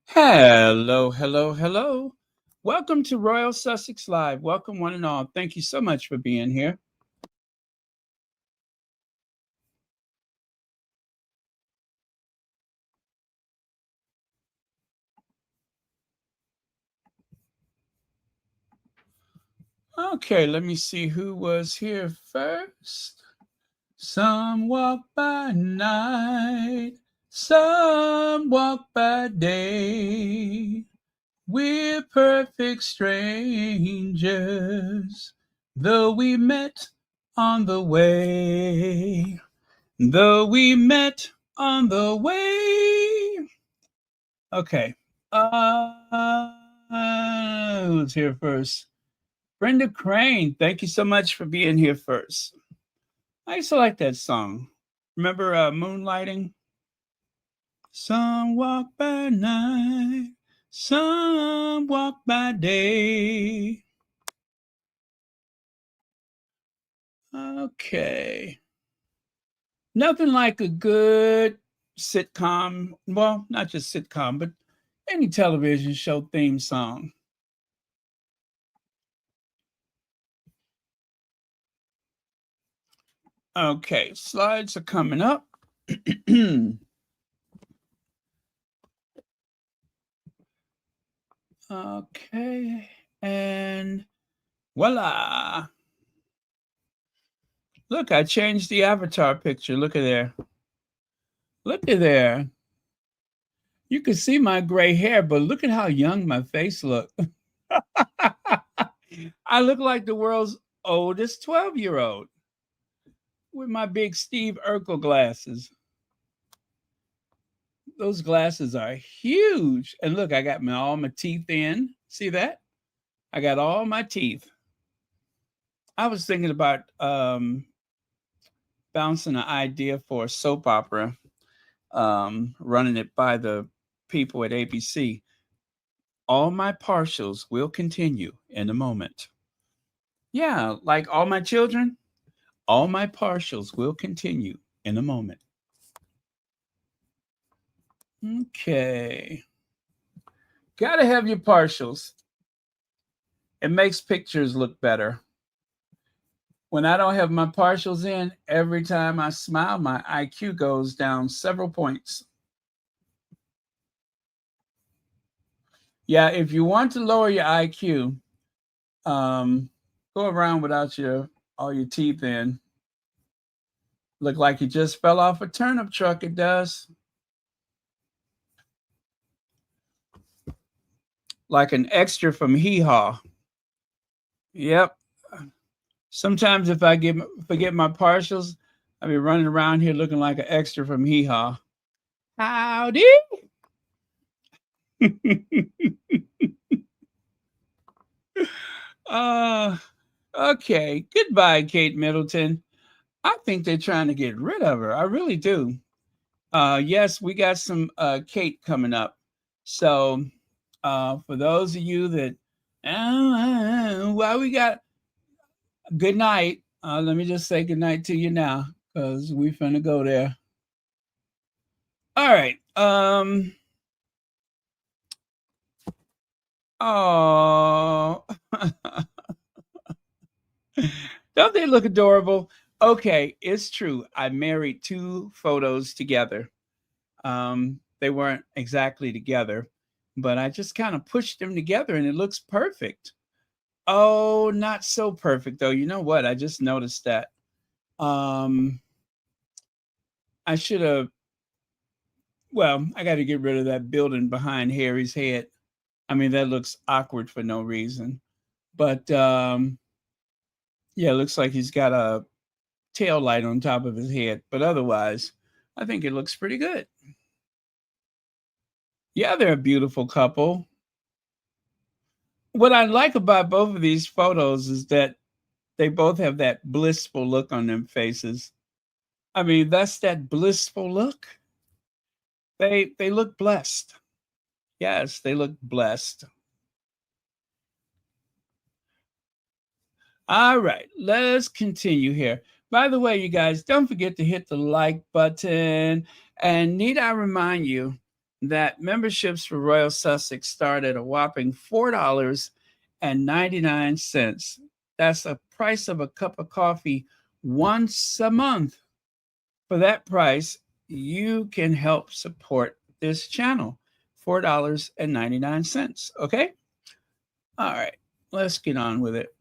Hello, hello, hello. Welcome to Royal Sussex Live. Welcome, one and all. Thank you so much for being here. Okay, let me see who was here first. Some walk by night, some walk by day. We're perfect strangers, though we met on the way. Though we met on the way. Okay. Who's here first? Brenda Crane. Thank you so much for being here first. I used to like that song. Remember Moonlighting? Some walk by night, some walk by day. Okay. Nothing like a good sitcom. Well, not just sitcom, but any television show theme song. Okay, slides are coming up. Okay, and voila. Look, I changed the avatar picture. Look at there. Look at there. You can see my gray hair, but look at how young my face looks. I look like the world's oldest 12-year-old with my big Steve Urkel glasses. Those glasses are huge. And look, I got all my teeth in. See that? I got all my teeth. I was thinking about bouncing an idea for a soap opera, running it by the people at ABC. All my partials will continue in a moment. Yeah, like all my children, all my partials will continue in a moment. Okay. Gotta have your partials. It makes pictures look better. When I don't have my partials in, every time I smile, my IQ goes down several points. Yeah, if you want to lower your IQ, go around without all your teeth in. Look like you just fell off a turnip truck. It does. Like an extra from Hee Haw. Yep. Sometimes if I forget my partials, I'll be running around here looking like an extra from Hee Haw. Howdy. uh, okay. Goodbye, Kate Middleton. I think they're trying to get rid of her. I really do. Yes, we got some Kate coming up. So for those of you that, well, we got good night. Let me just say good night to you now because we finna go there. All right. Oh, don't they look adorable? Okay, it's true. I married two photos together. They weren't exactly together, but I just kind of pushed them together and it looks perfect. Oh, not so perfect though. You know what? I just noticed that. Um, I should have, well, I got to get rid of that building behind Harry's head. I mean, that looks awkward for no reason. But yeah, it looks like he's got a tail light on top of his head. But otherwise, I think it looks pretty good. Yeah, they're a beautiful couple. What I like about both of these photos is that they both have that blissful look on their faces. I mean, that's that blissful look. They look blessed. Yes, they look blessed. All right, let's continue here. By the way, you guys, don't forget to hit the like button. And need I remind you, that memberships for Royal Sussex start at a whopping $4.99. That's the price of a cup of coffee once a month. For that price, you can help support this channel. $4.99. Okay? All right, let's get on with it.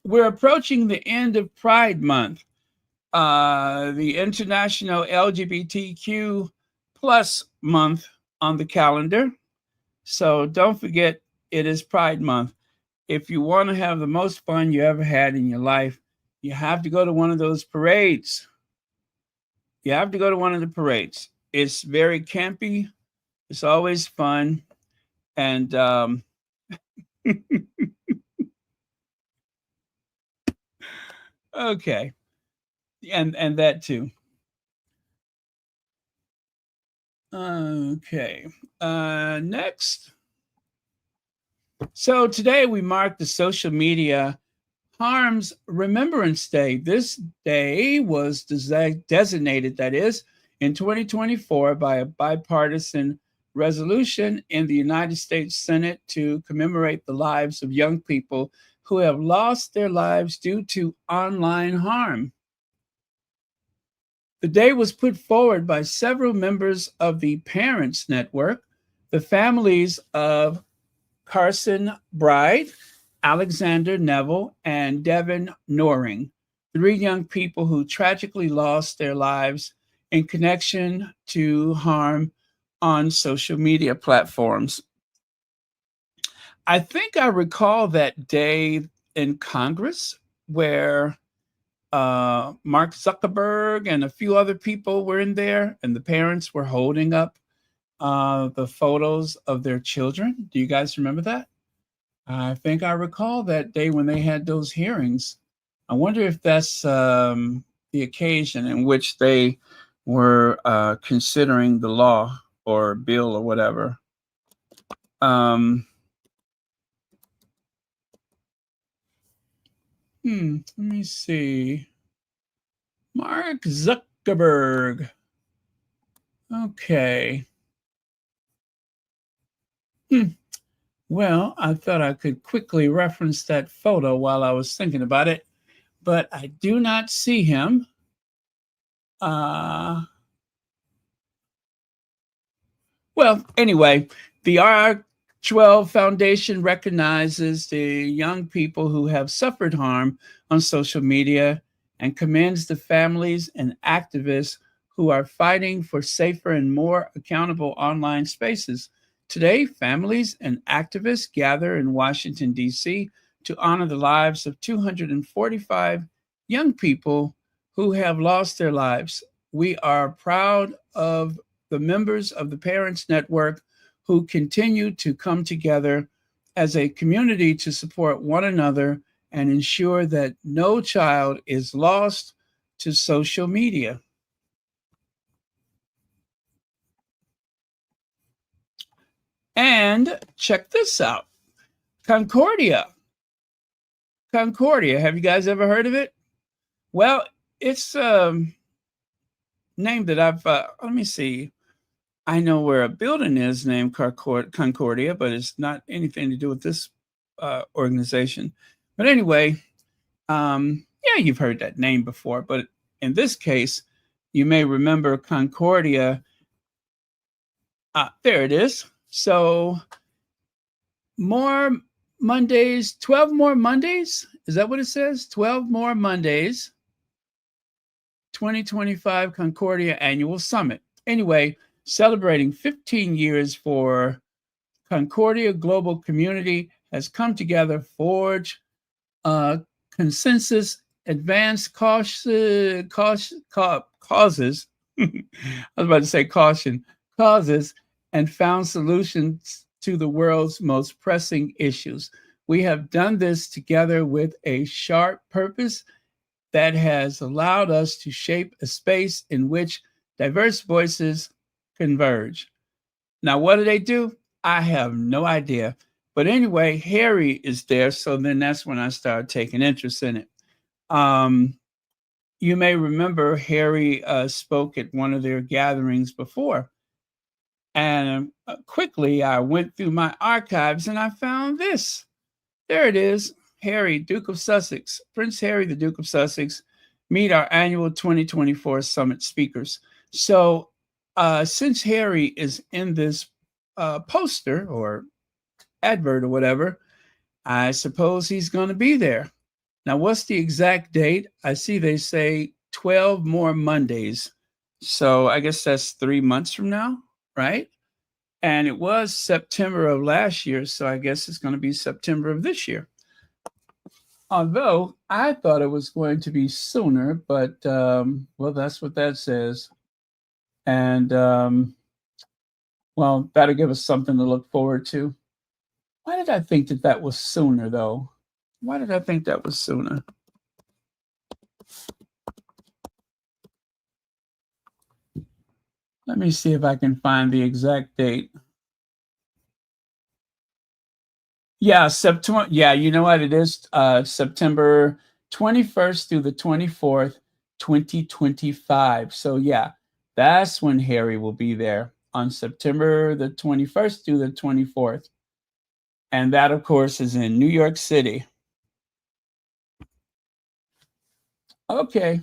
We're approaching the end of Pride Month, the International LGBTQ plus month on the calendar. So don't forget, it is Pride Month. If you want to have the most fun you ever had in your life, you have to go to one of those parades. You have to go to one of the parades. It's very campy. It's always fun. And okay. And that too. Okay. Next. So today we mark the Social Media Harms Remembrance Day. This day was designated, that is, in 2024 by a bipartisan resolution in the United States Senate to commemorate the lives of young people who have lost their lives due to online harm. The day was put forward by several members of the Parents Network, the families of Carson Bride, Alexander Neville, and Devin Noring, 3 young people who tragically lost their lives in connection to harm on social media platforms. I think I recall that day in Congress where Mark Zuckerberg and a few other people were in there, and the parents were holding up the photos of their children. Do you guys remember that? I think I recall that day when they had those hearings. I wonder if that's the occasion in which they were considering the law or bill or whatever. Let me see. Mark Zuckerberg. Okay. Well, I thought I could quickly reference that photo while I was thinking about it, but I do not see him. Well, anyway, the R12 Foundation recognizes the young people who have suffered harm on social media and commends the families and activists who are fighting for safer and more accountable online spaces. Today, families and activists gather in Washington, D.C. to honor the lives of 245 young people who have lost their lives. We are proud of the members of the Parents Network who continue to come together as a community to support one another and ensure that no child is lost to social media. And check this out. Concordia. Concordia. Have you guys ever heard of it? Well, it's a name that I've, let me see. I know where a building is named Concordia, but it's not anything to do with this organization. But anyway, yeah, you've heard that name before, but in this case, you may remember Concordia. There it is. So more Mondays, 12 more Mondays. Is that what it says? 12 more Mondays, 2025 Concordia Annual Summit. Anyway, celebrating 15 years for Concordia Global Community has come together, forge consensus, advance causes. I was about to say caution, causes, and found solutions to the world's most pressing issues. We have done this together with a sharp purpose that has allowed us to shape a space in which diverse voices converge. Now, what do? I have no idea. But anyway, Harry is there. So then that's when I started taking interest in it. you may remember Harry spoke at one of their gatherings before. And quickly, I went through my archives and I found this. There it is. Harry, Duke of Sussex, Prince Harry, the Duke of Sussex, meet our annual 2024 summit speakers. So, since Harry is in this poster or advert or whatever, I suppose he's going to be there. Now, what's the exact date? I see they say 12 more Mondays. So, I guess that's 3 months from now, right? And it was September of last year. So, I guess it's going to be September of this year. Although I thought it was going to be sooner, but well, that's what that says. And well, that'll give us something to look forward to. Why did I think that that was sooner, though? Why did I think that was sooner? Let me see if I can find the exact date. Yeah, September. Yeah, you know what it is? September 21st through the 24th, 2025. So yeah, that's when Harry will be there on September the 21st through the 24th. And that, of course, is in New York City. Okay.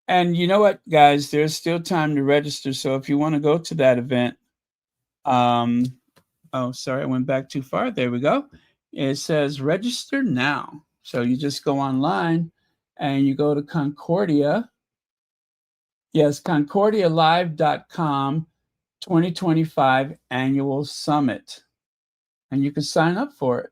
And you know what, guys? There's still time to register. So if you want to go to that event, oh, sorry, I went back too far. There we go. It says register now. So you just go online and you go to Concordia. Yes, concordialive.com 2025 annual summit. And you can sign up for it.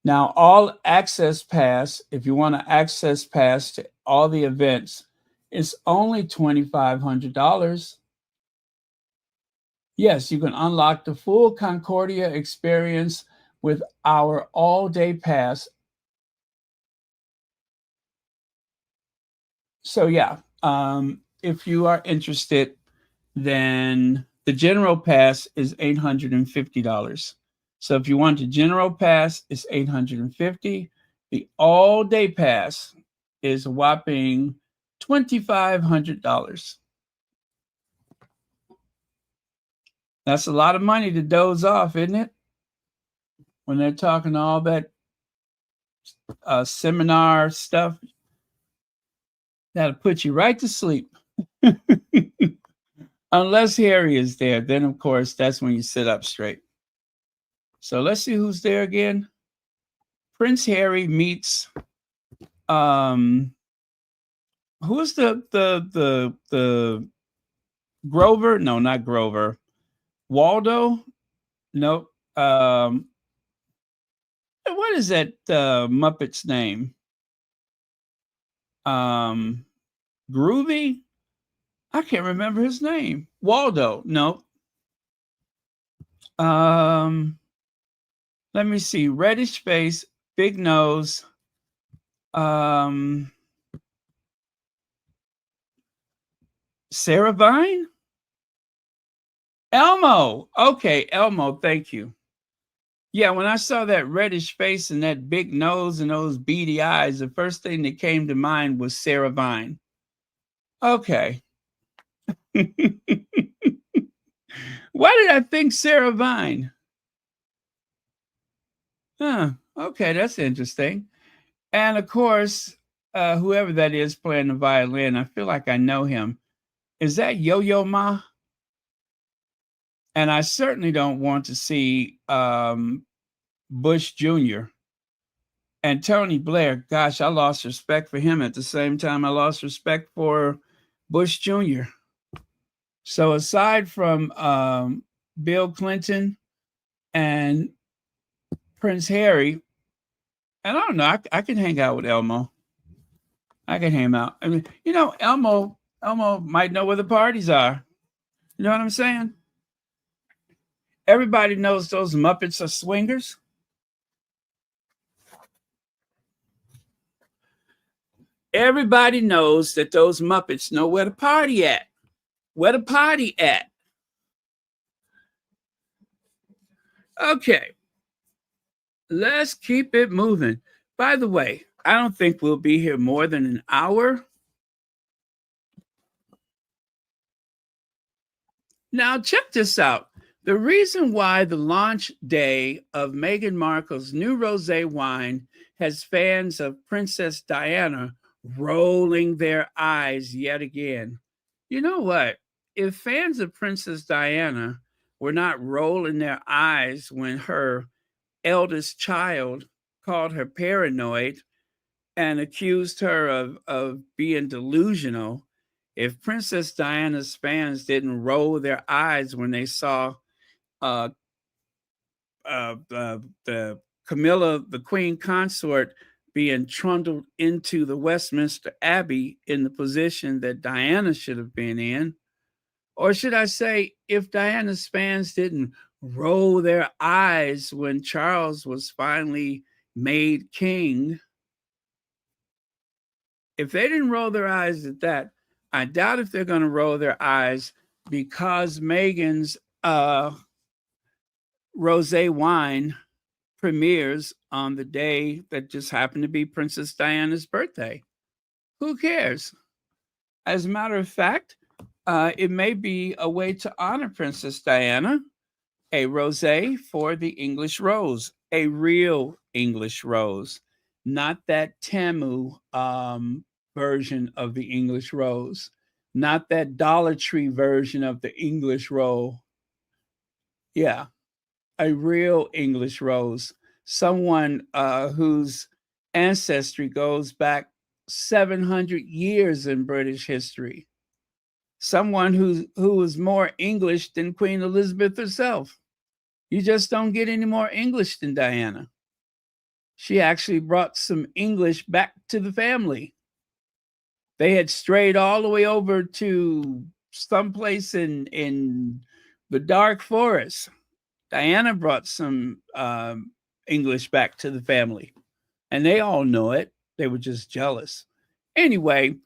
Now, all access pass, if you want to access pass to all the events, is only $2,500. Yes, you can unlock the full Concordia experience with our all-day pass. So yeah, if you are interested, then the general pass is $850. So if you want the general pass, it's $850. The all-day pass is a whopping $2,500. That's a lot of money to doze off, isn't it? When they're talking all that seminar stuff, that'll put you right to sleep. Unless Harry is there, then of course that's when you sit up straight. So let's see who's there again. Prince Harry meets who's the Grover? No, not Grover. Waldo? Nope. What is that Muppet's name? Groovy? I can't remember his name. Waldo. No. Let me see. Reddish face, big nose. Sarah Vine? Elmo. Okay, Elmo. Thank you. Yeah, when I saw that reddish face and that big nose and those beady eyes, the first thing that came to mind was Sarah Vine. Okay. Why did I think Sarah Vine? Huh. Okay, that's interesting. And of course, whoever that is playing the violin, I feel like I know him. Is that Yo-Yo Ma? And I certainly don't want to see Bush Jr. and Tony Blair. Gosh, I lost respect for him at the same time I lost respect for Bush Jr. So aside from Bill Clinton and Prince Harry, and I don't know, I can hang out with Elmo. I can hang out. I mean, you know, Elmo might know where the parties are. You know what I'm saying? Everybody knows those Muppets are swingers. Everybody knows that those Muppets know where the party at. Where the party at? Okay. Let's keep it moving. By the way, I don't think we'll be here more than an hour. Now, check this out. The reason why the launch day of Meghan Markle's new rosé wine has fans of Princess Diana rolling their eyes yet again. You know what? If fans of Princess Diana were not rolling their eyes when her eldest child called her paranoid and accused her of being delusional, if Princess Diana's fans didn't roll their eyes when they saw uh, the Camilla, the Queen Consort, being trundled into the Westminster Abbey in the position that Diana should have been in, or should I say, if Diana's fans didn't roll their eyes when Charles was finally made king, if they didn't roll their eyes at that, I doubt if they're going to roll their eyes because Meghan's rosé wine premieres on the day that just happened to be Princess Diana's birthday. Who cares? As a matter of fact, it may be a way to honor Princess Diana, a rosé for the English rose, a real English rose, not that Tamu version of the English rose, not that Dollar Tree version of the English rose. Yeah, a real English rose, someone whose ancestry goes back 700 years in British history, someone who was more English than Queen Elizabeth herself. You just don't get any more English than Diana. She actually brought some English back to the family. They had strayed all the way over to someplace in the dark forest. Diana brought some English back to the family, and they all know it. They were just jealous. Anyway,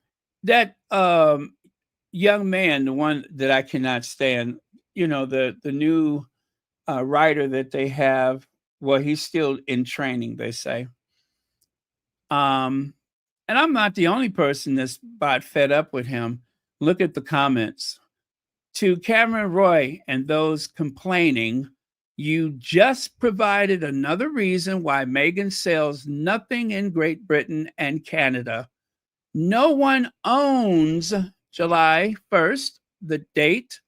that young man, the one that I cannot stand, the new writer that they have. Well, he's still in training, they say. And I'm not the only person that's about fed up with him. Look at the comments. To Cameron Roy and those complaining, you just provided another reason why Meghan sells nothing in Great Britain and Canada. No one owns July 1st, the date.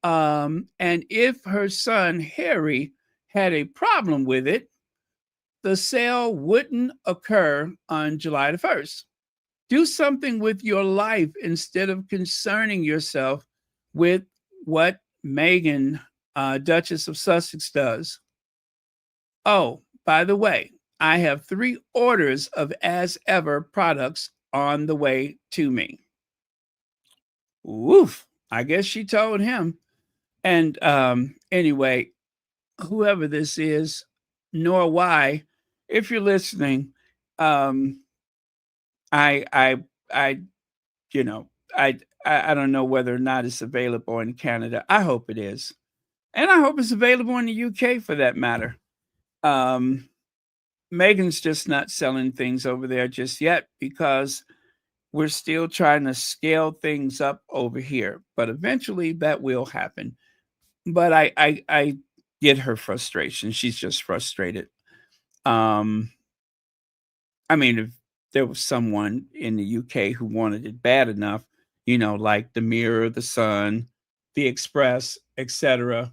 And if her son Harry had a problem with it, the sale wouldn't occur on July the 1st. Do something with your life instead of concerning yourself with what Meghan, Duchess of Sussex, does. Oh, by the way, I have 3 orders of As Ever products on the way to me. Woof. I guess she told him. And anyway, whoever this is, nor why, if you're listening, I, I, I, you know, I don't know whether or not it's available in Canada. I hope it is, and I hope it's available in the UK for that matter. Meghan's just not selling things over there just yet because we're still trying to scale things up over here. But eventually, that will happen. But I get her frustration. She's just frustrated. I mean, if there was someone in the UK who wanted it bad enough, like the Mirror, the Sun, the Express, etc.,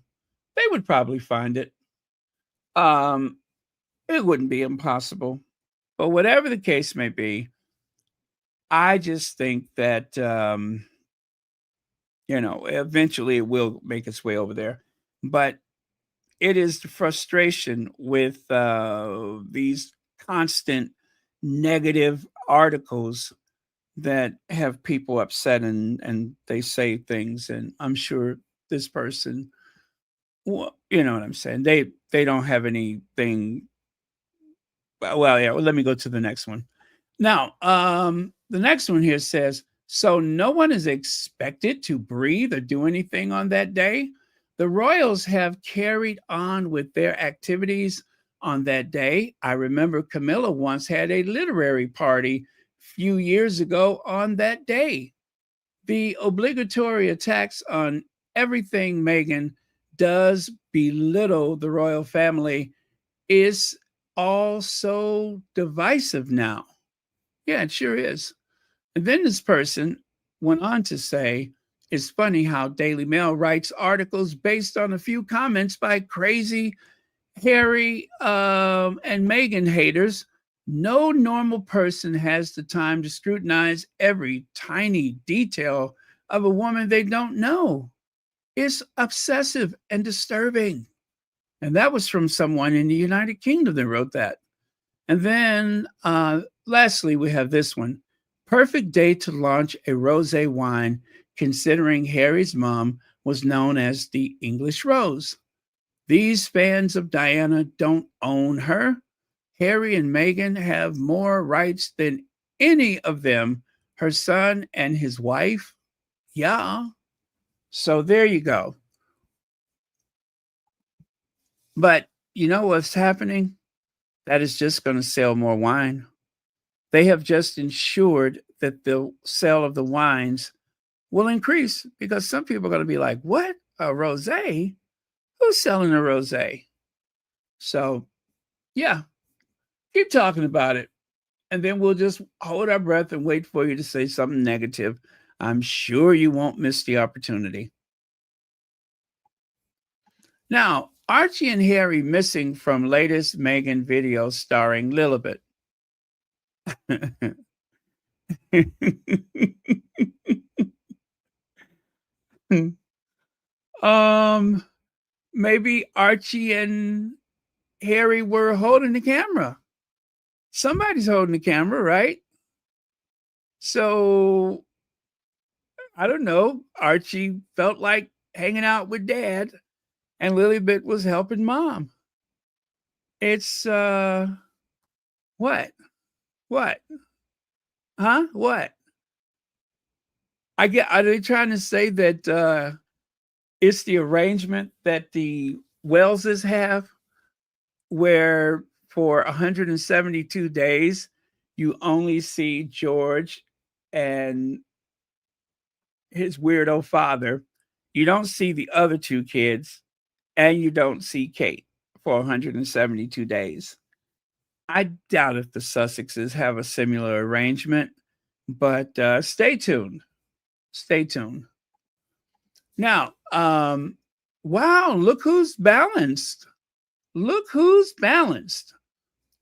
they would probably find it. It wouldn't be impossible. But whatever the case may be, I just think that eventually it will make its way over there. But it is the frustration with these constant negative articles that have people upset, and they say things, and I'm sure this person, well, you know what I'm saying, they don't have anything. Well, yeah, let me go to the next one. Now, the next one here says, so no one is expected to breathe or do anything on that day. The royals have carried on with their activities on that day. I remember Camilla once had a literary party a few years ago on that day. The obligatory attacks on everything Meghan does belittle the royal family is all so divisive now. Yeah, it sure is. And then this person went on to say, it's funny how Daily Mail writes articles based on a few comments by crazy Harry and Meghan haters. No normal person has the time to scrutinize every tiny detail of a woman they don't know. It's obsessive and disturbing. And that was from someone in the United Kingdom that wrote that. And then lastly, we have this one. Perfect day to launch a rosé wine, considering Harry's mom was known as the English Rose. These fans of Diana don't own her. Harry and Meghan have more rights than any of them, her son and his wife. Yeah. So there you go. But you know what's happening? That is just going to sell more wine. They have just ensured that the sale of the wines will increase because some people are going to be like, what? A rosé? Who's selling a rosé? So, yeah, keep talking about it. And then we'll just hold our breath and wait for you to say something negative. I'm sure you won't miss the opportunity. Now, Archie and Harry missing from latest Meghan video starring Lilibet. um, maybe Archie and Harry were holding the camera. Somebody's holding the camera, right? So I don't know. Archie felt like hanging out with dad, and Lilibet was helping mom. It's what? What? Huh? What? Are they trying to say that it's the arrangement that the Welleses have where for 172 days you only see George and his weirdo father. You don't see the other two kids, and you don't see Kate for 172 days. I doubt if the Sussexes have a similar arrangement, but stay tuned. Stay tuned. Now, wow, look who's balanced. Look who's balanced.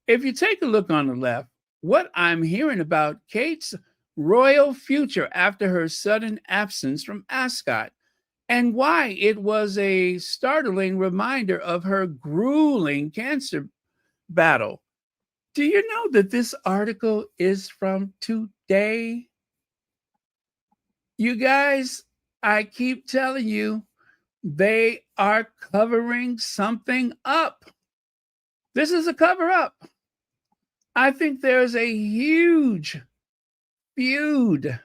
If you take a look on the left, what I'm hearing about Kate's royal future after her sudden absence from Ascot, and why it was a startling reminder of her grueling cancer battle. Do you know that this article is from today? You guys, I keep telling you, they are covering something up. This is a cover up. I think there's a huge feud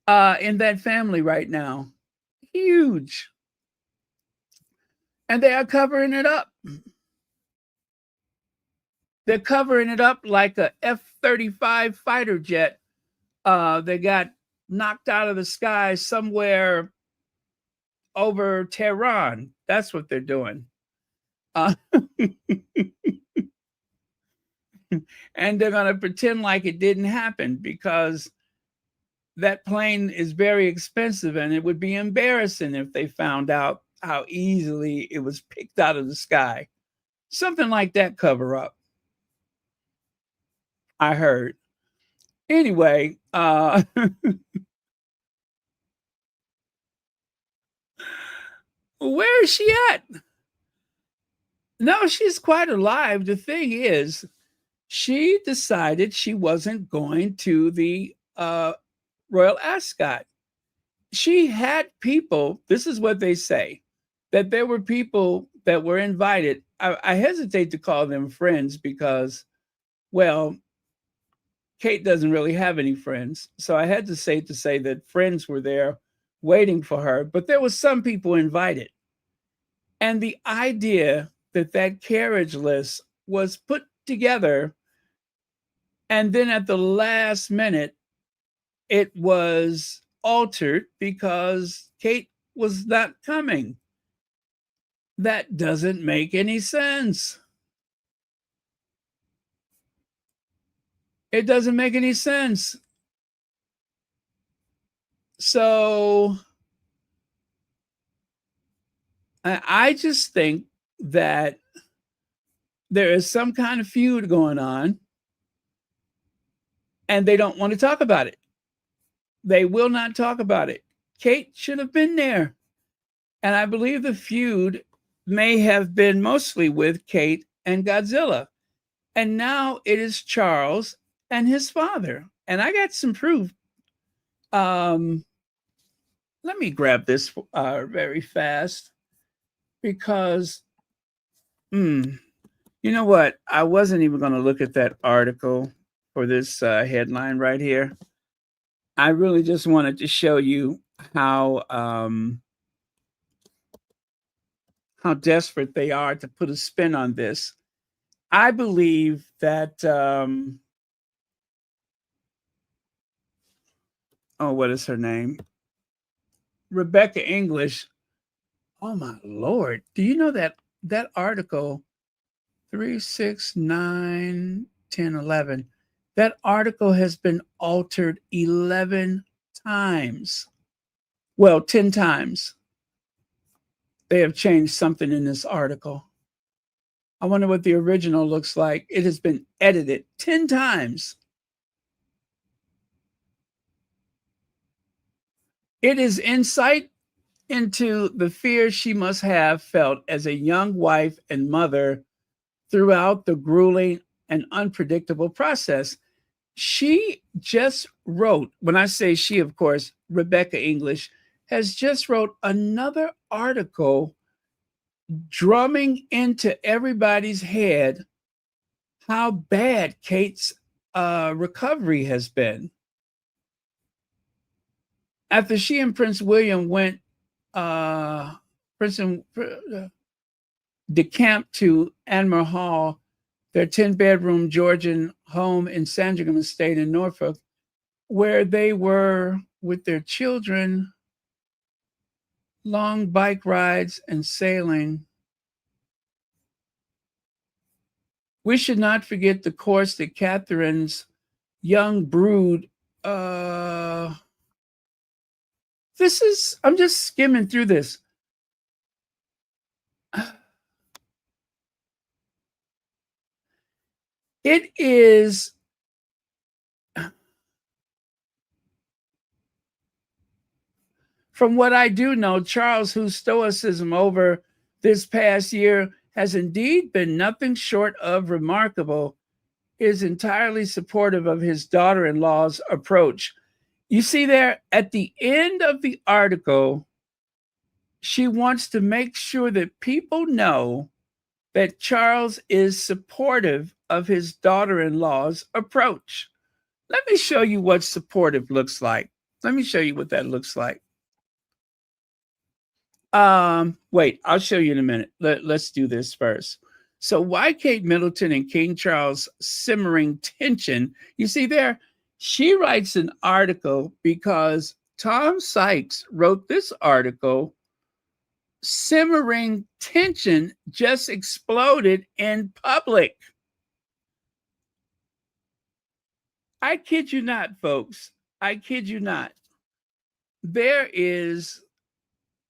in that family right now. Huge. And they are covering it up. They're covering it up like a F-35 fighter jet. They got knocked out of the sky somewhere over Tehran. That's what they're doing. And they're going to pretend like it didn't happen because that plane is very expensive and it would be embarrassing if they found out how easily it was picked out of the sky. Something like that cover up. I heard. Anyway, where is she at? No, she's quite alive. The thing is, she decided she wasn't going to the Royal Ascot. She had people, this is what they say, that there were people that were invited. I hesitate to call them friends because, well, Kate doesn't really have any friends. So I had to say that friends were there waiting for her, but there was some people invited. And the idea that that carriage list was put together, and then at the last minute, it was altered because Kate was not coming. That doesn't make any sense. It doesn't make any sense. So I just think that there is some kind of feud going on, and they don't want to talk about it. They will not talk about it. Kate should have been there. And I believe the feud may have been mostly with Kate and Godzilla. And now it is Charles and his father. And I got some proof. Let me grab this very fast because, you know what? I wasn't even going to look at that article for this headline right here. I really just wanted to show you how desperate they are to put a spin on this. I believe that what is her name? Rebecca English. Oh my Lord. Do you know that article 3, 6, 9, 10, 11, that article has been altered 11 times. Well, 10 times. They have changed something in this article. I wonder what the original looks like. It has been edited 10 times. It is insight into the fear she must have felt as a young wife and mother throughout the grueling and unpredictable process. She just wrote, when I say she, of course, Rebecca English, has just wrote another article drumming into everybody's head how bad Kate's recovery has been. After she and Prince William went decamped to Anmer Hall, their 10-bedroom Georgian home in Sandringham Estate in Norfolk, where they were with their children, long bike rides and sailing. We should not forget the course that Catherine's young brood. I'm just skimming through this. It is from what I do know, Charles, whose stoicism over this past year has indeed been nothing short of remarkable, is entirely supportive of his daughter-in-law's approach. You see there at the end of the article, she wants to make sure that people know that Charles is supportive of his daughter-in-law's approach. Let me show you what supportive looks like. Let me show you what that looks like. Wait, I'll show you in a minute. Let's do this first. So why Kate Middleton and King Charles simmering tension? You see there, she writes an article because Tom Sykes wrote this article. Simmering tension just exploded in public. I kid you not, folks. I kid you not. There is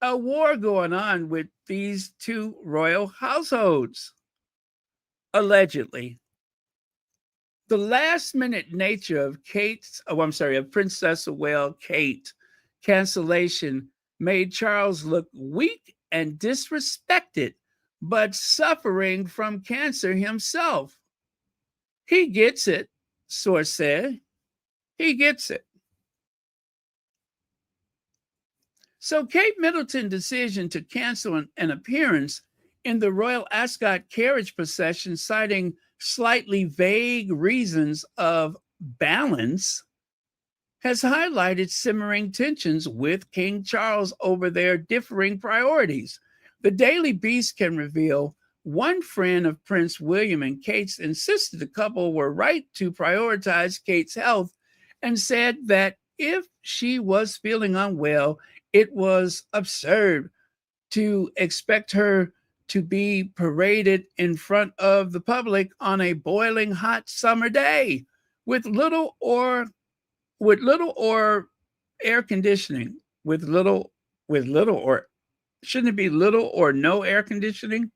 a war going on with these two royal households, allegedly. The last minute nature of of Princess of Wales Kate cancellation made Charles look weak and disrespected, but suffering from cancer himself. He gets it, source said. He gets it. So Kate Middleton's decision to cancel an appearance in the Royal Ascot carriage procession, citing slightly vague reasons of balance, has highlighted simmering tensions with King Charles over their differing priorities. The Daily Beast can reveal one friend of Prince William and Kate's insisted the couple were right to prioritize Kate's health and said that if she was feeling unwell, it was absurd to expect her to be paraded in front of the public on a boiling hot summer day with little or air conditioning, with little or shouldn't it be little or no air conditioning?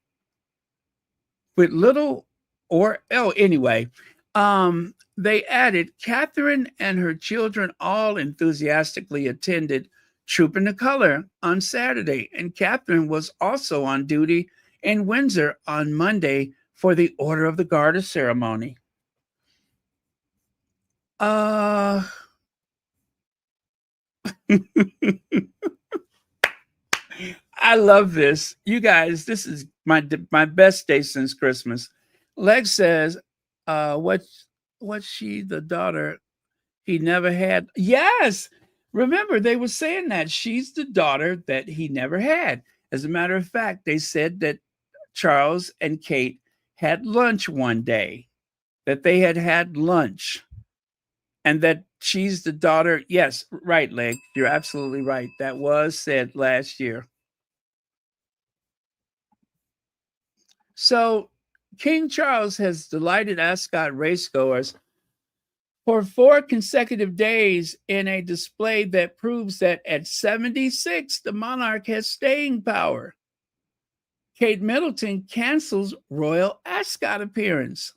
With little or oh anyway, they added Catherine and her children all enthusiastically attended Troop in the Color on Saturday, and Catherine was also on duty in Windsor on Monday for the Order of the Garter ceremony. Uh I love this. You guys, this is my best day since Christmas. Lex says, what's she the daughter he never had? Yes. Remember, they were saying that she's the daughter that he never had. As a matter of fact, they said that Charles and Kate had lunch one day, that they had lunch, and that she's the daughter. Yes, right, Leg. You're absolutely right. That was said last year. So King Charles has delighted Ascot racegoers for 4 consecutive days in a display that proves that at 76, the monarch has staying power. Kate Middleton cancels Royal Ascot appearance.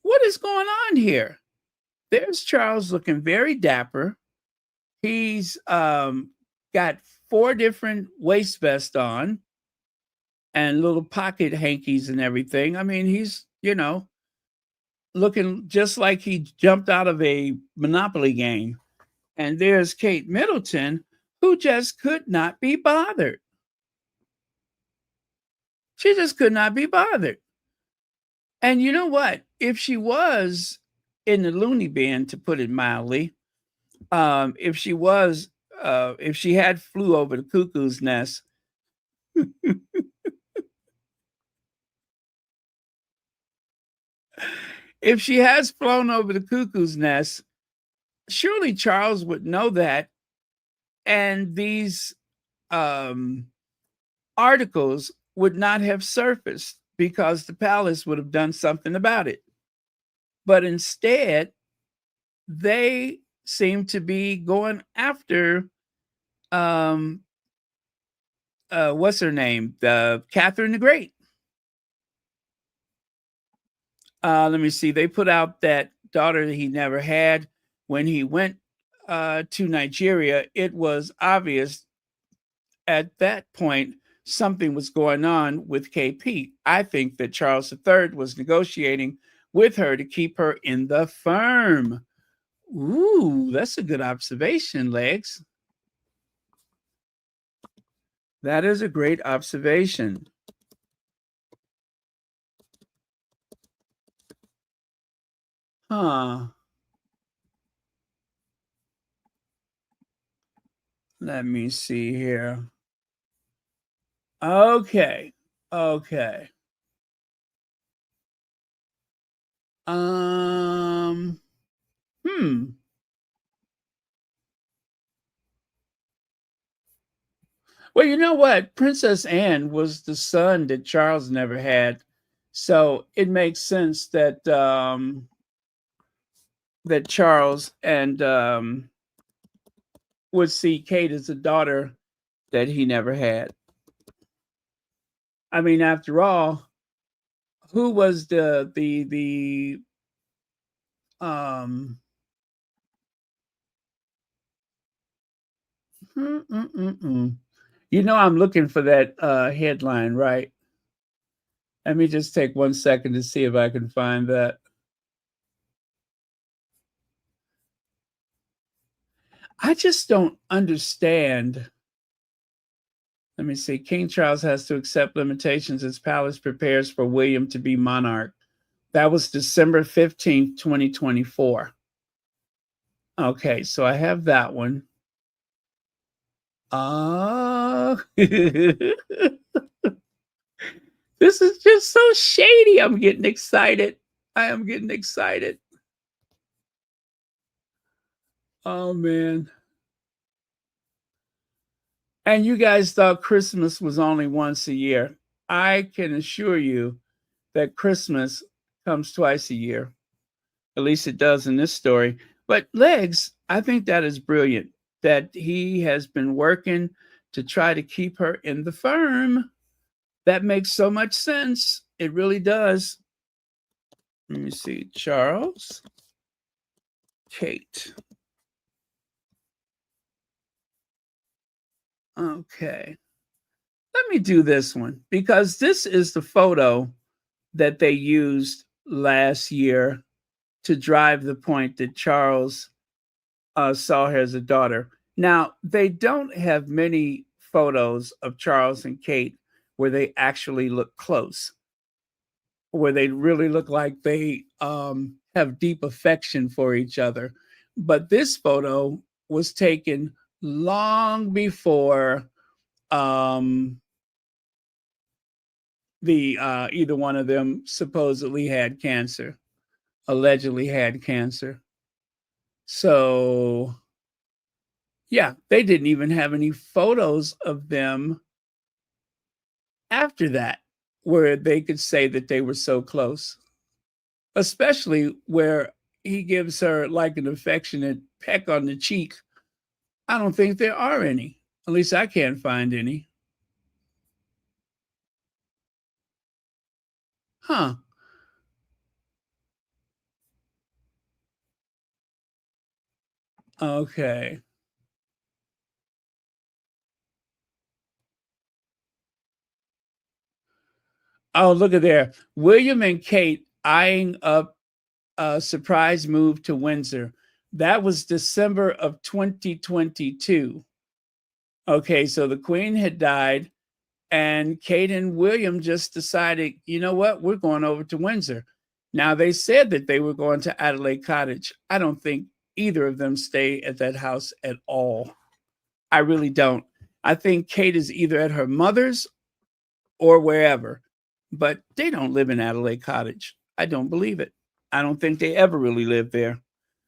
What is going on here? There's Charles looking very dapper. He's got 4 different waist vests on and little pocket hankies and everything. I mean, he's, looking just like he jumped out of a Monopoly game. And there's Kate Middleton, who just could not be bothered. She just could not be bothered. And you know what? If she was in the loony bin, to put it mildly, if she had flew over the cuckoo's nest, if she has flown over the cuckoo's nest, surely Charles would know that. And these articles would not have surfaced because the palace would have done something about it. But instead, they seem to be going after what's her name? Catherine the Great. Let me see. They put out that daughter that he never had. When he went to Nigeria, it was obvious at that point something was going on with KP. I think that Charles III was negotiating with her to keep her in the firm. Ooh, that's a good observation, Legs. That is a great observation. Huh. Let me see here. Okay. Okay. Hmm. Well, you know what? Princess Anne was the son that Charles never had. So it makes sense that that Charles and would see Kate as a daughter that he never had. I mean, after all, who was the um you know I'm looking for that headline, right? Let me just take 1 second to see if I can find that. I just don't understand. Let me see. King Charles has to accept limitations as palace prepares for William to be monarch. That was December 15th, 2024. Okay, so I have that one. This is just so shady. I'm getting excited. I am getting excited. Oh man. And you guys thought Christmas was only once a year. I can assure you that Christmas comes twice a year. At least it does in this story. But Legs, I think that is brilliant that he has been working to try to keep her in the firm. That makes so much sense. It really does. Let me see. Charles, Kate. Okay. Let me do this one because this is the photo that they used last year to drive the point that Charles saw her as a daughter. Now, they don't have many photos of Charles and Kate where they actually look close, where they really look like they have deep affection for each other. But this photo was taken long before um, the either one of them supposedly had cancer, allegedly had cancer. So yeah, they didn't even have any photos of them after that where they could say that they were so close, especially where he gives her like an affectionate peck on the cheek. I don't think there are any. At least I can't find any. Huh. Okay. Oh, look at there. William and Kate eyeing up a surprise move to Windsor. That was December of 2022. Okay, so the Queen had died, and Kate and William just decided, you know what, we're going over to Windsor. Now, they said that they were going to Adelaide Cottage. I don't think either of them stay at that house at all. I really don't. I think Kate is either at her mother's or wherever, but they don't live in Adelaide Cottage. I don't believe it. I don't think they ever really lived there.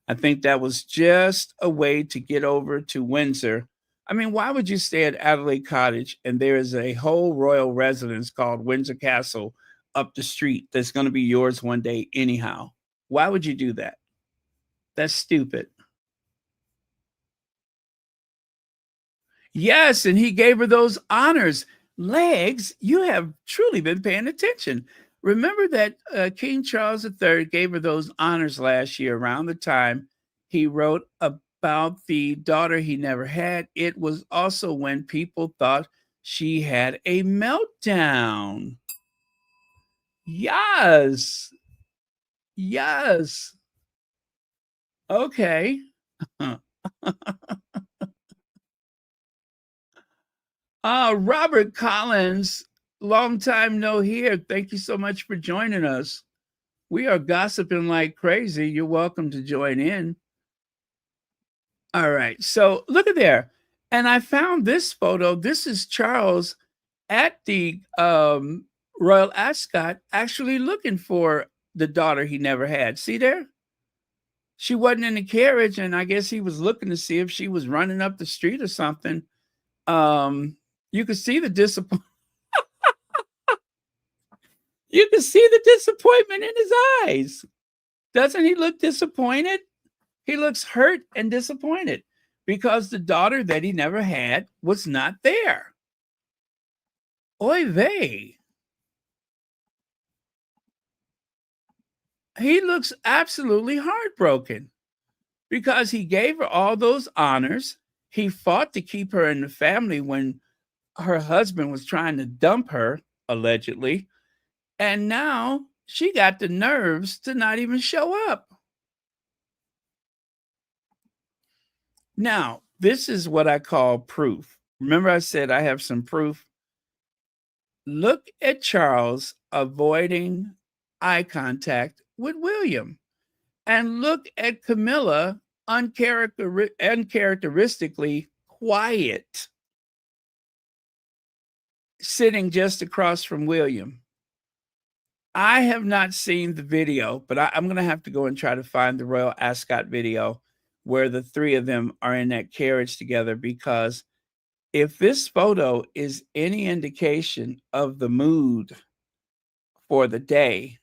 I think that was just a way to get over to Windsor. I mean, why would you stay at Adelaide Cottage and there is a whole royal residence called Windsor Castle up the street that's going to be yours one day, anyhow? Why would you do that? That's stupid. Yes, and he gave her those honors. Legs, you have truly been paying attention. Remember that King Charles III gave her those honors last year around the time he wrote about the daughter he never had. It was also when people thought she had a meltdown. Yes. Yes. Okay. Robert Collins, long time no here. Thank you so much for joining us. We are gossiping like crazy. You're welcome to join in. All right. So look at there. And I found this photo. This is Charles at the Royal Ascot actually looking for the daughter he never had. See there? She wasn't in the carriage, and I guess he was looking to see if she was running up the street or something. You could see the disappointment. You can see the disappointment in his eyes. Doesn't he look disappointed? He looks hurt and disappointed because the daughter that he never had was not there. Oy vey. He looks absolutely heartbroken because he gave her all those honors. He fought to keep her in the family when her husband was trying to dump her, allegedly. And now she got the nerves to not even show up. Now, this is what I call proof. Remember, I said I have some proof. Look at Charles avoiding eye contact with William, and look at Camilla uncharacteristically quiet, sitting just across from William. I have not seen the video, but I'm going to have to go and try to find the Royal Ascot video where the three of them are in that carriage together, because if this photo is any indication of the mood for the day,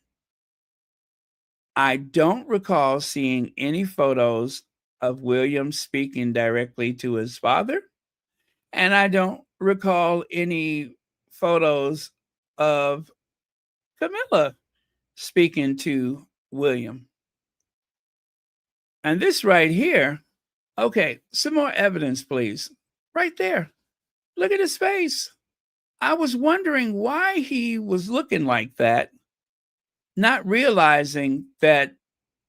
I don't recall seeing any photos of William speaking directly to his father, and I don't recall any photos of Camilla speaking to William. And this right here, okay, some more evidence, please. Right there. Look at his face. I was wondering why he was looking like that, not realizing that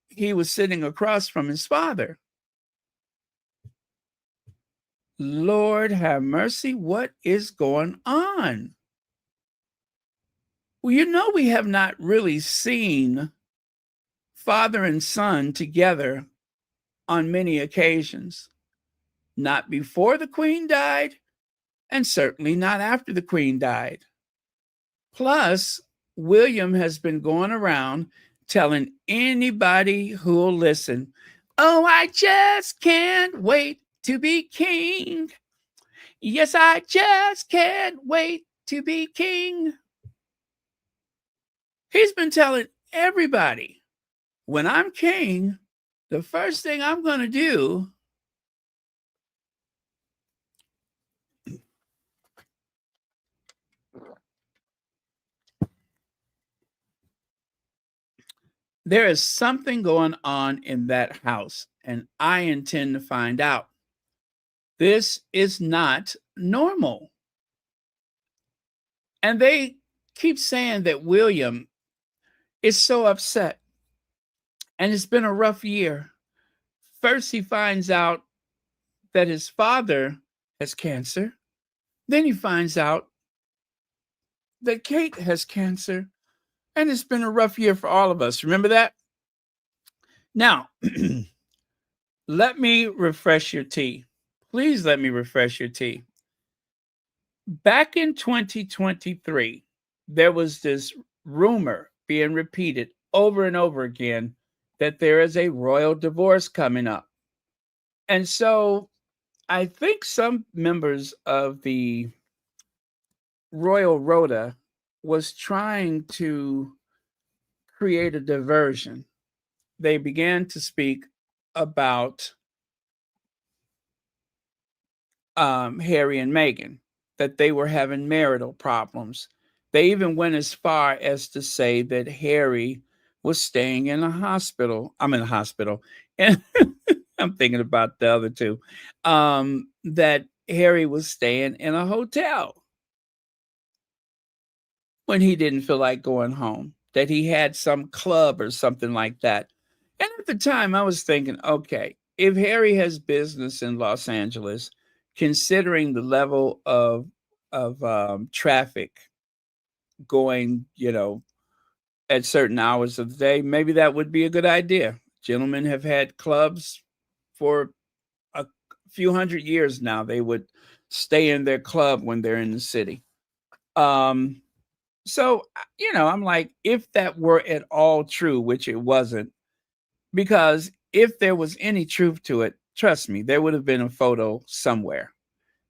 he was sitting across from his father. Lord have mercy, what is going on? Well, you know, we have not really seen father and son together on many occasions. Not before the Queen died, and certainly not after the Queen died. Plus, William has been going around telling anybody who'll listen, oh, I just can't wait to be king. Yes, I just can't wait to be king. He's been telling everybody, when I'm king, the first thing I'm going to do there is something going on in that house, and I intend to find out. This is not normal. And they keep saying that William is so upset, and it's been a rough year. First, he finds out that his father has cancer. Then he finds out that Kate has cancer, and it's been a rough year for all of us. Remember that? Now, let me refresh your tea. Please let me refresh your tea. Back in 2023, there was this rumor being repeated over and over again that there is a royal divorce coming up. And so I think some members of the Royal Rota was trying to create a diversion. They began to speak about Harry and Meghan, that they were having marital problems. They even went as far as to say that Harry was staying in a hospital. I'm in a hospital. And I'm thinking about the other two. That Harry was staying in a hotel when he didn't feel like going home, that he had some club or something like that. And at the time, I was thinking, okay, if Harry has business in Los Angeles, considering the level of traffic going, at certain hours of the day, maybe that would be a good idea. Gentlemen have had clubs for a few hundred years now. They would stay in their club when they're in the city. So, I'm like, if that were at all true, which it wasn't, because if there was any truth to it, trust me, there would have been a photo somewhere.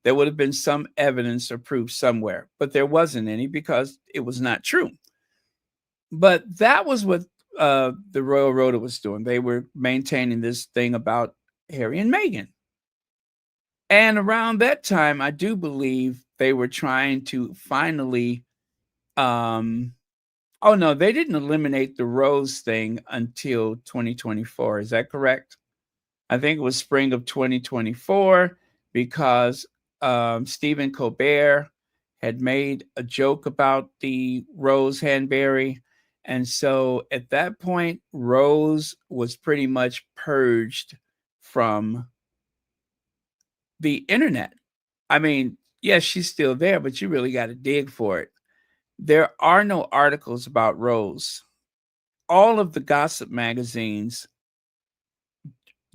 There would have been some evidence or proof somewhere, but there wasn't any because it was not true. But that was what the Royal Rota was doing. They were maintaining this thing about Harry and Meghan. And around that time, I do believe they were trying to finally oh no, they didn't eliminate the Rose thing until 2024. Is that correct? I think it was spring of 2024 because Stephen Colbert had made a joke about the Rose Hanbury. And so at that point, Rose was pretty much purged from the internet. I mean, yes, she's still there, but you really got to dig for it. There are no articles about Rose. All of the gossip magazines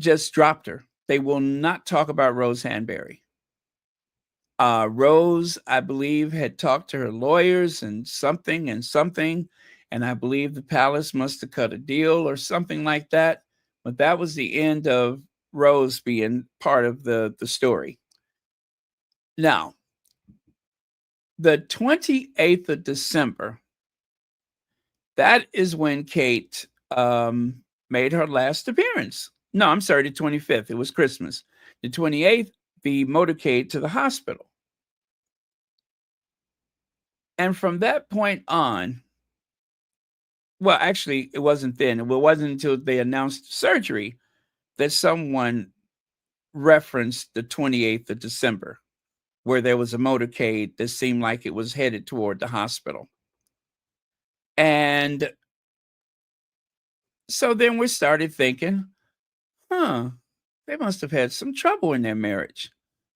just dropped her. They will not talk about Rose Hanbury. Rose, I believe, had talked to her lawyers and something, and I believe the palace must have cut a deal or something like that. But that was the end of Rose being part of the story. Now, the 28th of December, that is when Kate made her last appearance. No, I'm sorry, the 25th. It was Christmas. The 28th, the motorcade to the hospital. And from that point on, well, actually, it wasn't then. It wasn't until they announced surgery that someone referenced the 28th of December, where there was a motorcade that seemed like it was headed toward the hospital. And so then we started thinking, they must have had some trouble in their marriage.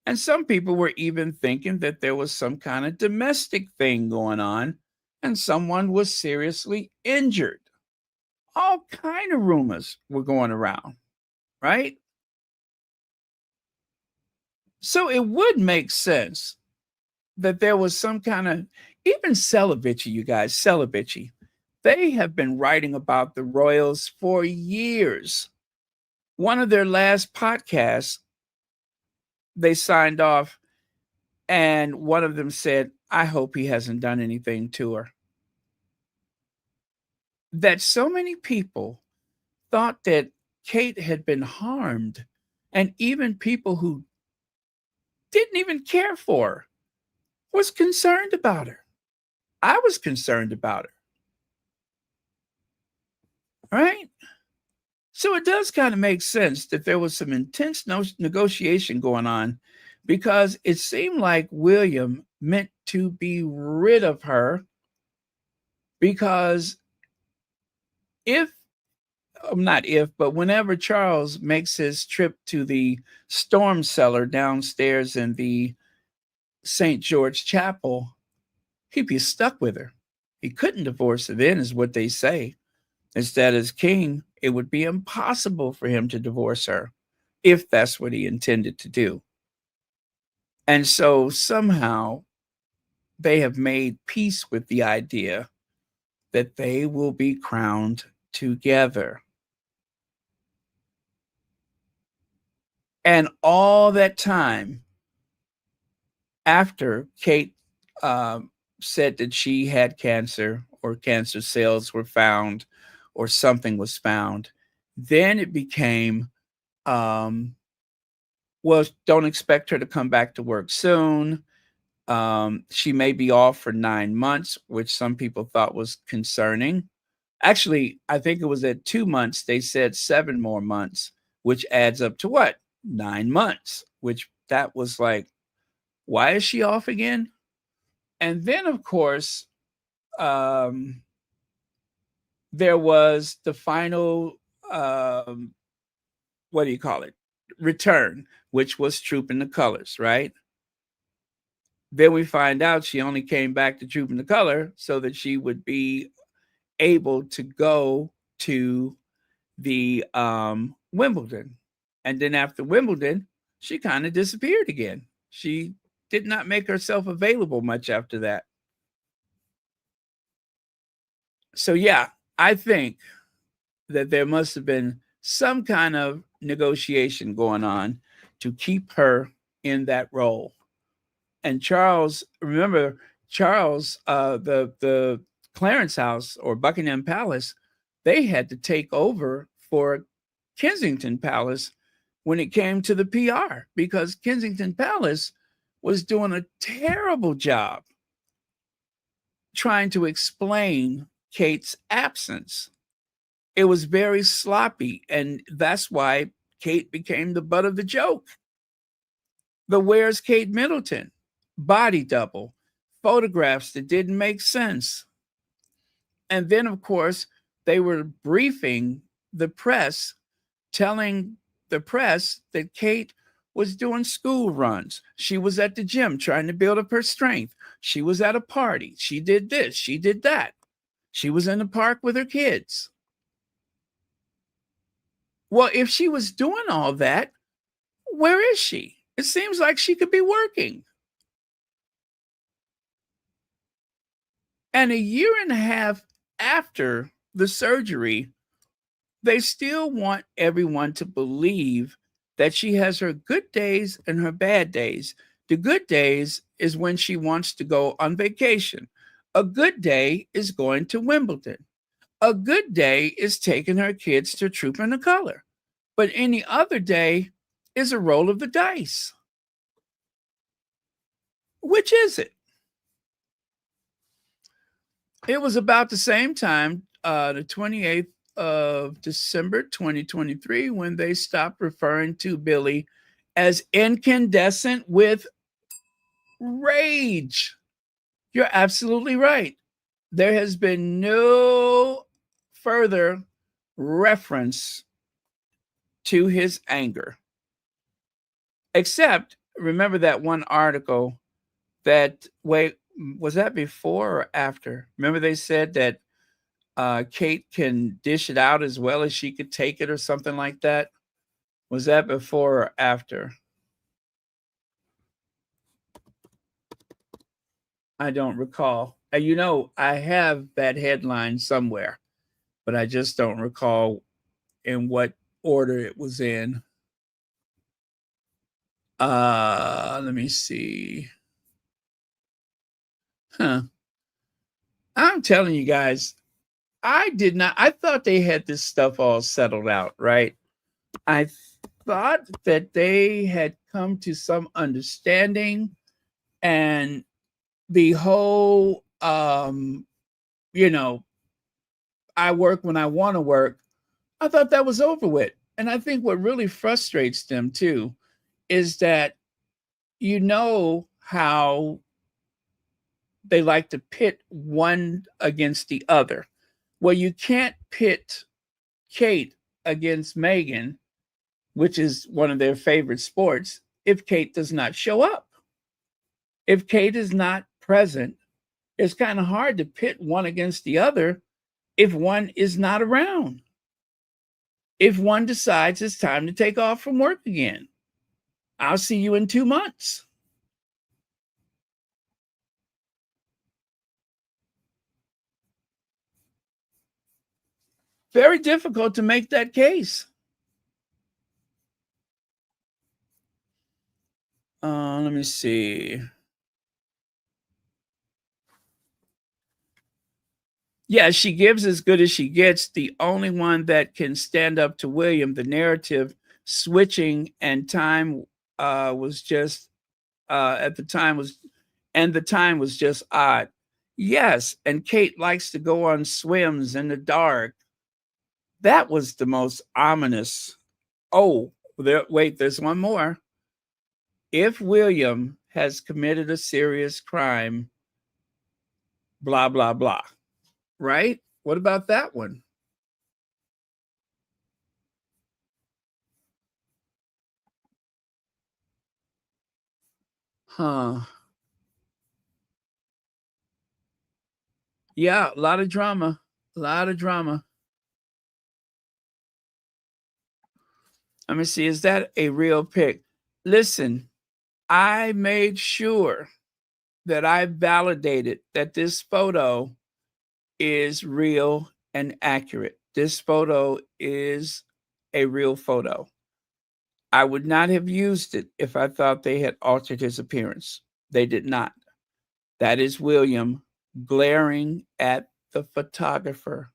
And some people were even thinking that there was some kind of domestic thing going on and someone was seriously injured. All kind of rumors were going around, right? So it would make sense that there was some kind of, even Celibici, you guys, Celibici, they have been writing about the royals for years. One of their last podcasts, they signed off, and one of them said, I hope he hasn't done anything to her. That so many people thought that Kate had been harmed, and even people who didn't even care for her was concerned about her. I was concerned about her. Right? So it does kind of make sense that there was some intense negotiation going on, because it seemed like William meant to be rid of her, because but whenever Charles makes his trip to the storm cellar downstairs in the St. George Chapel, he'd be stuck with her. He couldn't divorce her then, is what they say. Instead, as king, it would be impossible for him to divorce her if that's what he intended to do. And so somehow they have made peace with the idea that they will be crowned together. And all that time after Kate said that she had cancer, or cancer cells were found, or something was found, then it became, well, don't expect her to come back to work soon. She may be off for 9 months, which some people thought was concerning. Actually, I think it was at 2 months, they said 7 more months, which adds up to what? 9 months, which that was like, why is she off again? And then, of course, there was the final, what do you call it? Return, which was Trooping the Colors, right? Then we find out she only came back to Trooping the Color so that she would be able to go to the Wimbledon. And then after Wimbledon, she kind of disappeared again. She did not make herself available much after that. So yeah, I think that there must have been some kind of negotiation going on to keep her in that role. And Charles, remember, Charles, the Clarence House or Buckingham Palace, they had to take over for Kensington Palace when it came to the PR, because Kensington Palace was doing a terrible job trying to explain Kate's absence. It was very sloppy, and that's why Kate became the butt of the joke. The Where's Kate Middleton? Body double, photographs that didn't make sense. And then, of course, they were briefing the press, telling the press that Kate was doing school runs. She was at the gym trying to build up her strength. She was at a party. She did this. She did that. She was in the park with her kids. Well, if she was doing all that, where is she? It seems like she could be working. And a year and a half after the surgery, they still want everyone to believe that she has her good days and her bad days. The good days is when she wants to go on vacation. A good day is going to Wimbledon. A good day is taking her kids to Troop in the Color. But any other day is a roll of the dice. Which is it? It was about the same time, the 28th of December 2023, when they stopped referring to Billy as incandescent with rage. You're absolutely right. There has been no further reference to his anger, except remember that one article that, wait, was that before or after? Remember they said that Kate can dish it out as well as she could take it or something like that? Was that before or after? I don't recall. I have that headline somewhere, but I just don't recall in what order it was in. Let me see. Huh. I'm telling you guys, I thought they had this stuff all settled out, right? I thought that they had come to some understanding, and the whole I work when I want to work, I thought that was over with. And I think what really frustrates them too is that how they like to pit one against the other. Well, you can't pit Kate against Meghan, which is one of their favorite sports, if Kate does not show up. If Kate is not present, it's kind of hard to pit one against the other if one is not around. If one decides it's time to take off from work again, I'll see you in 2 months. Very difficult to make that case. Let me see. Yeah, she gives as good as she gets. The only one that can stand up to William, the narrative switching and time was just at the time was, and the time was just odd. Yes, and Kate likes to go on swims in the dark. That was the most ominous. Oh, there's one more. If William has committed a serious crime, blah, blah, blah. Right? What about that one? Huh. Yeah, a lot of drama. A lot of drama. Let me see. Is that a real pic? Listen, I made sure that I validated that this photo is real and accurate. This photo is a real photo. I would not have used it if I thought they had altered his appearance. They did not. That is William glaring at the photographer.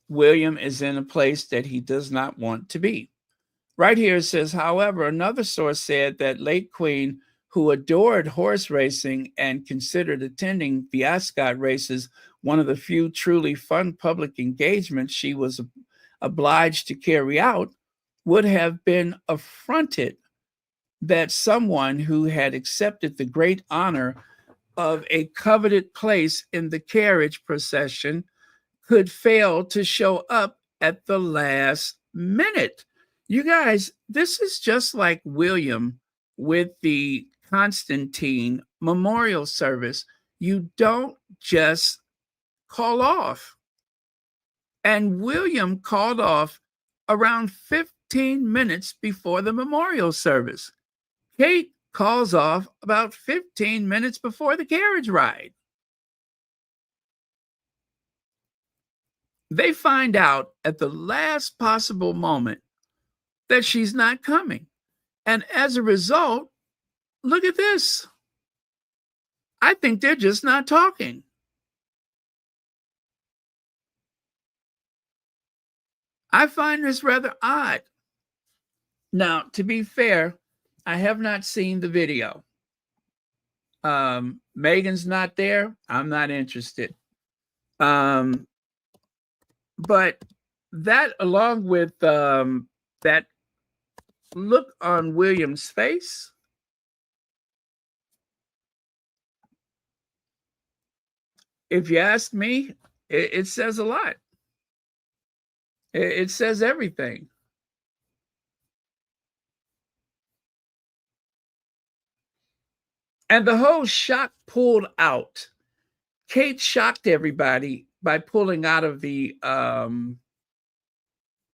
William is in a place that he does not want to be. Right here it says, however, another source said that late Queen, who adored horse racing and considered attending the Ascot races one of the few truly fun public engagements she was obliged to carry out, would have been affronted that someone who had accepted the great honor of a coveted place in the carriage procession could fail to show up at the last minute. You guys, this is just like William with the Constantine memorial service. You don't just call off. And William called off around 15 minutes before the memorial service. Kate calls off about 15 minutes before the carriage ride. They find out at the last possible moment that she's not coming. And as a result, look at this. I think they're just not talking. I find this rather odd. Now, to be fair, I have not seen the video. Meghan's not there. I'm not interested. But that, along with that look on William's face, if you ask me, it says a lot. It says everything. And the whole shock pulled out. Kate shocked everybody by pulling out of the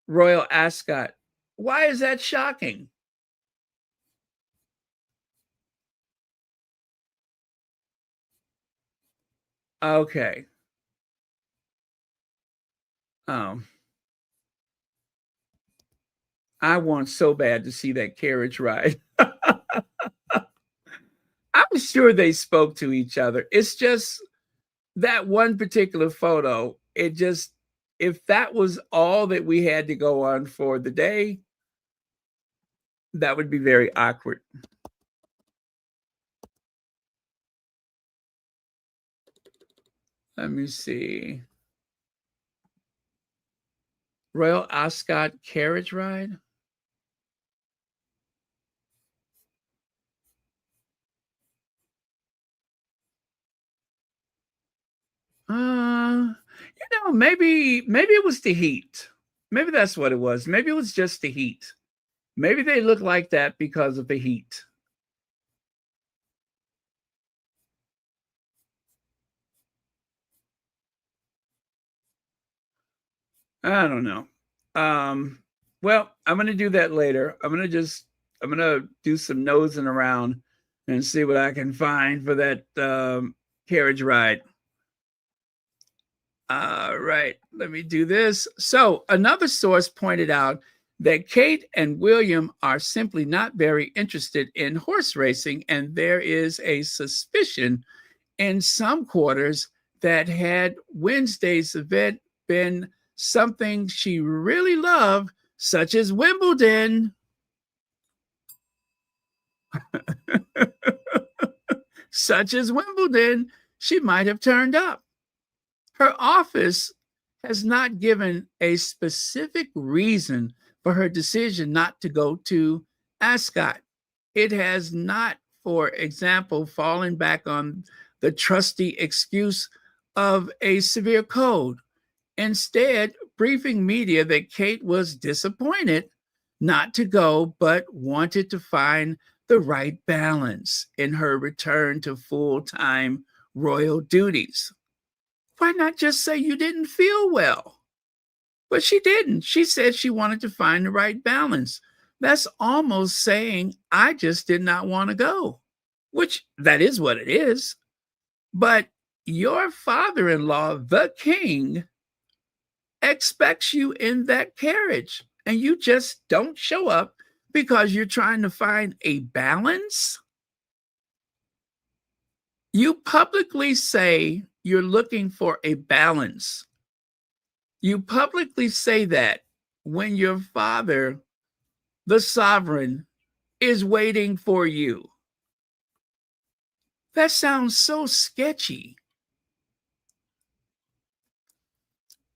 Royal Ascot. Why is that shocking? Okay. I want so bad to see that carriage ride. I'm sure they spoke to each other. It's just that one particular photo. It just, if that was all that we had to go on for the day, that would be very awkward. Let me see. Royal Ascot carriage ride. Maybe it was the heat. Maybe that's what it was. Maybe it was just the heat. Maybe they look like that because of the heat. I don't know. Well, I'm going to do that later. I'm going to do some nosing around and see what I can find for that carriage ride. All right, let me do this. So, another source pointed out that Kate and William are simply not very interested in horse racing, and there is a suspicion in some quarters that had Wednesday's event been something she really loved, such as Wimbledon, she might have turned up. Her office has not given a specific reason for her decision not to go to Ascot. It has not, for example, fallen back on the trusty excuse of a severe cold. Instead, briefing media that Kate was disappointed not to go, but wanted to find the right balance in her return to full-time royal duties. Why not just say you didn't feel well? But she didn't. She said she wanted to find the right balance. That's almost saying, I just did not want to go, which that is what it is. But your father in law, the king, expects you in that carriage, and you just don't show up because you're trying to find a balance. You publicly say you're looking for a balance. You publicly say that when your father, the sovereign, is waiting for you. That sounds so sketchy.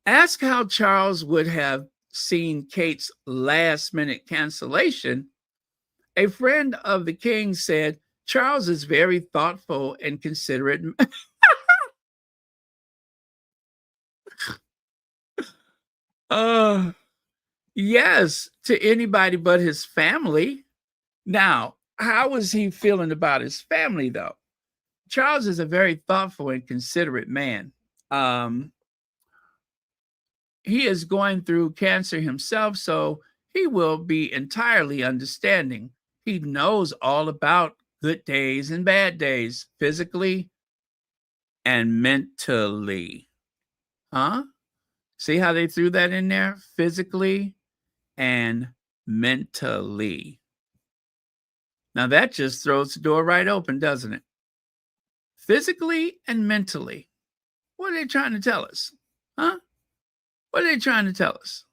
Ask how Charles would have seen Kate's last minute cancellation. A friend of the king said, Charles is very thoughtful and considerate. Yes, to anybody but his family. Now, how is he feeling about his family, though? Charles is a very thoughtful and considerate man. He is going through cancer himself, so he will be entirely understanding. He knows all about good days and bad days, physically and mentally. Huh? See how they threw that in there? Physically and mentally. Now that just throws the door right open, doesn't it? Physically and mentally. What are they trying to tell us? Huh? What are they trying to tell us?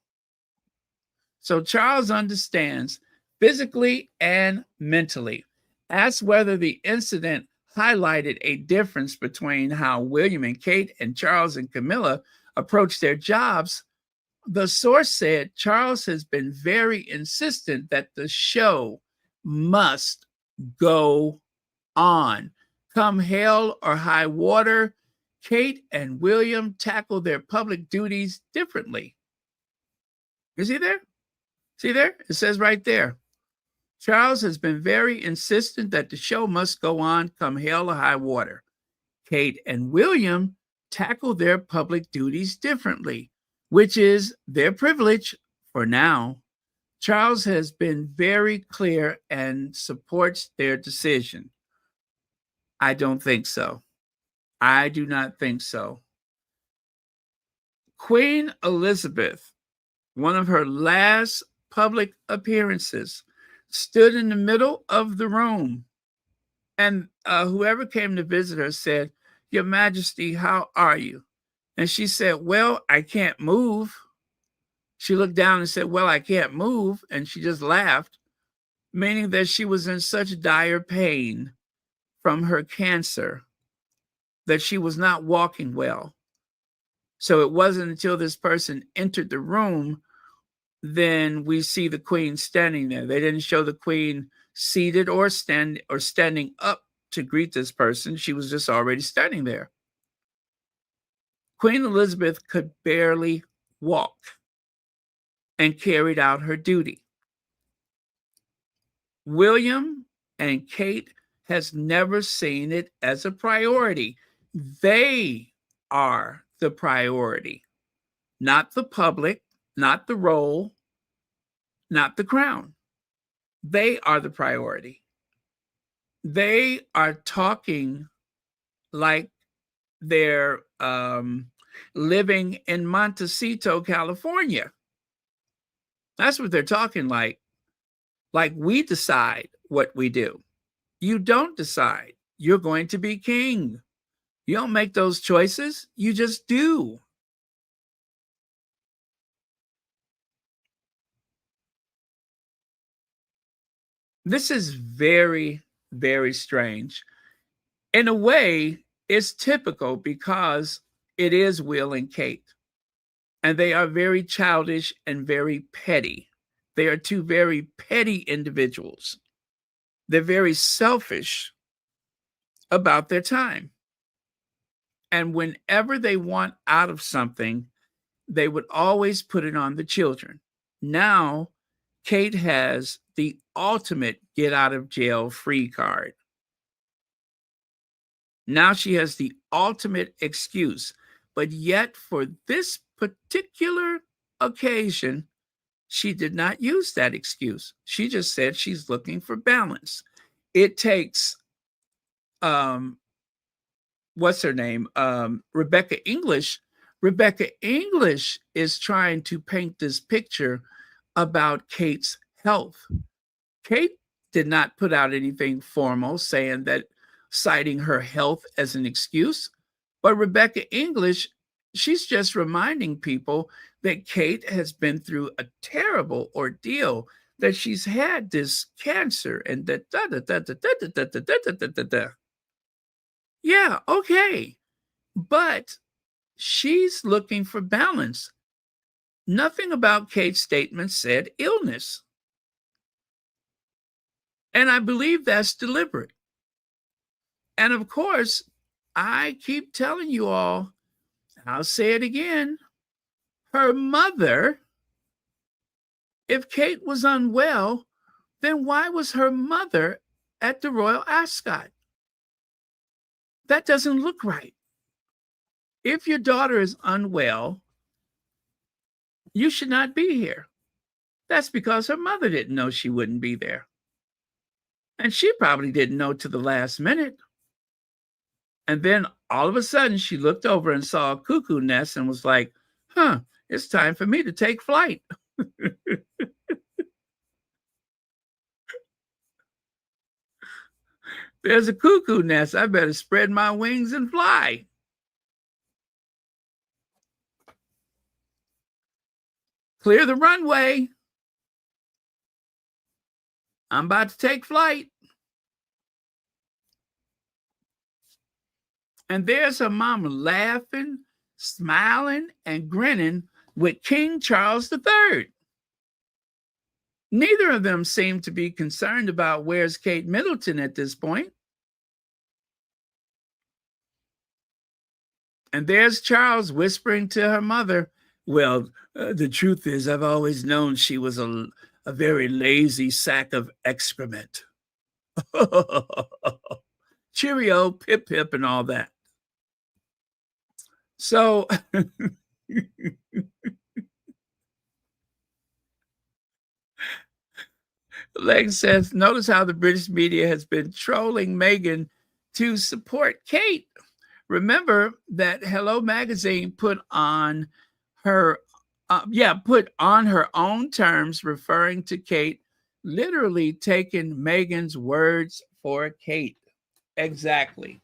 So Charles understands physically and mentally. Asked whether the incident highlighted a difference between how William and Kate and Charles and Camilla approached their jobs, the source said Charles has been very insistent that the show must go on. Come hell or high water, Kate and William tackle their public duties differently. You see there? See there? It says right there. Charles has been very insistent that the show must go on, come hell or high water. Kate and William tackle their public duties differently, which is their privilege for now. Charles has been very clear and supports their decision. I don't think so. I do not think so. Queen Elizabeth, one of her last public appearances, stood in the middle of the room, and whoever came to visit her said, "Your Majesty, how are you?" And she said, "Well, I can't move." She looked down and said, "Well, I can't move." And she just laughed, meaning that she was in such dire pain from her cancer that she was not walking well. So it wasn't until this person entered the room then we see the Queen standing there. They didn't show the Queen seated or standing up to greet this person. She was just already standing there. Queen Elizabeth could barely walk and carried out her duty. William and Kate has never seen it as a priority. They are the priority, not the public, not the role, not the crown. They are the priority. They are talking like they're living in Montecito, California. That's what they're talking like. Like we decide what we do. You don't decide. You're going to be king. You don't make those choices. You just do. This is very, very strange. In a way, it's typical because it is Will and Kate. And they are very childish and very petty. They are two very petty individuals. They're very selfish about their time. And whenever they want out of something, they would always put it on the children. Now, Kate has the ultimate get out of jail free card. Now she has the ultimate excuse. But yet, for this particular occasion, she did not use that excuse. She just said she's looking for balance. It takes, what's her name? Rebecca English. Rebecca English is trying to paint this picture about Kate's health. Kate did not put out anything formal saying that, citing her health as an excuse. But Rebecca English, she's just reminding people that Kate has been through a terrible ordeal, that she's had this cancer and that Yeah, okay. But she's looking for balance. Nothing about Kate's statement said illness. And I believe that's deliberate. And of course, I keep telling you all, I'll say it again, her mother, if Kate was unwell, then why was her mother at the Royal Ascot? That doesn't look right. If your daughter is unwell, you should not be here. That's because her mother didn't know she wouldn't be there. And she probably didn't know to the last minute. And then all of a sudden she looked over and saw a cuckoo nest and was like, it's time for me to take flight. There's a cuckoo nest. I better spread my wings and fly. Clear the runway. I'm about to take flight. And there's her mama laughing, smiling, and grinning with King Charles III. Neither of them seem to be concerned about where's Kate Middleton at this point. And there's Charles whispering to her mother, well, the truth is, I've always known she was a very lazy sack of excrement. Cheerio, pip, pip, and all that. So, Leg says, notice how the British media has been trolling Meghan to support Kate. Remember that Hello Magazine put on her own terms, referring to Kate, literally taking Meghan's words for Kate. Exactly.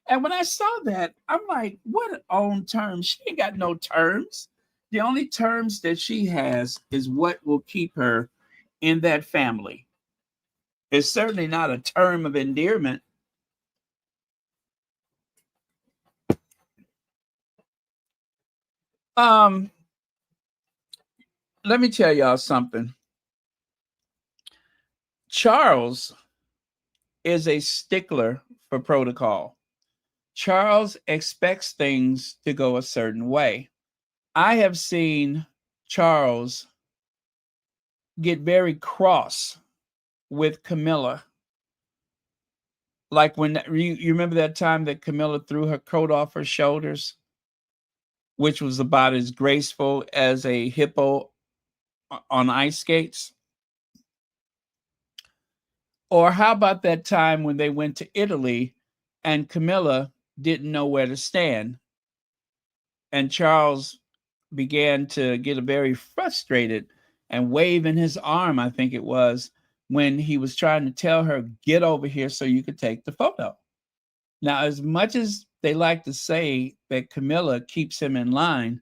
And when I saw that, I'm like, what own terms? She ain't got no terms. The only terms that she has is what will keep her in that family. It's certainly not a term of endearment. Let me tell y'all something. Charles is a stickler for protocol. Charles expects things to go a certain way. I have seen Charles get very cross with Camilla. Like when you remember that time that Camilla threw her coat off her shoulders, which was about as graceful as a hippo on ice skates? Or how about that time when they went to Italy and Camilla didn't know where to stand? And Charles began to get very frustrated and waving his arm, I think it was, when he was trying to tell her, get over here so you could take the photo. Now, as much as they like to say that Camilla keeps him in line,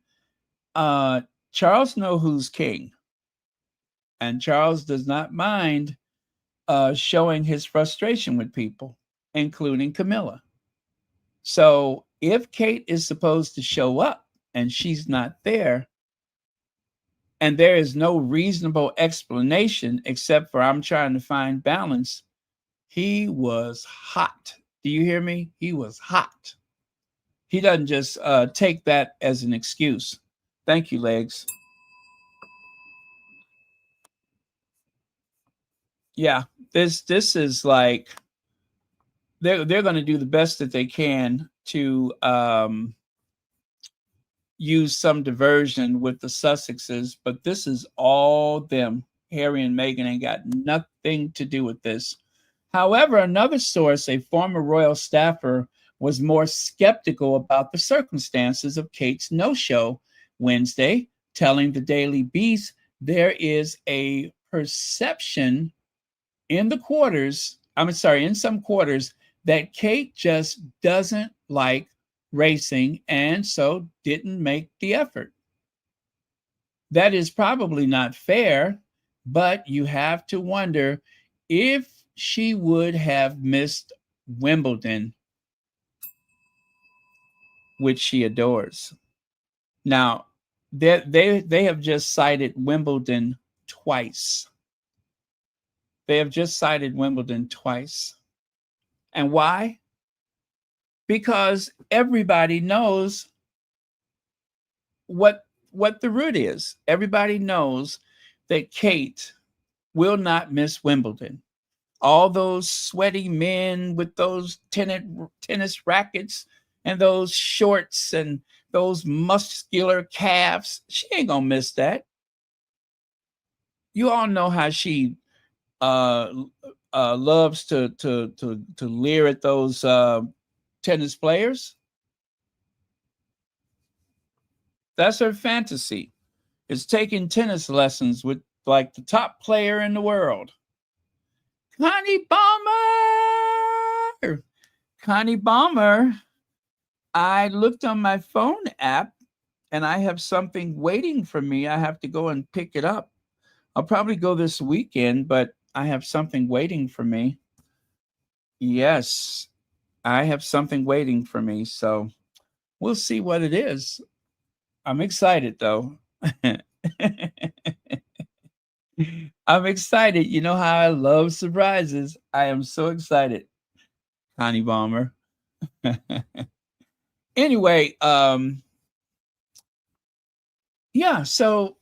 Charles knows who's king. And Charles does not mind showing his frustration with people, including Camilla. So if Kate is supposed to show up and she's not there, and there is no reasonable explanation except for I'm trying to find balance, he was hot. Do you hear me? He was hot. He doesn't just take that as an excuse. Thank you, Legs. Yeah, this is like they're going to do the best that they can to use some diversion with the Sussexes, but this is all them. Harry and Meghan ain't got nothing to do with this. However, another source, a former royal staffer, was more skeptical about the circumstances of Kate's no-show Wednesday, telling the Daily Beast there is a perception in some quarters, that Kate just doesn't like racing and so didn't make the effort. That is probably not fair, but you have to wonder if she would have missed Wimbledon, which she adores. Now, they have just cited Wimbledon twice. They have just cited Wimbledon twice. And why? Because everybody knows what the root is. Everybody knows that Kate will not miss Wimbledon. All those sweaty men with those tennis rackets and those shorts and those muscular calves, she ain't gonna miss that. You all know how she loves to leer at those tennis players. That's her fantasy. Is taking tennis lessons with like the top player in the world. Connie Bomber! Connie Bomber, I looked on my phone app and I have something waiting for me. I have to go and pick it up. I'll probably go this weekend, but I have something waiting for me. Yes, I have something waiting for me. So we'll see what it is. I'm excited though. I'm excited. You know how I love surprises. I am so excited, Connie Bomber. Anyway, yeah, so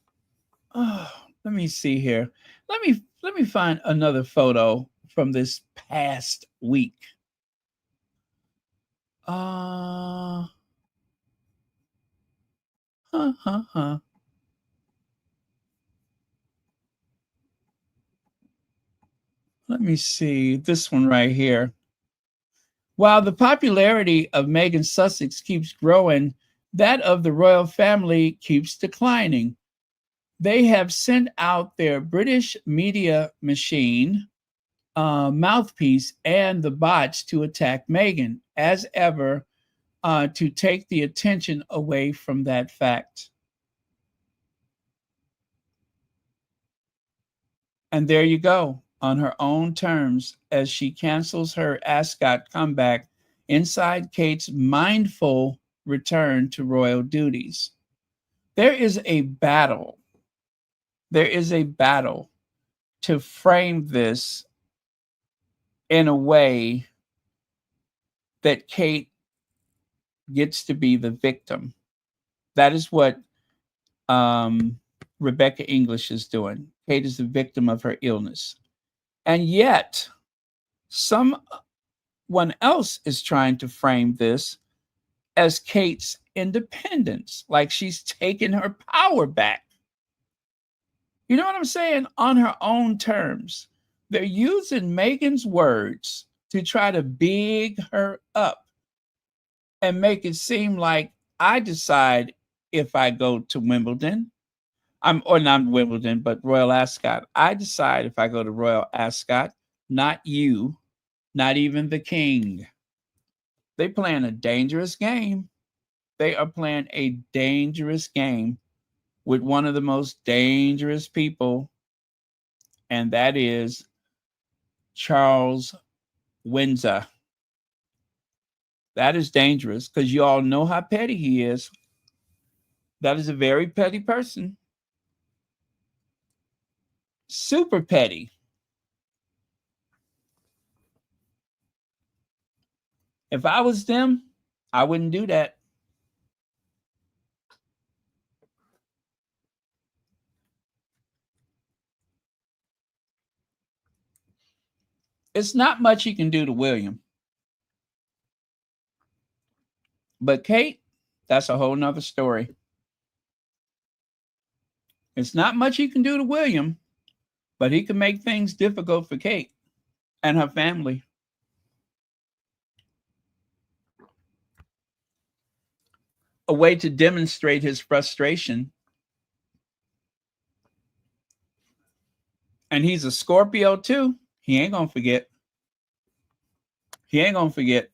let me see here. Let me find another photo from this past week. Uh huh, huh, huh. Let me see this one right here. While the popularity of Meghan Sussex keeps growing, that of the royal family keeps declining. They have sent out their British media machine, mouthpiece, and the bots to attack Meghan, as ever, to take the attention away from that fact. And there you go, on her own terms, as she cancels her Ascot comeback inside Kate's mindful return to royal duties. There is a battle. There is a battle to frame this in a way that Kate gets to be the victim. That is what Rebecca English is doing. Kate is the victim of her illness. And yet, someone else is trying to frame this as Kate's independence, like she's taken her power back. You know what I'm saying? On her own terms. They're using Meghan's words to try to big her up and make it seem like I decide if I go to Wimbledon. Or not Wimbledon, but Royal Ascot. I decide if I go to Royal Ascot, not you, not even the king. They playing a dangerous game. They are playing a dangerous game with one of the most dangerous people, and that is Charles Windsor. That is dangerous because you all know how petty he is. That is a very petty person. Super petty. If I was them, I wouldn't do that. It's not much he can do to William. But Kate, that's a whole nother story. It's not much he can do to William, but he can make things difficult for Kate and her family. A way to demonstrate his frustration. And he's a Scorpio too. He ain't gonna forget. He ain't gonna forget.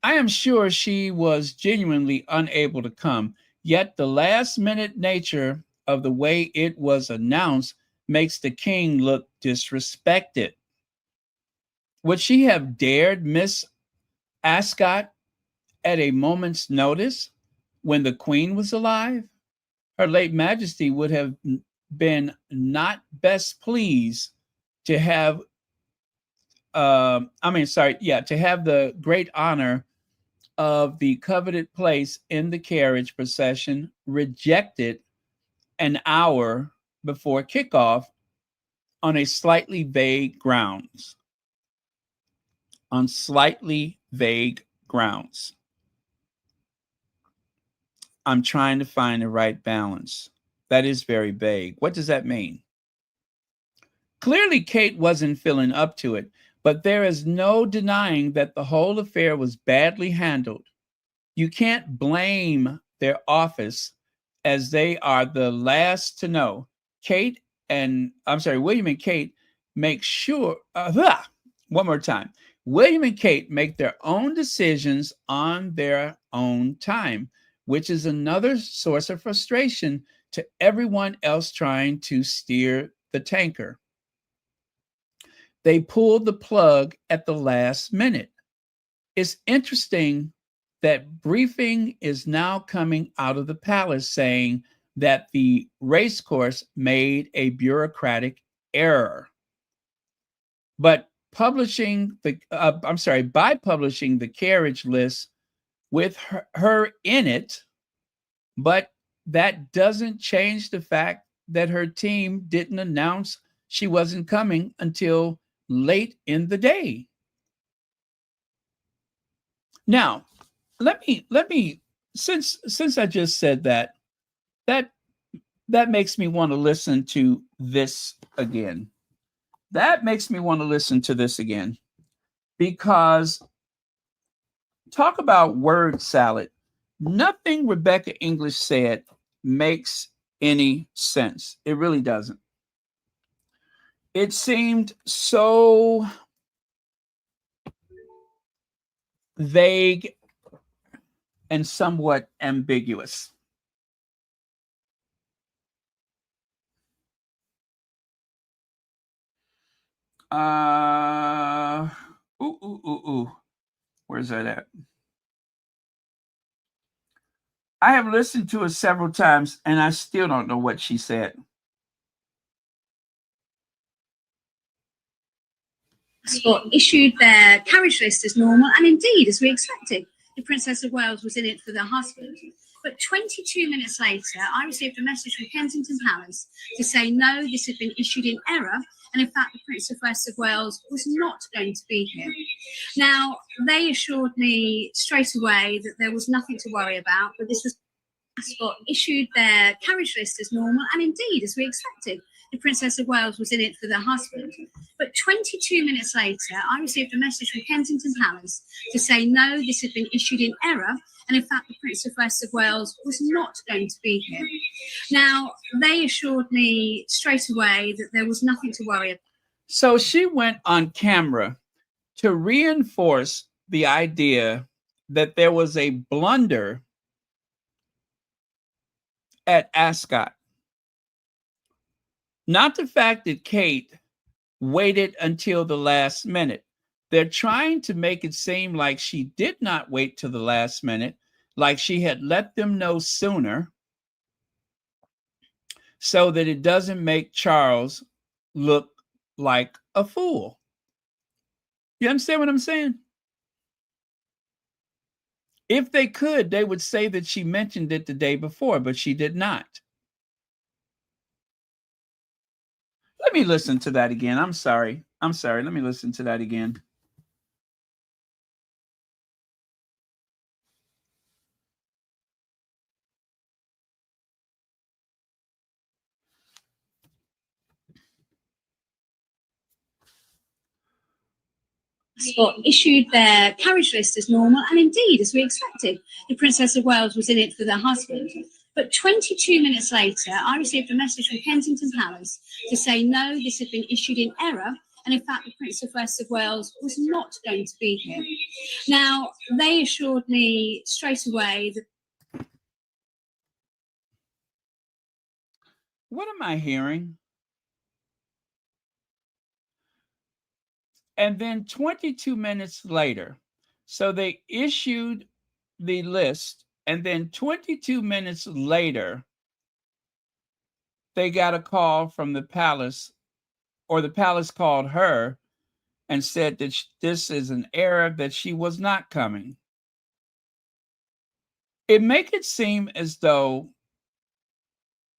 I am sure she was genuinely unable to come, yet the last minute nature of the way it was announced makes the king look disrespected. Would she have dared miss Ascot at a moment's notice when the queen was alive? Her late majesty would have been not best pleased to have to have the great honor of the coveted place in the carriage procession rejected an hour before kickoff on a slightly vague grounds. On slightly vague grounds. I'm trying to find the right balance. That is very vague. What does that mean? Clearly, Kate wasn't feeling up to it, but there is no denying that the whole affair was badly handled. You can't blame their office as they are the last to know. William and Kate make sure, one more time. William and Kate make their own decisions on their own time, which is another source of frustration to everyone else trying to steer the tanker. They pulled the plug at the last minute. It's interesting that briefing is now coming out of the palace saying that the racecourse made a bureaucratic error. But by publishing the carriage list with her in it, but that doesn't change the fact that her team didn't announce she wasn't coming until late in the day. Now, let me since I just said that that makes me want to listen to this again. That makes me want to listen to this again because talk about word salad. Nothing Rebecca English said makes any sense. It really doesn't. It seemed so vague and somewhat ambiguous. Where's that at? I have listened to it several times and I still don't know what she said. Ascot issued their carriage list as normal, and indeed, as we expected, the Princess of Wales was in it for their husband. But 22 minutes later, I received a message from Kensington Palace to say no, this had been issued in error, and in fact, the Princess of Wales was not going to be here. Now, they assured me straight away that there was nothing to worry about, but this was Ascot issued their carriage list as normal, and indeed, as we expected, the Princess of Wales was in it for their husband. But 22 minutes later, I received a message from Kensington Palace to say no, this had been issued in error, and in fact, the Princess of Wales was not going to be here. Now, they assured me straight away that there was nothing to worry about. So she went on camera to reinforce the idea that there was a blunder at Ascot. Not the fact that Kate waited until the last minute. They're trying to make it seem like she did not wait till the last minute, like she had let them know sooner, so that it doesn't make Charles look like a fool. You understand what I'm saying? If they could, they would say that she mentioned it the day before, but she did not. Let me listen to that again. I'm sorry. Let me listen to that again. Ascot issued their carriage list as normal, and indeed, as we expected, the Princess of Wales was in it for their husband. But 22 minutes later, I received a message from Kensington Palace to say no, this had been issued in error, and in fact, the Princess of Wales was not going to be here. Now, they assured me straight away that. What am I hearing? And then 22 minutes later, so they issued the list, and then 22 minutes later, they got a call from the palace, or the palace called her and said that this is an error, that she was not coming. It make it seem as though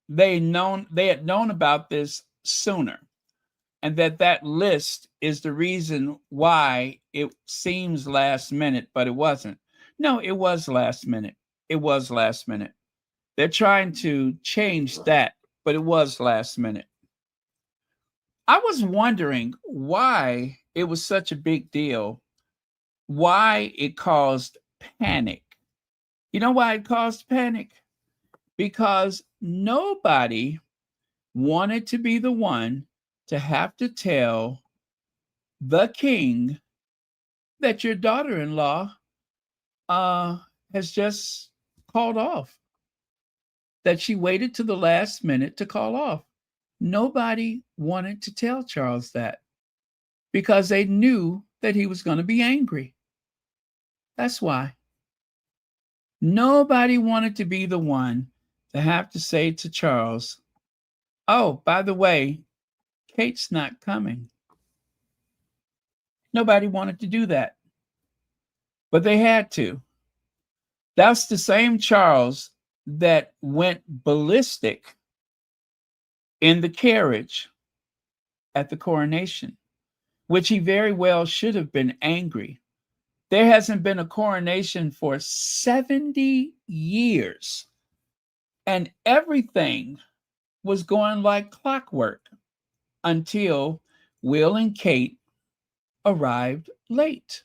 they had known about this sooner, and that list is the reason why it seems last minute, but it wasn't. No, it was last minute. It was last minute. They're trying to change that, but it was last minute. I was wondering why it was such a big deal, why it caused panic. You know why it caused panic? Because nobody wanted to be the one to have to tell the king that your daughter-in-law has just called off, that she waited to the last minute to call off. Nobody wanted to tell Charles that because they knew that he was going to be angry. That's why. Nobody wanted to be the one to have to say to Charles, oh, by the way, Kate's not coming. Nobody wanted to do that, but they had to. That's the same Charles that went ballistic in the carriage at the coronation, which he very well should have been angry. There hasn't been a coronation for 70 years, and everything was going like clockwork until Will and Kate arrived late,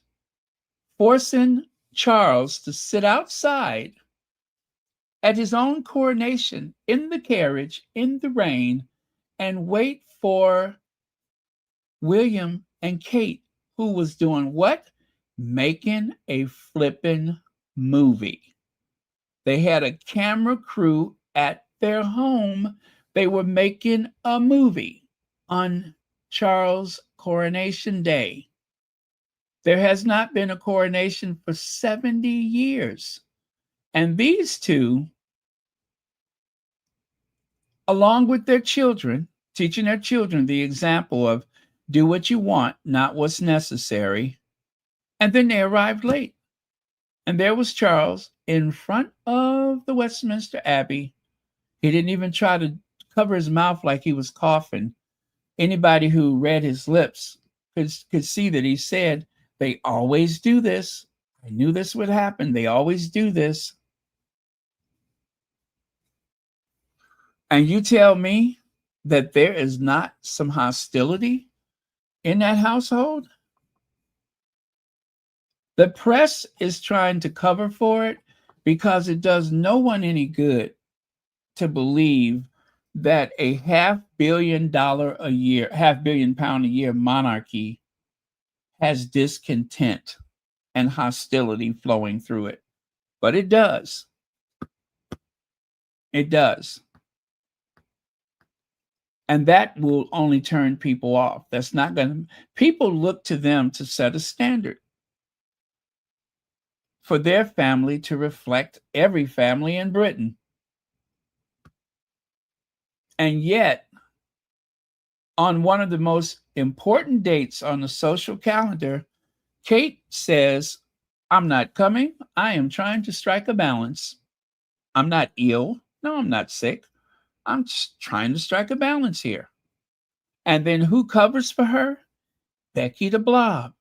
forcing Charles to sit outside at his own coronation in the carriage in the rain and wait for William and Kate, who was doing what? Making a flippin' movie. They had a camera crew at their home. They were making a movie on Charles' coronation day. There has not been a coronation for 70 years. And these two, along with their children, teaching their children the example of do what you want, not what's necessary. And then they arrived late. And there was Charles in front of the Westminster Abbey. He didn't even try to cover his mouth like he was coughing. Anybody who read his lips could see that he said, they always do this. I knew this would happen. They always do this. And you tell me that there is not some hostility in that household? The press is trying to cover for it because it does no one any good to believe that a $500 million a year, £500 million a year monarchy has discontent and hostility flowing through it. But it does. It does. And that will only turn people off. That's not going to, people look to them to set a standard for their family to reflect every family in Britain. And yet, on one of the most important dates on the social calendar, Kate says, I'm not coming. I am trying to strike a balance. I'm not ill. No, I'm not sick. I'm just trying to strike a balance here. And then who covers for her? Becky the Blob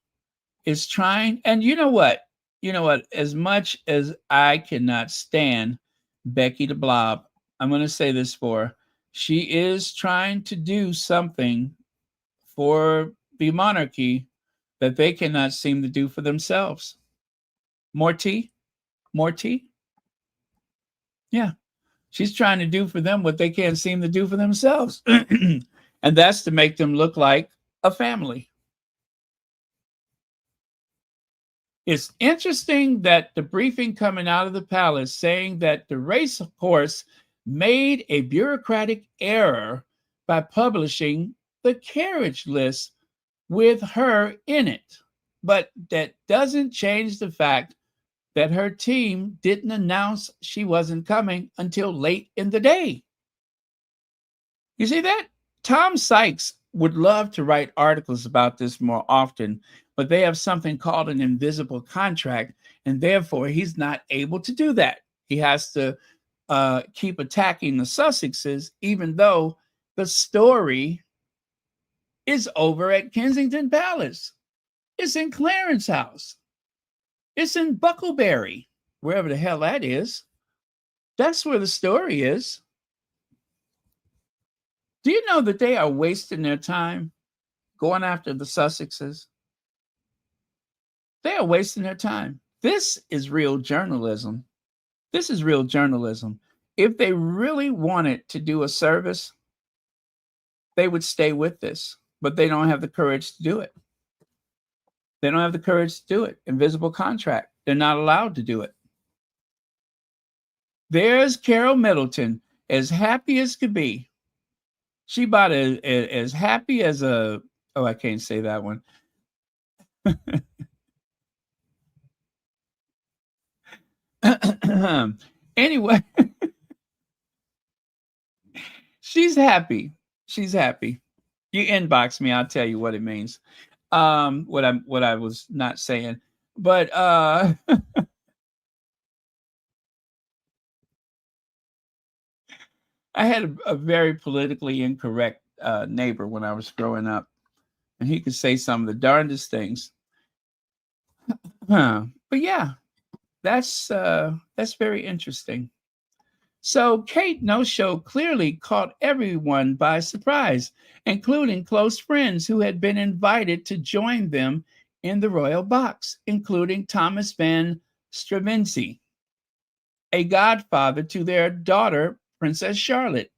is trying. And you know what? As much as I cannot stand Becky the Blob, I'm going to say this for her. She is trying to do something for the monarchy that they cannot seem to do for themselves. More tea? More tea? Yeah. She's trying to do for them what they can't seem to do for themselves. And that's to make them look like a family. It's interesting that the briefing coming out of the palace saying that the race horse made a bureaucratic error by publishing the carriage list with her in it. But that doesn't change the fact that her team didn't announce she wasn't coming until late in the day. You see that? Tom Sykes would love to write articles about this more often, but they have something called an invisible contract, and therefore he's not able to do that. He has to keep attacking the Sussexes, even though the story is over at Kensington Palace. It's in Clarence House. It's in Bucklebury, wherever the hell that is. That's where the story is. Do you know that they are wasting their time going after the Sussexes? They are wasting their time. This is real journalism. This is real journalism. If they really wanted to do a service, they would stay with this, but they don't have the courage to do it. They don't have the courage to do it. Invisible contract. They're not allowed to do it. There's Carol Middleton, as happy as could be. She about as happy as a, oh, I can't say that one. Anyway, she's happy. She's happy. You inbox me, I'll tell you what it means. What I was not saying. But I had a very politically incorrect neighbor when I was growing up, and he could say some of the darndest things. But yeah, that's very interesting. So Kate no-show clearly caught everyone by surprise, including close friends who had been invited to join them in the royal box, including Thomas Van Stravinsky, a godfather to their daughter, Princess Charlotte,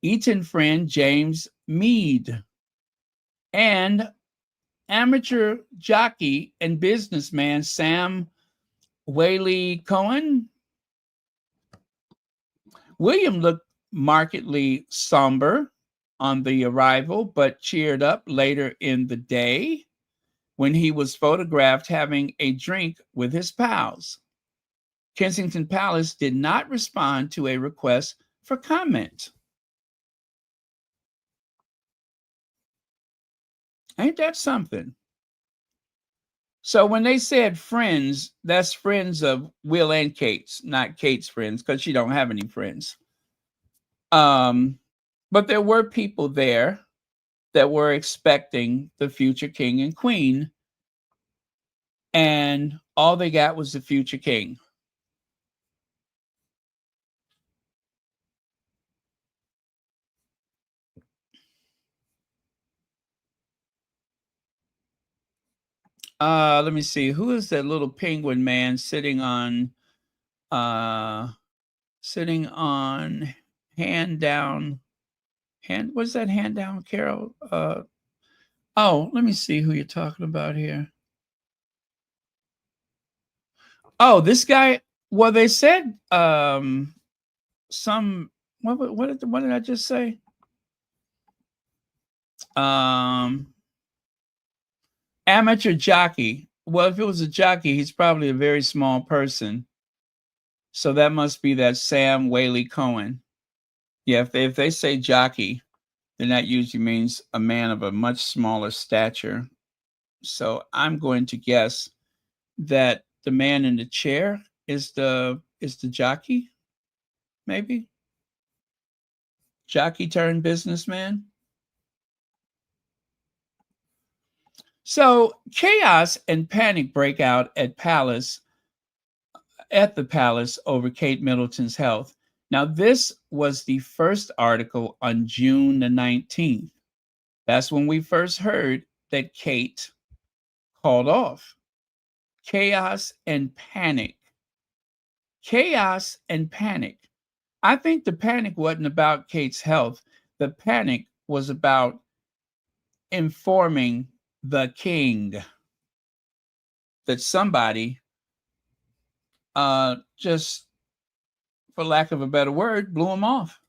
Eton friend James Mead, and amateur jockey and businessman Sam Whaley Cohen. William looked markedly somber on the arrival, but cheered up later in the day when he was photographed having a drink with his pals. Kensington Palace did not respond to a request for comment. Ain't that something? So when they said friends, that's friends of Will and Kate's, not Kate's friends, because she don't have any friends. But there were people there that were expecting the future king and queen, and all they got was the future king. Let me see. Who is that little penguin man sitting on hand down? What's that hand down, Carol? Oh, let me see who you're talking about here. Oh, this guy. Well, they said some. What did I just say? Amateur jockey. Well, if it was a jockey, he's probably a very small person. So that must be that Sam Whaley Cohen. Yeah, if they say jockey, then that usually means a man of a much smaller stature. So I'm going to guess that the man in the chair is the jockey, maybe? Jockey turned businessman. So chaos and panic break out at the palace over Kate Middleton's health. Now, this was the first article on June the 19th. That's when we first heard that Kate called off. Chaos and panic. Chaos and panic. I think the panic wasn't about Kate's health. The panic was about informing the king that somebody, just for lack of a better word, blew him off.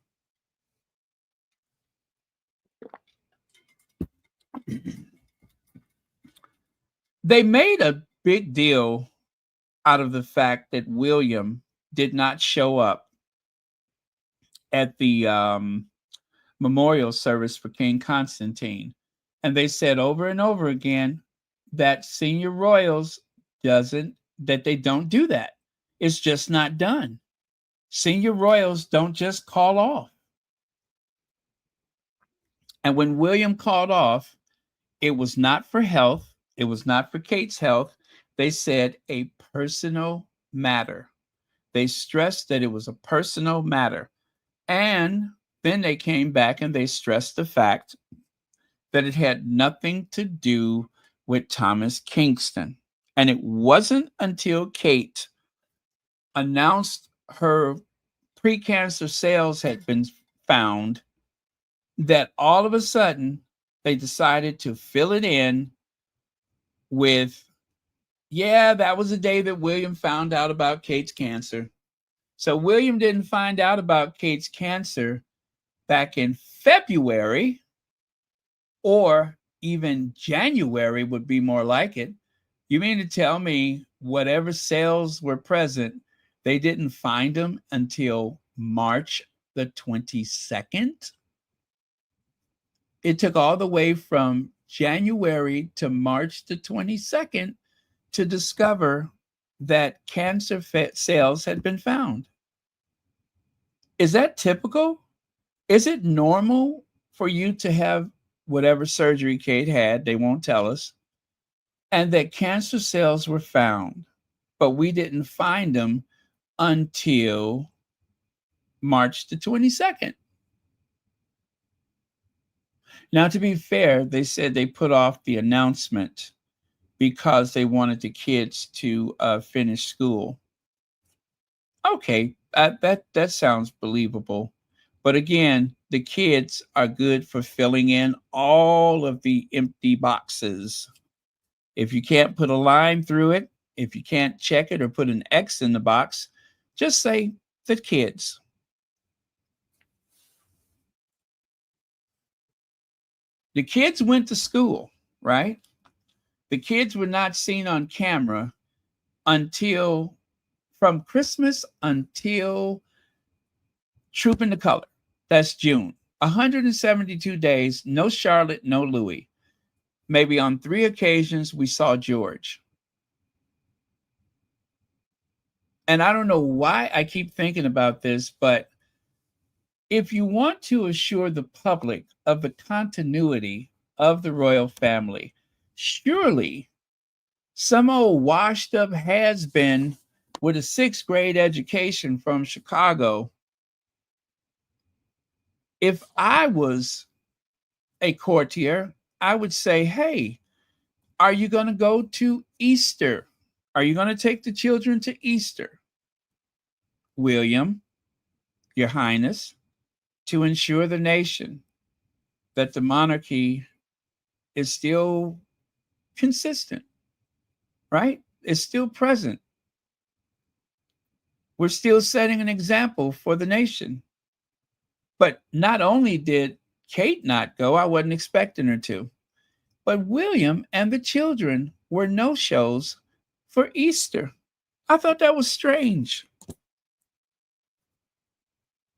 They made a big deal out of the fact that William did not show up at the memorial service for King Constantine. And they said over and over again that senior royals they don't do that. It's just not done. Senior royals don't just call off. And when William called off, it was not for health. It was not for Kate's health. They said a personal matter. They stressed that it was a personal matter. And then they came back and they stressed the fact that it had nothing to do with Thomas Kingston. And it wasn't until Kate announced her precancer cells had been found, that all of a sudden they decided to fill it in with, yeah, that was the day that William found out about Kate's cancer. So William didn't find out about Kate's cancer back in February, or even January would be more like it. You mean to tell me whatever cells were present, they didn't find them until March the 22nd? It took all the way from January to March the 22nd to discover that cancer cells had been found. Is that typical? Is it normal for you to have whatever surgery Kate had? They won't tell us. And that cancer cells were found, but we didn't find them until March the 22nd. Now, to be fair, they said they put off the announcement because they wanted the kids to finish school. Okay, that sounds believable. But again, the kids are good for filling in all of the empty boxes. If you can't put a line through it, if you can't check it or put an X in the box, just say the kids. The kids went to school, right? The kids were not seen on camera until from Christmas until Trooping the Color. That's June. 172 days, no Charlotte, no Louis. Maybe on 3 occasions we saw George. And I don't know why I keep thinking about this, but if you want to assure the public of the continuity of the royal family, surely some old washed up has-been with a 6th grade education from Chicago, if I was a courtier, I would say, hey, are you going to go to Easter? Are you going to take the children to Easter? William, Your Highness, to ensure the nation that the monarchy is still consistent, right? It's still present. We're still setting an example for the nation. But not only did Kate not go, I wasn't expecting her to, but William and the children were no-shows for Easter. I thought that was strange.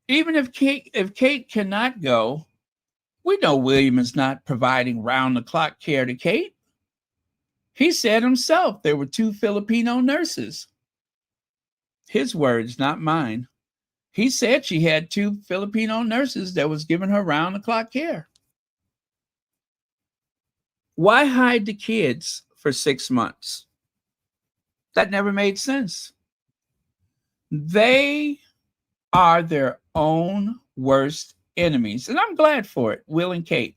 Even if Kate cannot go, we know William is not providing round-the-clock care to Kate. He said himself there were 2 Filipino nurses. His words, not mine. He said she had 2 Filipino nurses that was giving her round-the-clock care. Why hide the kids for 6 months? That never made sense. They are their own worst enemies. And I'm glad for it, Will and Kate.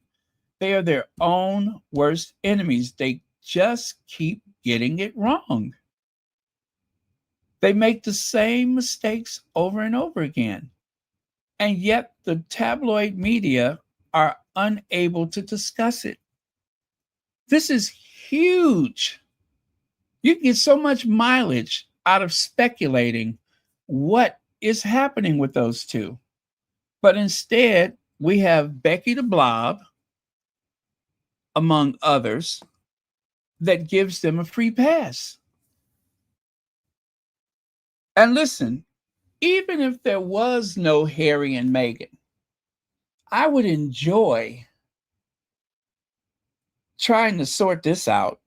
They are their own worst enemies. They just keep getting it wrong. They make the same mistakes over and over again. And yet the tabloid media are unable to discuss it. This is huge. You can get so much mileage out of speculating what is happening with those 2. But instead, we have Becky the Blob, among others, that gives them a free pass. And listen, even if there was no Harry and Meghan, I would enjoy trying to sort this out.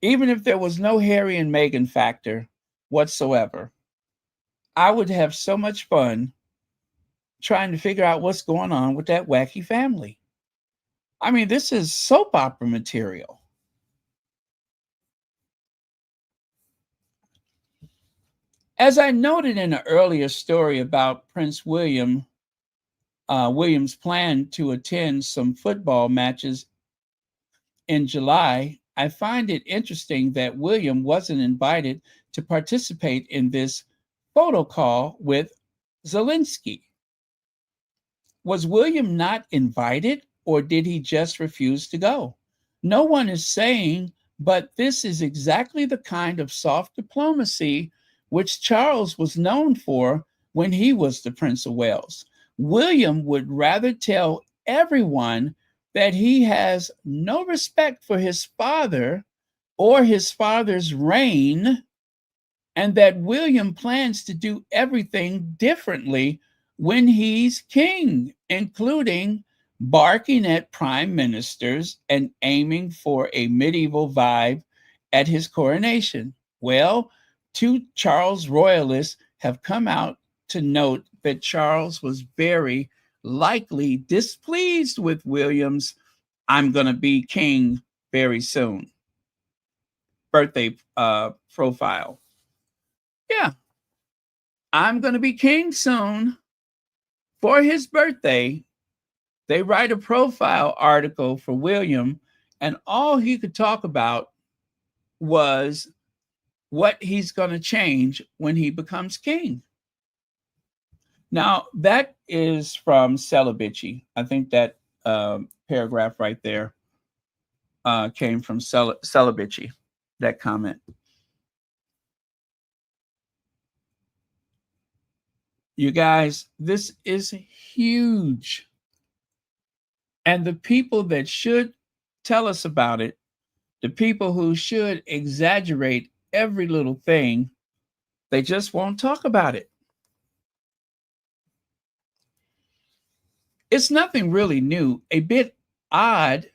Even if there was no Harry and Meghan factor whatsoever, I would have so much fun trying to figure out what's going on with that wacky family. I mean, this is soap opera material. As I noted in an earlier story about Prince William's plan to attend some football matches in July, I find it interesting that William wasn't invited to participate in this photo call with Zelensky. Was William not invited, or did he just refuse to go? No one is saying, but this is exactly the kind of soft diplomacy which Charles was known for when he was the Prince of Wales. William would rather tell everyone that he has no respect for his father or his father's reign, and that William plans to do everything differently when he's king, including barking at prime ministers and aiming for a medieval vibe at his coronation. Well, two Charles royalists have come out to note that Charles was very likely displeased with William's "I'm going to be king very soon" birthday profile. Yeah, "I'm going to be king soon" for his birthday. They write a profile article for William, and all he could talk about was what he's going to change when he becomes king. Now, that is from Celibici. I think that paragraph right there came from Celibici, that comment. You guys, this is huge. And the people that should tell us about it, the people who should exaggerate every little thing, they just won't talk about it. It's nothing really new. A bit odd,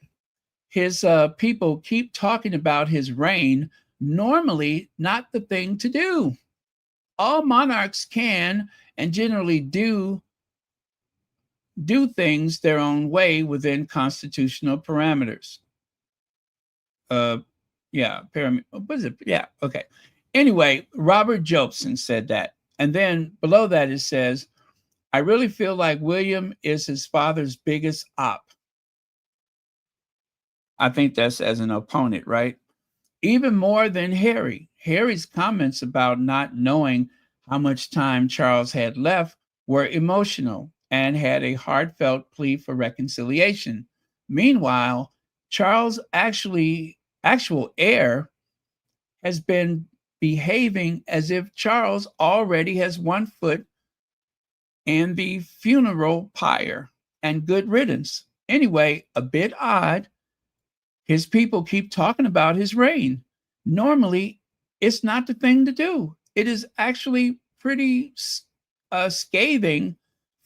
his people keep talking about his reign, normally not the thing to do. All monarchs can and generally do things their own way within constitutional parameters. Yeah, what is it? Yeah, okay. Anyway, Robert Jobson said that. And then below that it says, "I really feel like William is his father's biggest op." I think that's as an opponent, right? Even more than Harry. Harry's comments about not knowing how much time Charles had left were emotional and had a heartfelt plea for reconciliation. Meanwhile, Charles' actual heir has been behaving as if Charles already has one foot in the funeral pyre, and good riddance. Anyway, a bit odd. His people keep talking about his reign. Normally, it's not the thing to do. It is actually pretty scathing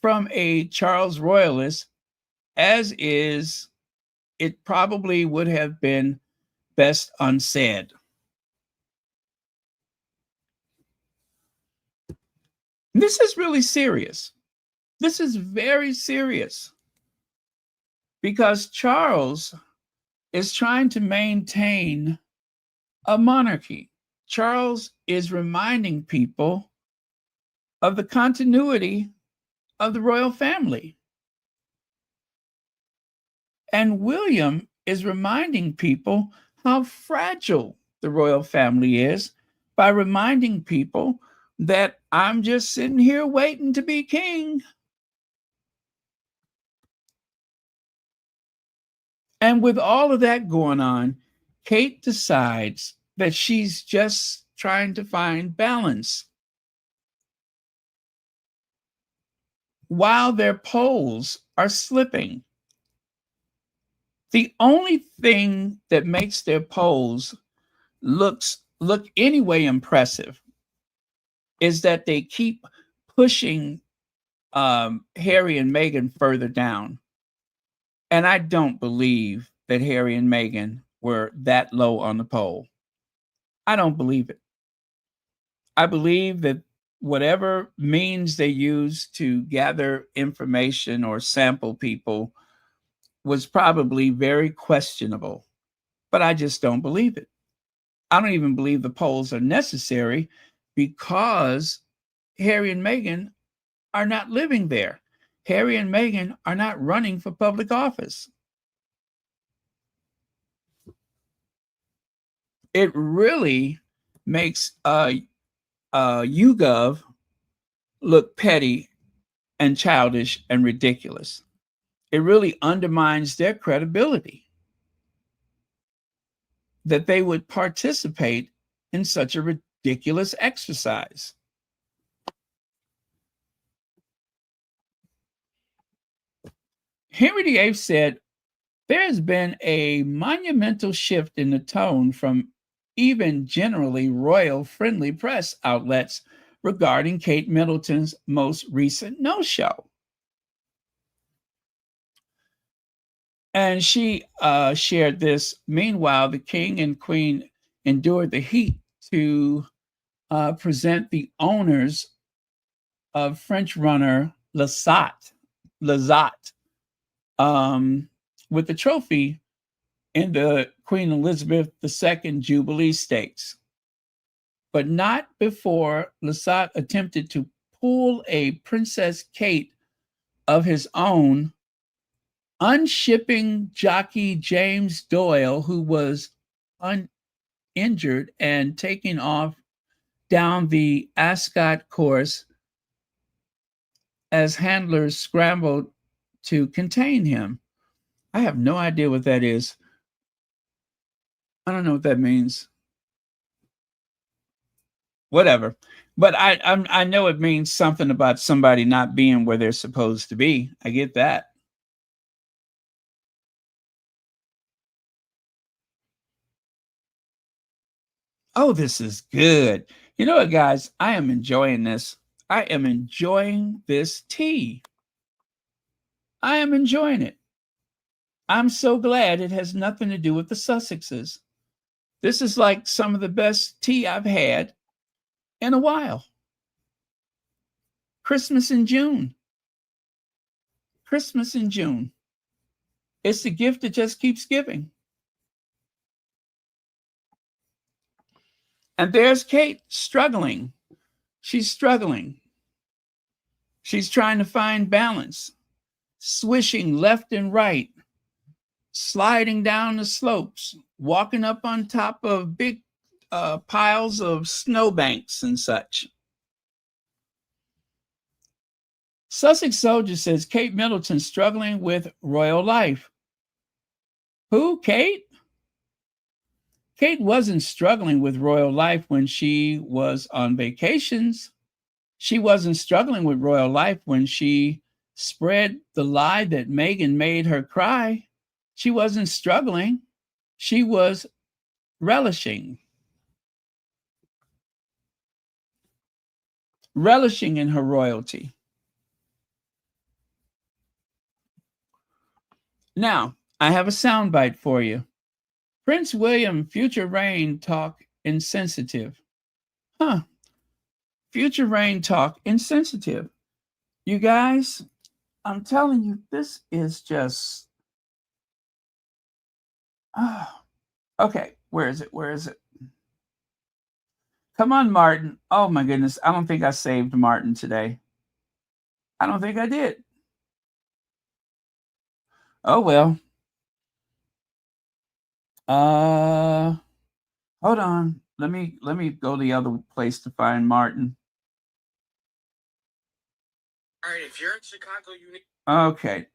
from a Charles royalist, as is, it probably would have been best unsaid. This is really serious. This is very serious because Charles is trying to maintain a monarchy. Charles is reminding people of the continuity of the royal family. And William is reminding people how fragile the royal family is by reminding people that I'm just sitting here waiting to be king. And with all of that going on, Kate decides that she's just trying to find balance. While their polls are slipping, the only thing that makes their polls look anyway impressive is that they keep pushing Harry and Meghan further down. And I don't believe that Harry and Meghan were that low on the poll. I don't believe it. I believe that whatever means they used to gather information or sample people was probably very questionable, but I just don't believe it. I don't even believe the polls are necessary because Harry and Meghan are not living there. Harry and Meghan are not running for public office. It really makes YouGov look petty and childish and ridiculous. It really undermines their credibility that they would participate in such a ridiculous exercise. Henry VIII said, there has been a monumental shift in the tone from even generally royal friendly press outlets regarding Kate Middleton's most recent no-show. And she shared this. Meanwhile, the king and queen endured the heat to present the owners of French runner Lazat with the trophy in the Queen Elizabeth II Jubilee Stakes, but not before Lazat attempted to pull a Princess Kate of his own, unshipping jockey James Doyle, who was uninjured and taking off down the Ascot course as handlers scrambled to contain him. I have no idea what that is. I don't know what that means. Whatever. But I know it means something about somebody not being where they're supposed to be. I get that. Oh, this is good. You know what, guys? I am enjoying this. I am enjoying this tea. I am enjoying it. I'm so glad it has nothing to do with the Sussexes. This is like some of the best tea I've had in a while. Christmas in June. Christmas in June. It's the gift that just keeps giving. And there's Kate struggling. She's struggling. She's trying to find balance, swishing left and right, sliding down the slopes, walking up on top of big piles of snowbanks and such. Sussex Soldier says Kate Middleton struggling with royal life. Who, Kate? Kate wasn't struggling with royal life when she was on vacations. She wasn't struggling with royal life when she spread the lie that Meghan made her cry. She wasn't struggling. She was relishing in her royalty. Now, I have a soundbite for you. Prince William, future reign talk insensitive. Future reign talk insensitive. You guys, I'm telling you, this is just... okay, where is it? Come on, Martin. Oh my goodness, I don't think I saved Martin today. I don't think I did. Oh well. Hold on. Let me go the other place to find Martin. All right, if you're in Chicago, you need... Okay.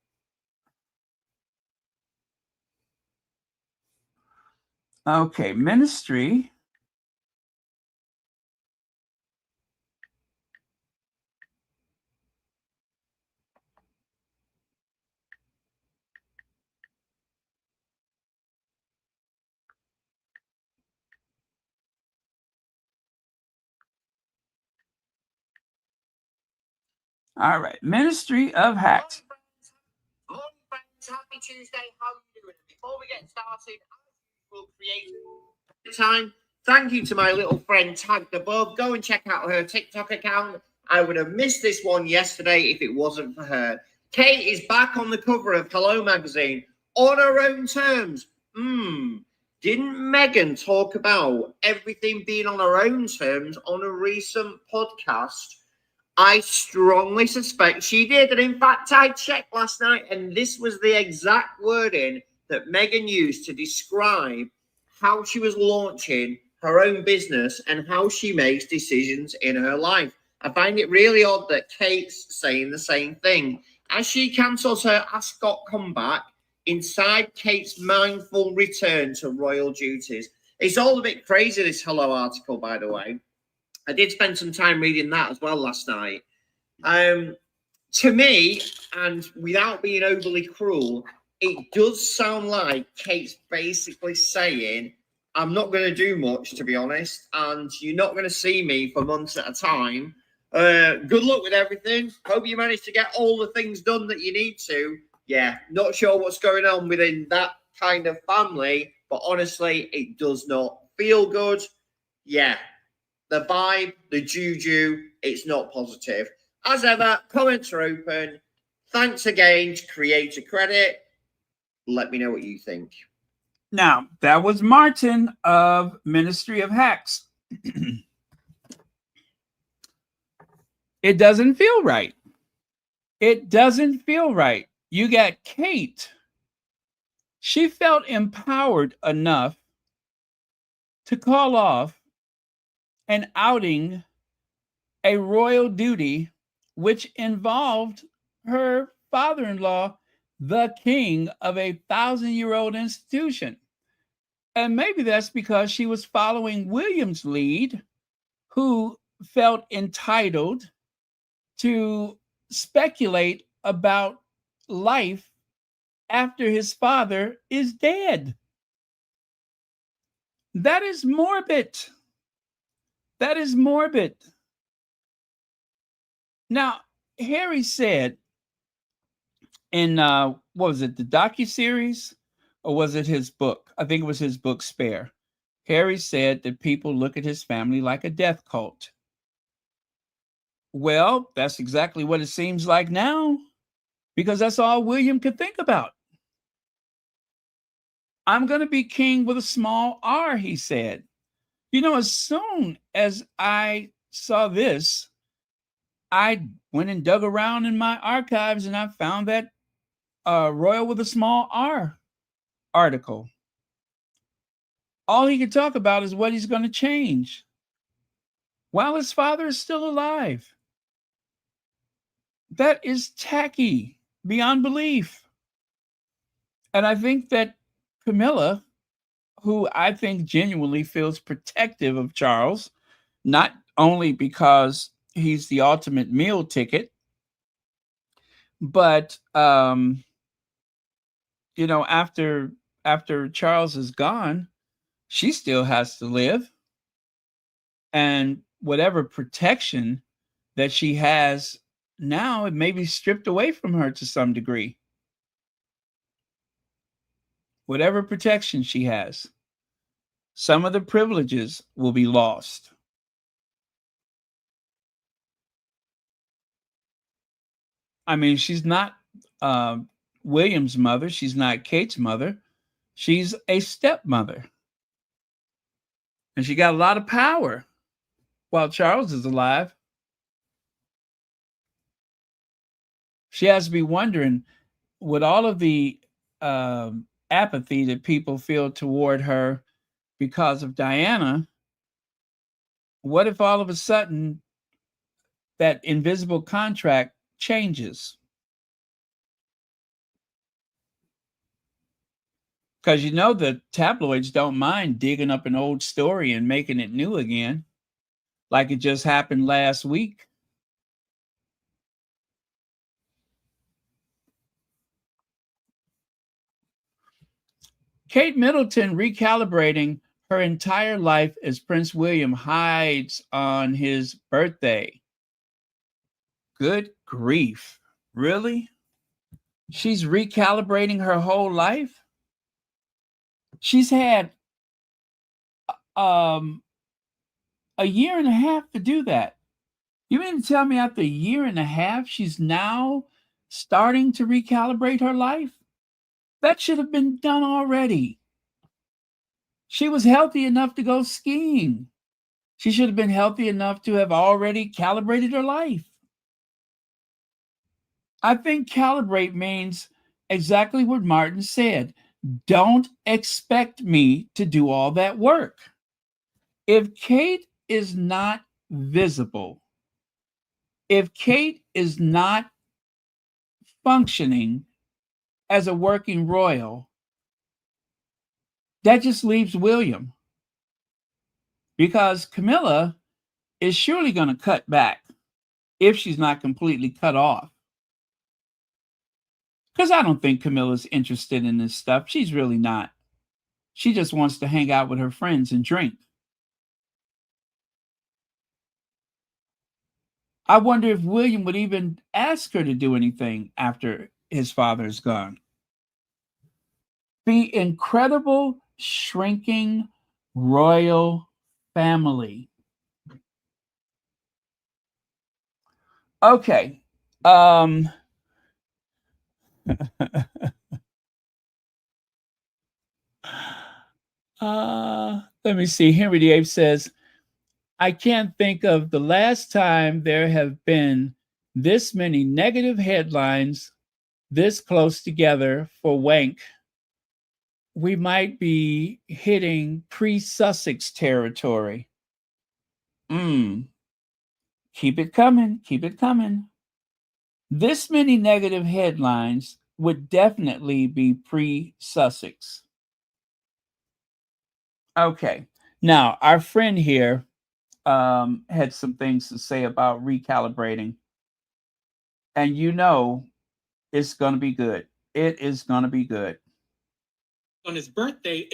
Okay, ministry. All right, Ministry of Hacks. Morning, friends. Happy Tuesday. How are you doing? Before we get started, we'll create time. Thank you to my little friend tagged above. Go and check out her TikTok account. I would have missed this one yesterday if it wasn't for her. Kate is back on the cover of Hello magazine on her own terms. Didn't Meghan talk about everything being on her own terms on a recent podcast? I strongly suspect she did. And in fact, I checked last night, and this was the exact wording that Meghan used to describe how she was launching her own business and how she makes decisions in her life. I find it really odd that Kate's saying the same thing. As she cancels her Ascot comeback, inside Kate's mindful return to royal duties. It's all a bit crazy, this Hello article, by the way. I did spend some time reading that as well last night. To me, and without being overly cruel, it does sound like Kate's basically saying, I'm not going to do much, to be honest, and you're not going to see me for months at a time. Good luck with everything. Hope you manage to get all the things done that you need to. Yeah, not sure what's going on within that kind of family, but honestly, it does not feel good. Yeah, the vibe, the juju, it's not positive. As ever, comments are open. Thanks again to Creator Credit. Let me know what you think. Now, that was Martin of Ministry of Hacks. It doesn't feel right. It doesn't feel right. You got Kate. She felt empowered enough to call off an outing, a royal duty, which involved her father-in-law, the king of a 1,000-year-old institution. And maybe that's because she was following William's lead, who felt entitled to speculate about life after his father is dead. That is morbid. That is morbid. Now, Harry said in, what was it, the docuseries? Or was it his book? I think it was his book, Spare. Harry said that people look at his family like a death cult. Well, that's exactly what it seems like now, because that's all William could think about. I'm going to be king with a small r, he said. You know, as soon as I saw this, I went and dug around in my archives and I found that royal with a small r article. All he could talk about is what he's going to change while his father is still alive. That is tacky beyond belief. And I think that Camilla, who I think genuinely feels protective of Charles, not only because he's the ultimate meal ticket, but you know, after Charles is gone, she still has to live, and whatever protection that she has now, it may be stripped away from her to some degree. Whatever protection she has, some of the privileges will be lost. I mean, she's not William's mother. She's not Kate's mother. She's a stepmother. And she got a lot of power while Charles is alive. She has to be wondering, with all of the apathy that people feel toward her because of Diana, what if all of a sudden that invisible contract changes? Because you know the tabloids don't mind digging up an old story and making it new again, like it just happened last week. Kate Middleton recalibrating her entire life as Prince William hides on his birthday. Good grief. Really? She's recalibrating her whole life? She's had a year and a half to do that. You mean to tell me after a year and a half, she's now starting to recalibrate her life? That should have been done already. She was healthy enough to go skiing. She should have been healthy enough to have already calibrated her life. I think calibrate means exactly what Martin said. Don't expect me to do all that work. If Kate is not visible, If Kate is not functioning as a working royal, that just leaves William, because Camilla is surely going to cut back if she's not completely cut off. Because I don't think Camilla's interested in this stuff. She's really not. She just wants to hang out with her friends and drink. I wonder if William would even ask her to do anything after his father is gone. The incredible shrinking royal family. Okay. Let me see. Henry VIII says, I can't think of the last time there have been this many negative headlines this close together for Wank. We might be hitting pre-Sussex territory. Keep it coming. Keep it coming. This many negative headlines would definitely be pre-Sussex. Okay. Now, our friend here had some things to say about recalibrating. And you know it's going to be good. It is going to be good. On his birthday,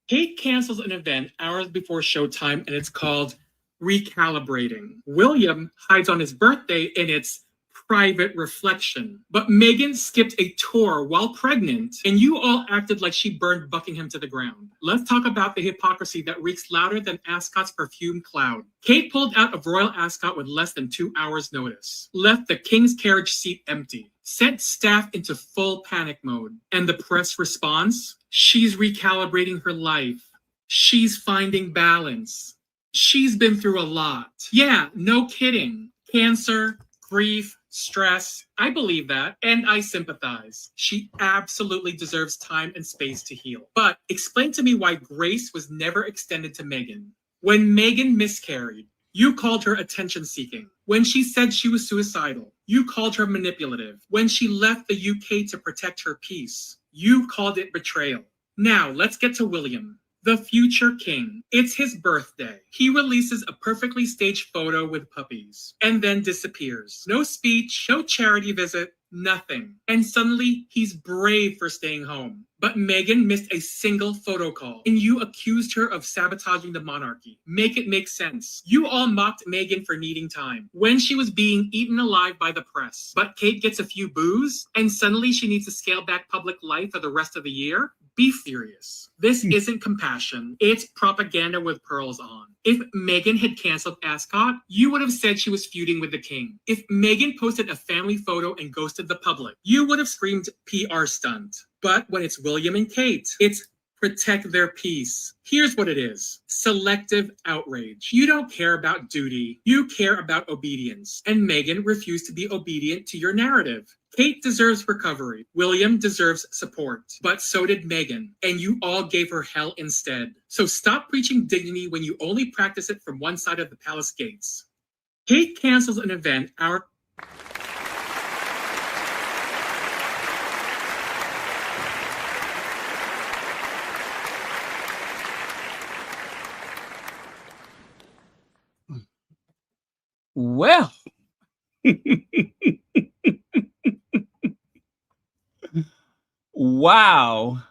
Kate cancels an event hours before showtime, and it's called Recalibrating. William hides on his birthday, and it's Private Reflection. But Meghan skipped a tour while pregnant, and you all acted like she burned Buckingham to the ground. Let's talk about the hypocrisy that reeks louder than Ascot's perfumed cloud. Kate pulled out of Royal Ascot with less than 2 hours' notice, left the King's carriage seat empty, sent staff into full panic mode. And the press response? She's recalibrating her life. She's finding balance. She's been through a lot. Yeah, no kidding. Cancer, grief, stress. I believe that, and I sympathize. She absolutely deserves time and space to heal. But explain to me why grace was never extended to Meghan. When Meghan miscarried, you called her attention-seeking. When she said she was suicidal, you called her manipulative. When she left the UK to protect her peace, you called it betrayal. Now, let's get to William, the future king. It's his birthday. He releases a perfectly staged photo with puppies and then disappears. No speech, no charity visit, nothing. And suddenly, he's brave for staying home. But Meghan missed a single photo call, and you accused her of sabotaging the monarchy. Make it make sense. You all mocked Meghan for needing time when she was being eaten alive by the press. But Kate gets a few boos, and suddenly she needs to scale back public life for the rest of the year? Be furious. This isn't compassion. It's propaganda with pearls on. If Meghan had canceled Ascot, you would have said she was feuding with the king. If Meghan posted a family photo and ghosted the public, you would have screamed PR stunt. But when it's William and Kate, it's protect their peace. Here's what it is. Selective outrage. You don't care about duty. You care about obedience. And Meghan refused to be obedient to your narrative. Kate deserves recovery. William deserves support. But so did Meghan. And you all gave her hell instead. So stop preaching dignity when you only practice it from one side of the palace gates. Kate cancels an event Well,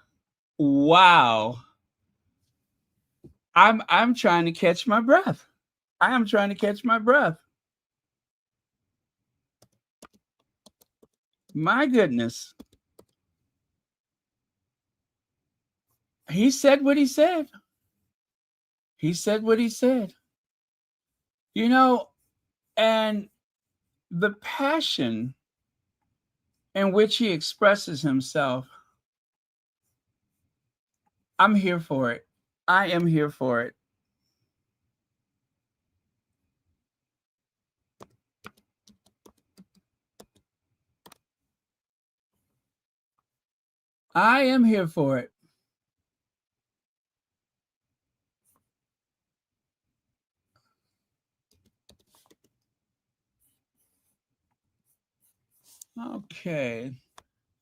wow. I'm trying to catch my breath. I am trying to catch my breath. My goodness. He said what he said. He said what he said. You know, and the passion in which he expresses himself, I'm here for it. I am here for it. I am here for it. Okay.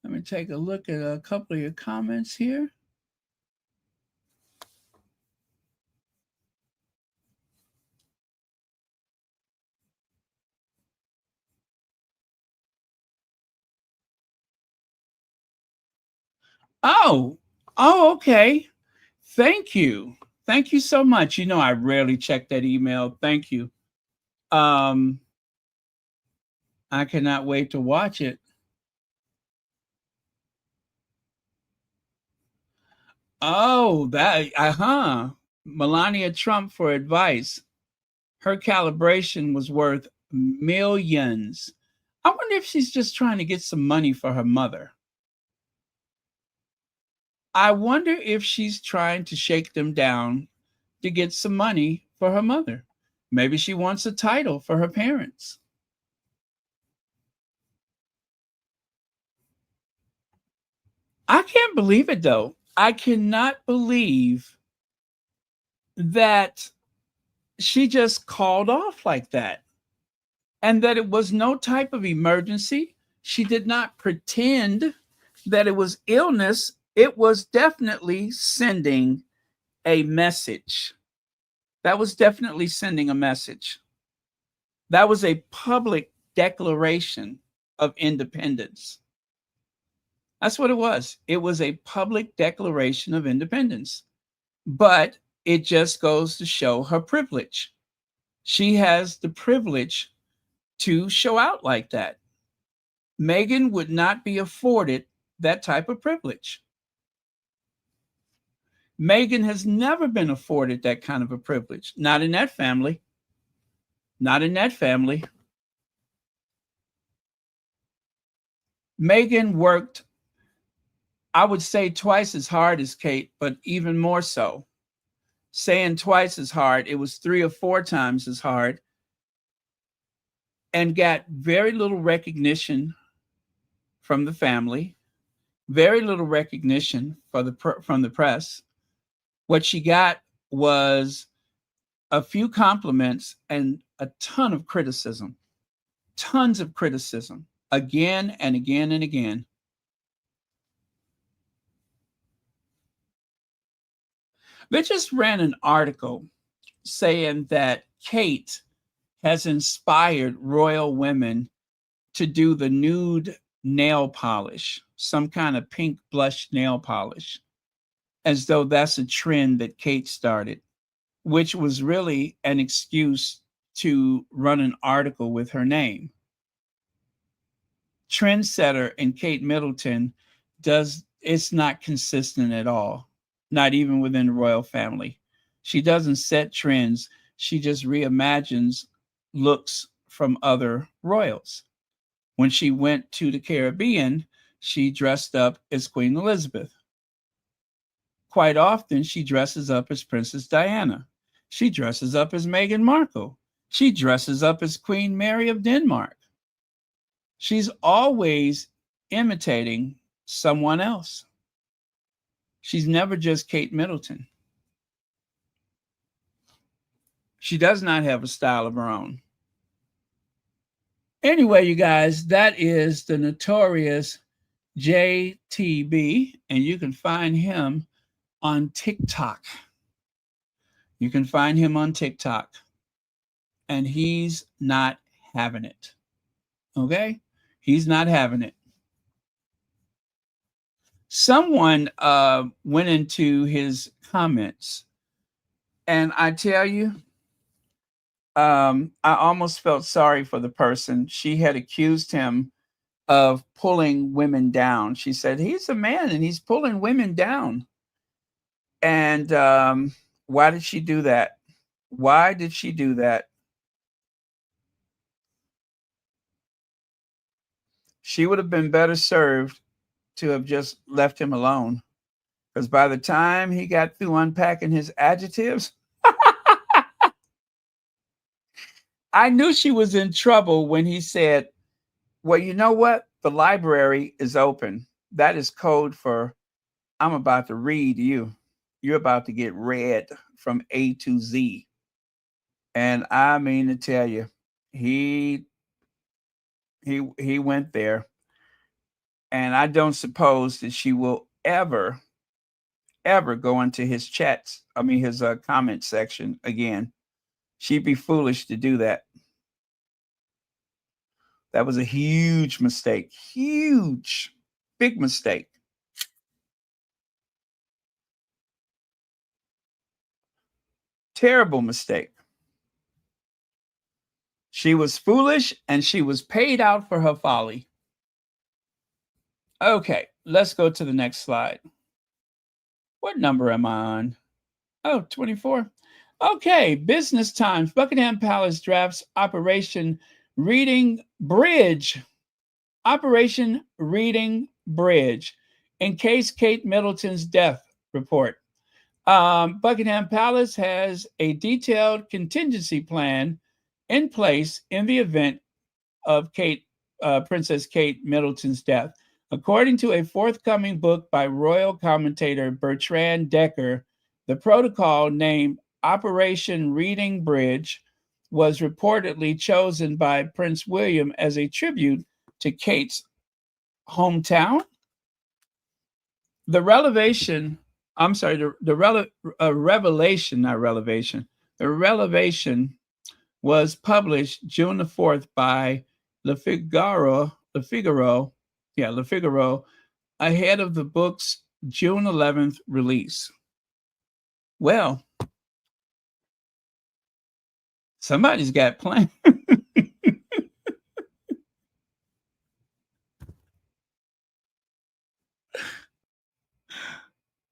Let me take a look at a couple of your comments here. Oh, okay. Thank you. Thank you so much. You know, I rarely check that email. Thank you. Um, I cannot wait to watch it. Oh, that, Melania Trump for advice. Her calibration was worth millions. I wonder if she's just trying to get some money for her mother. I wonder if she's trying to shake them down to get some money for her mother. Maybe she wants a title for her parents. I can't believe it though. I cannot believe that she just called off like that and that it was no type of emergency. She did not pretend that it was illness. It was definitely sending a message. That was definitely sending a message. That was a public declaration of independence. That's what it was. It was a public declaration of independence. But it just goes to show her privilege. She has the privilege to show out like that. Meghan would not be afforded that type of privilege. Meghan has never been afforded that kind of a privilege. Not in that family. Not in that family. Meghan worked, I would say, twice as hard as Kate, but even more so. Saying twice as hard, it was 3 or 4 times as hard, and got very little recognition from the family, very little recognition from the press. What she got was a few compliments and a ton of criticism, tons of criticism, again and again and again. They just ran an article saying that Kate has inspired royal women to do the nude nail polish, some kind of pink blush nail polish, as though that's a trend that Kate started, which was really an excuse to run an article with her name. Trendsetter and Kate Middleton it's not consistent at all, not even within the royal family. She doesn't set trends, she just reimagines looks from other royals. When she went to the Caribbean, she dressed up as Queen Elizabeth. Quite often, she dresses up as Princess Diana. She dresses up as Meghan Markle. She dresses up as Queen Mary of Denmark. She's always imitating someone else. She's never just Kate Middleton. She does not have a style of her own. Anyway, you guys, that is the notorious JTB, and you can find him on TikTok. You can find him on TikTok, and he's not having it. Okay? He's not having it. Someone went into his comments, and I tell you, I almost felt sorry for the person. She had accused him of pulling women down. She said, he's a man and he's pulling women down. And why did she do that? Why did she do that? She would have been better served to have just left him alone. Because by the time he got through unpacking his adjectives, I knew she was in trouble when he said, well, you know what? The library is open. That is code for I'm about to read you. You're about to get read from A to Z. And I mean to tell you, he went there. And I don't suppose that she will ever go into his chats, his comment section again. She'd be foolish to do that. That was a huge mistake. Huge, big mistake. Terrible mistake. She was foolish and she was paid out for her folly. Okay, let's go to the next slide. What number am I on? Oh, 24. Okay, business times. Buckingham Palace drafts Operation Reading Bridge. Operation Reading Bridge. In case Kate Middleton's death report. Buckingham Palace has a detailed contingency plan in place in the event of Princess Kate Middleton's death. According to a forthcoming book by royal commentator Bertrand Decker, the protocol named Operation Reading Bridge was reportedly chosen by Prince William as a tribute to Kate's hometown. The revelation, was published June the 4th by Le Figaro, ahead of the book's June 11th release. Well, somebody's got plans.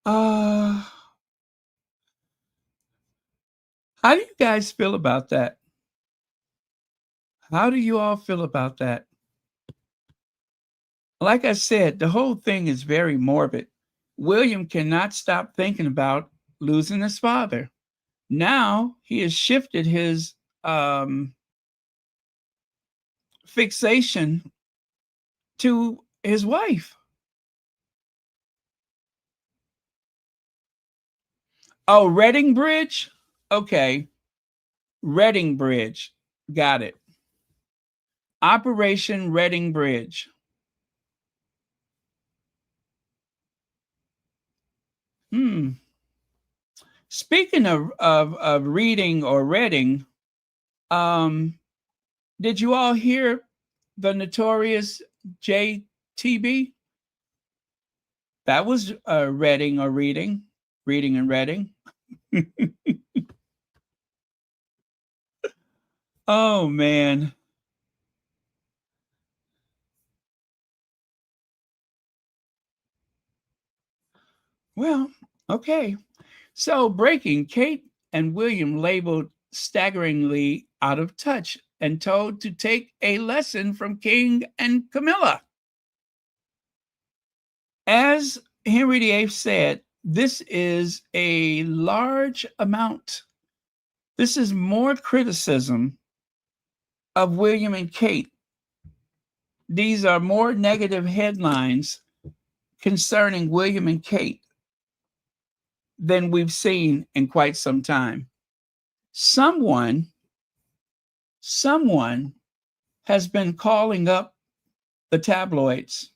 How do you guys feel about that? How do you all feel about that? Like I said, the whole thing is very morbid. William cannot stop thinking about losing his father. Now he has shifted his fixation to his wife. Oh, Reading Bridge? Okay. Reading Bridge. Got it. Operation Reading Bridge. Speaking of reading or reading, did you all hear the notorious JTB? That was reading or reading and reading. Oh, man. Well, okay. So breaking, Kate and William labeled staggeringly out of touch and told to take a lesson from King and Camilla. As Henry VIII said, this is a large amount. This is more criticism of William and Kate. These are more negative headlines concerning William and Kate than we've seen in quite some time. Someone has been calling up the tabloids.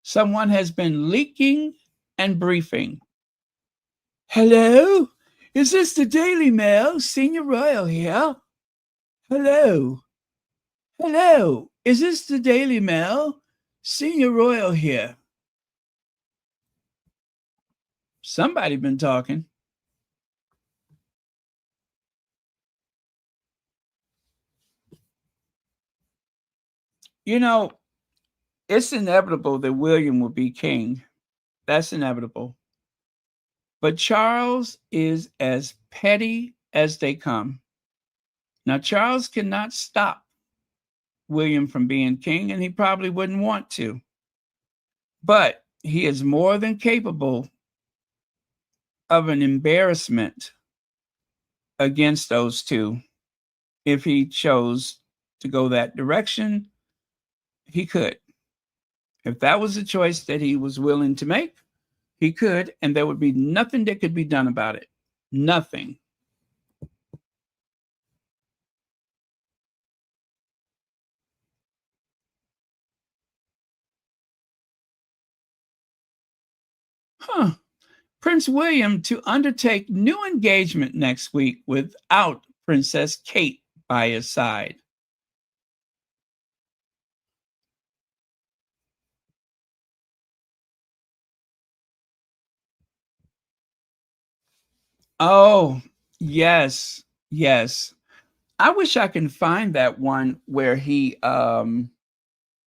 Someone has been leaking and briefing. Hello? Is this the Daily Mail? Senior Royal here. Hello? Hello? Is this the Daily Mail? Senior Royal here. Somebody been talking. You know, it's inevitable that William will be king. That's inevitable. But Charles is as petty as they come. Now, Charles cannot stop William from being king, and he probably wouldn't want to. But he is more than capable of an embarrassment against those two. If he chose to go that direction, he could. If that was a choice that he was willing to make, he could, and there would be nothing that could be done about it. Nothing. Huh. Prince William to undertake new engagement next week without Princess Kate by his side. Oh, yes, yes. I wish I can find that one where he let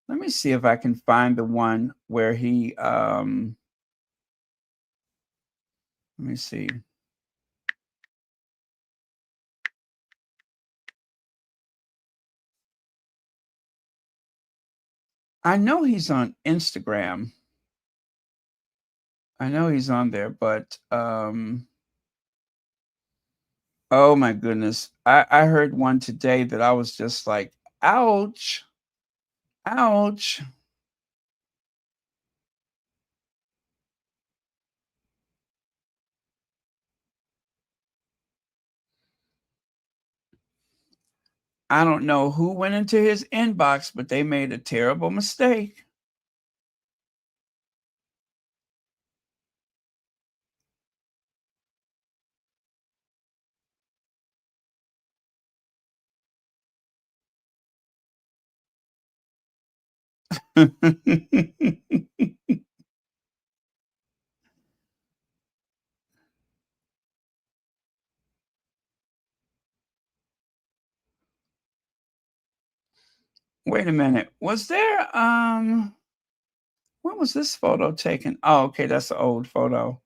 me see if I can find the one where he let me see. I know he's on Instagram. I know he's on there, but oh my goodness. I heard one today that I was just like, ouch. Ouch. I don't know who went into his inbox, but they made a terrible mistake. Wait a minute. Was there when was this photo taken? Oh, okay, that's an old photo.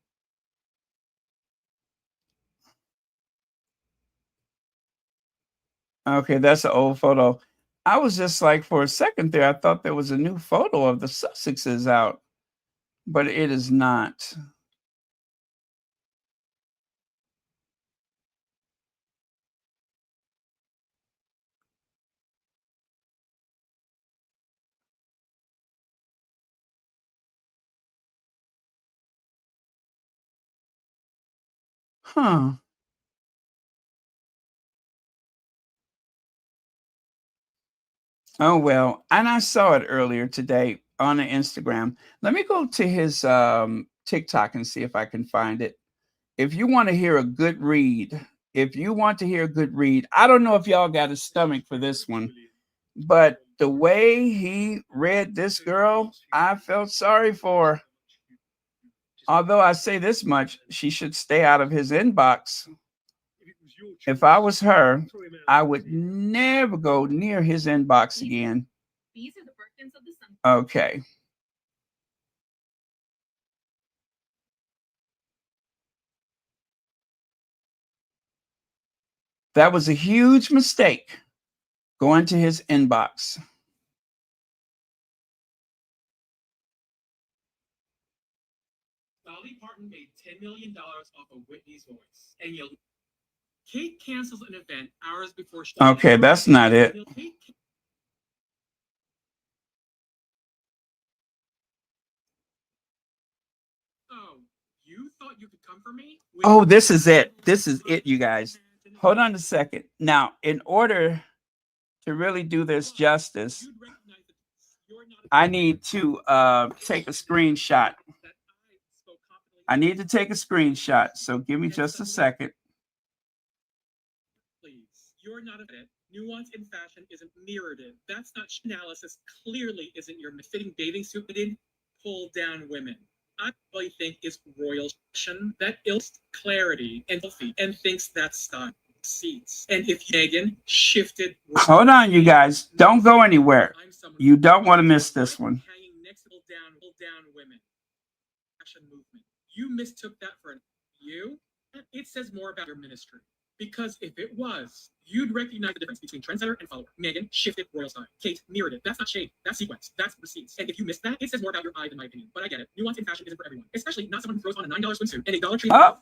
Okay, that's an old photo. I was just like, for a second there, I thought there was a new photo of the Sussexes out, but it is not. Huh. Oh well, and I saw it earlier today on the Instagram. Let me go to his TikTok and see if I can find it. If you want to hear a good read, if you want to hear a good read, I don't know if y'all got a stomach for this one, but the way he read this girl, I felt sorry for her. Although I say this much, she should stay out of his inbox. If I was her, I would never go near his inbox again. Okay. That was a huge mistake, going to his inbox. Dolly Parton made $10 million off of Whitney's voice. And Kate cancels an event hours before she... Okay, that's not it. Oh, you thought you could come for me? Oh, this is it. This is it, you guys. Hold on a second. Now, in order to really do this justice, I need to take a screenshot. I need to take a screenshot. So give me just a second. Please, you're not a it. Nuance in fashion isn't mirrored in. That's not analysis. Clearly isn't your fitting bathing suit in pull down women. I really think is royal fashion that ills clarity and healthy and thinks that's style seats. And if Meghan shifted, hold on, you guys, don't go anywhere. You don't want to miss this one. Hanging next to pull down women. Fashion movement. You mistook that for you. It says more about your ministry. Because if it was, you'd recognize the difference between trendsetter and follower. Meghan shifted royal style. Kate mirrored it. That's not shade. That's sequence. That's receipts. And if you missed that, it says more about your eye than my opinion. But I get it. Nuance in fashion isn't for everyone. Especially not someone who throws on a $9 swimsuit and a Dollar Tree. Oh.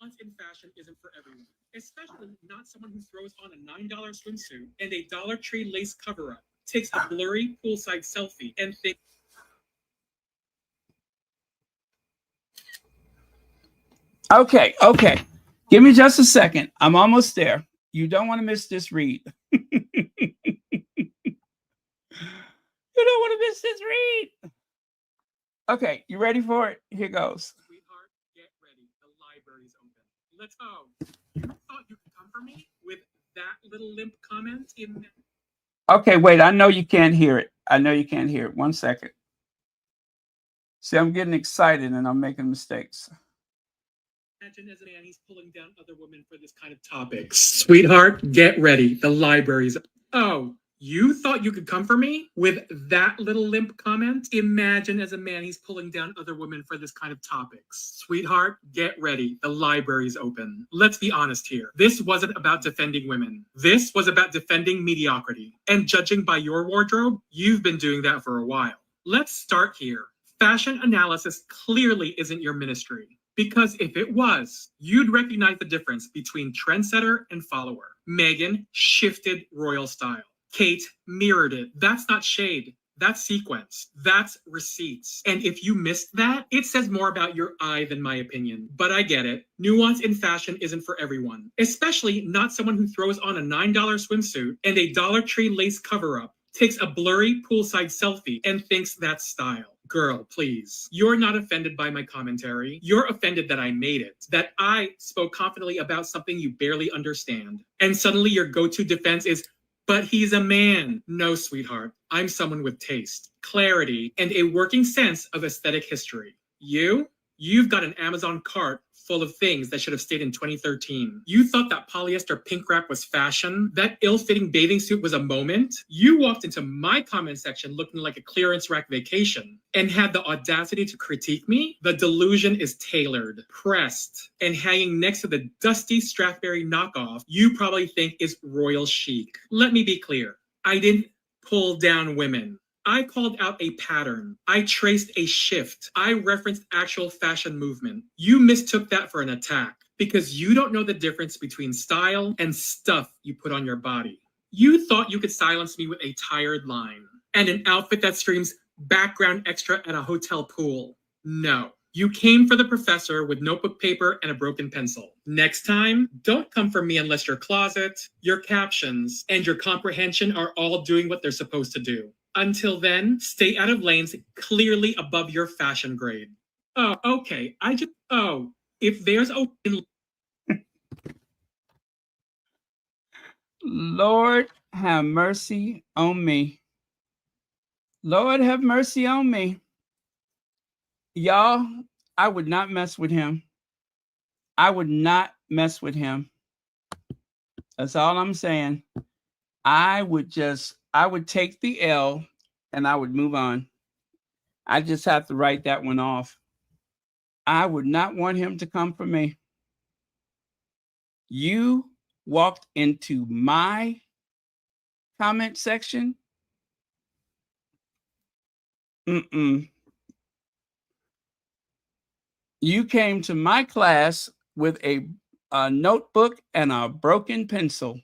Nuance in fashion isn't for everyone. Especially not someone who throws on a $9 swimsuit and a Dollar Tree lace cover-up, takes a blurry poolside selfie, and thinks... Okay. Give me just a second. I'm almost there. You don't want to miss this read. You don't want to miss this read. Okay, you ready for it? Here goes. Sweetheart, get ready. The library's open. Let's go. You thought you could come for me with that little limp comment in. Okay, wait. I know you can't hear it. I know you can't hear it. 1 second. See, I'm getting excited and I'm making mistakes. Imagine as a man, he's pulling down other women for this kind of topics. Sweetheart, get ready. The library's. Oh, you thought you could come for me with that little limp comment? Imagine as a man, he's pulling down other women for this kind of topics. Sweetheart, get ready. The library's open. Let's be honest here. This wasn't about defending women. This was about defending mediocrity. And judging by your wardrobe, you've been doing that for a while. Let's start here. Fashion analysis clearly isn't your ministry. Because if it was, you'd recognize the difference between trendsetter and follower. Meghan shifted royal style. Kate mirrored it. That's not shade. That's sequence. That's receipts. And if you missed that, it says more about your eye than my opinion. But I get it. Nuance in fashion isn't for everyone, especially not someone who throws on a $9 swimsuit and a Dollar Tree lace cover-up, takes a blurry poolside selfie, and thinks that's style. Girl, please. You're not offended by my commentary. You're offended that I made it, that I spoke confidently about something you barely understand. And suddenly your go-to defense is, but he's a man. No, sweetheart. I'm someone with taste, clarity, and a working sense of aesthetic history. You've got an Amazon cart full of things that should have stayed in 2013. You thought that polyester pink wrap was fashion? That ill-fitting bathing suit was a moment? You walked into my comment section looking like a clearance rack vacation and had the audacity to critique me? The delusion is tailored, pressed, and hanging next to the dusty Strathberry knockoff you probably think is royal chic. Let me be clear. I didn't pull down women. I called out a pattern. I traced a shift. I referenced actual fashion movement. You mistook that for an attack because you don't know the difference between style and stuff you put on your body. You thought you could silence me with a tired line and an outfit that screams background extra at a hotel pool. No. You came for the professor with notebook paper and a broken pencil. Next time, don't come for me unless your closet, your captions, and your comprehension are all doing what they're supposed to do. Until then, stay out of lanes clearly above your fashion grade. Oh, okay. If there's a... Lord have mercy on me. Lord have mercy on me. Y'all, I would not mess with him. I would not mess with him. That's all I'm saying. I would take the L and I would move on. I just have to write that one off. I would not want him to come for me. You walked into my comment section. You came to my class with a notebook and a broken pencil.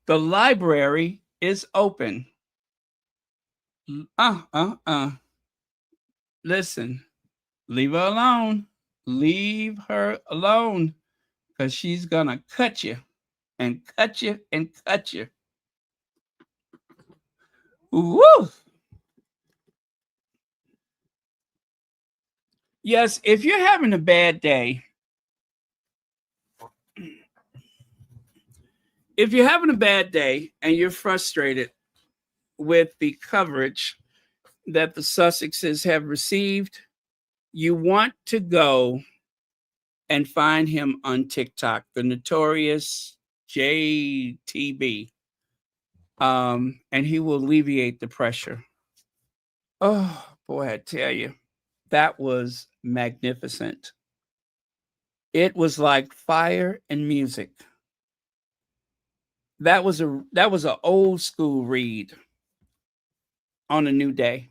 The library is open. Listen, leave her alone. Leave her alone, because she's gonna cut you and cut you and cut you. Woo! Yes, if you're having a bad day, and you're frustrated with the coverage that the Sussexes have received, you want to go and find him on TikTok, the notorious JTB, and he will alleviate the pressure. Oh, boy, I tell you, that was magnificent. It was like fire and music. That was an old school read on a new day.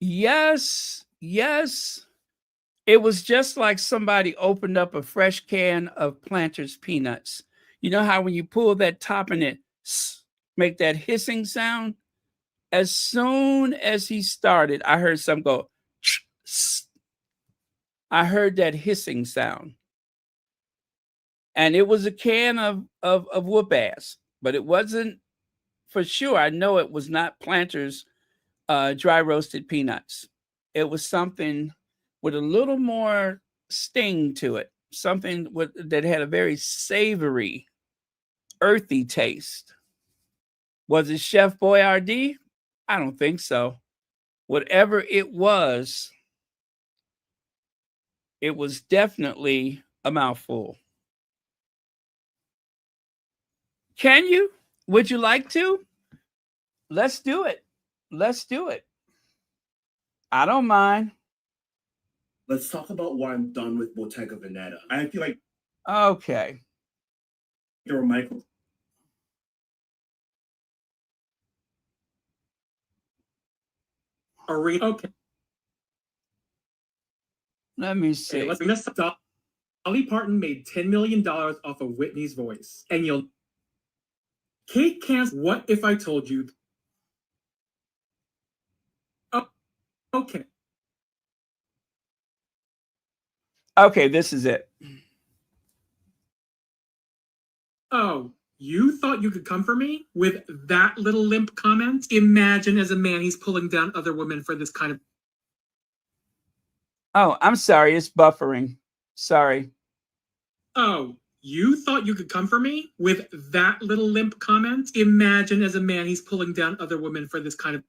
Yes. It was just like somebody opened up a fresh can of Planters peanuts. You know how when you pull that top and it make that hissing sound? As soon as he started, I heard some go. I heard that hissing sound. And it was a can of whoop ass. but it wasn't for sure. I know it was not Planters dry roasted peanuts. It was something with a little more sting to it, something that had a very savory, earthy taste. Was it Chef Boyardee? I don't think so. Whatever it was definitely a mouthful. Can you? Would you like to? Let's do it. Let's do it. I don't mind. Let's talk about what I'm done with Bottega Veneta. I feel like Okay. there were micro. Okay. Let me see. Okay, let's bring this up. Dolly Parton made $10 million off of Whitney's voice. And you'll... Kate can't... What if I told you... Oh, okay. Okay, this is it. Oh, you thought you could come for me with that little limp comment? Imagine as a man he's pulling down other women for this kind of... Oh, I'm sorry. It's buffering. Sorry. Oh, you thought you could come for me with that little limp comment? Imagine as a man he's pulling down other women for this kind of...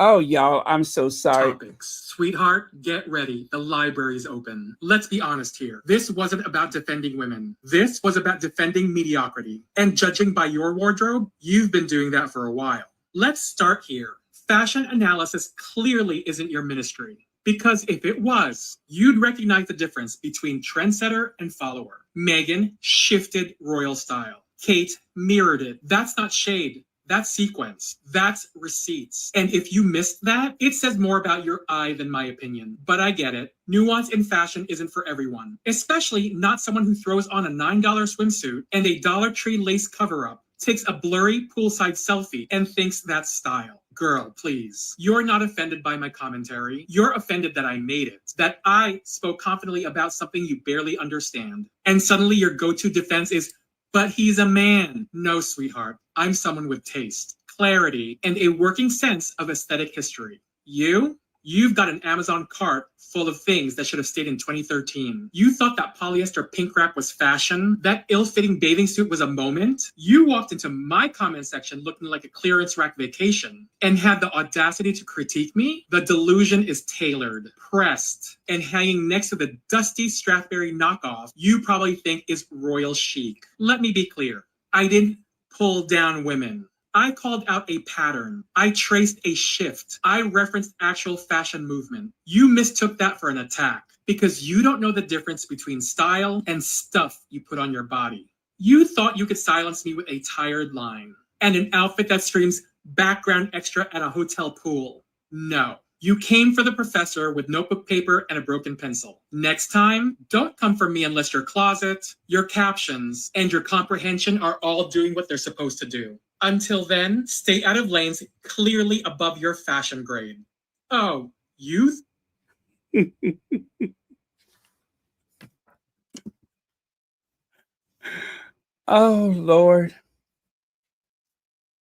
Oh, y'all, I'm so sorry. Topics. Sweetheart, get ready. The library's open. Let's be honest here. This wasn't about defending women. This was about defending mediocrity. And judging by your wardrobe, you've been doing that for a while. Let's start here. Fashion analysis clearly isn't your ministry. Because if it was, you'd recognize the difference between trendsetter and follower. Meghan shifted royal style. Kate mirrored it. That's not shade. That's sequence. That's receipts. And if you missed that, it says more about your eye than my opinion. But I get it. Nuance in fashion isn't for everyone, especially not someone who throws on a $9 swimsuit and a Dollar Tree lace cover-up, takes a blurry poolside selfie, and thinks that's style. Girl, please. You're not offended by my commentary. You're offended that I made it, that I spoke confidently about something you barely understand. And suddenly your go-to defense is, but he's a man. No, sweetheart. I'm someone with taste, clarity, and a working sense of aesthetic history. You've got an Amazon cart full of things that should have stayed in 2013. You thought that polyester pink wrap was fashion? That ill-fitting bathing suit was a moment? You walked into my comment section looking like a clearance rack vacation and had the audacity to critique me? The delusion is tailored, pressed, and hanging next to the dusty Strathberry knockoff you probably think is royal chic. Let me be clear. I didn't pull down women. I called out a pattern. I traced a shift. I referenced actual fashion movement. You mistook that for an attack because you don't know the difference between style and stuff you put on your body. You thought you could silence me with a tired line and an outfit that screams background extra at a hotel pool. No. You came for the professor with notebook paper and a broken pencil. Next time, don't come for me unless your closet, your captions, and your comprehension are all doing what they're supposed to do. Until then, stay out of lanes clearly above your fashion grade. Oh, youth? Oh, Lord.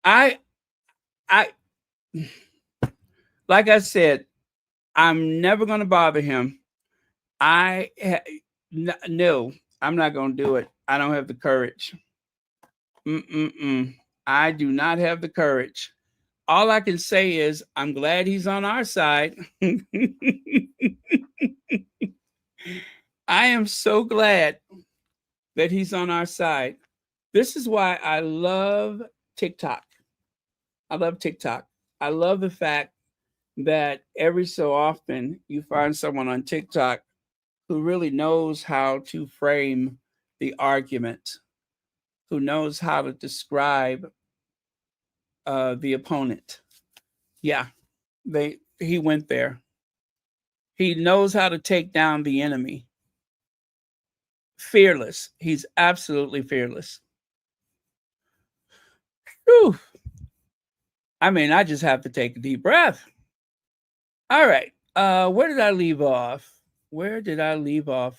I like I said, I'm never going to bother him. No, I'm not going to do it. I don't have the courage. I do not have the courage. All I can say is I'm glad he's on our side. I am so glad that he's on our side. This is why I love TikTok. I love TikTok. I love the fact that every so often you find someone on TikTok who really knows how to frame the argument, who knows how to describe the opponent. Yeah, he went there. He knows how to take down the enemy. Fearless. He's absolutely fearless. Whew. I mean, I just have to take a deep breath. All right. Where did I leave off?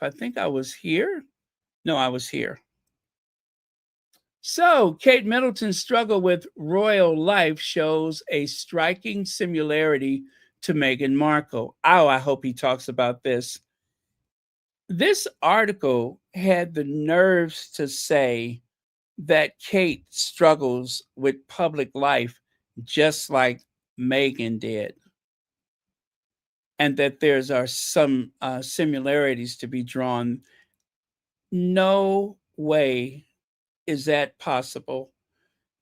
I think I was here. No, I was here. So, Kate Middleton's struggle with royal life shows a striking similarity to Meghan Markle. Oh, I hope he talks about this. This article had the nerves to say that Kate struggles with public life just like Meghan did, and that there's are some similarities to be drawn. No way is that possible.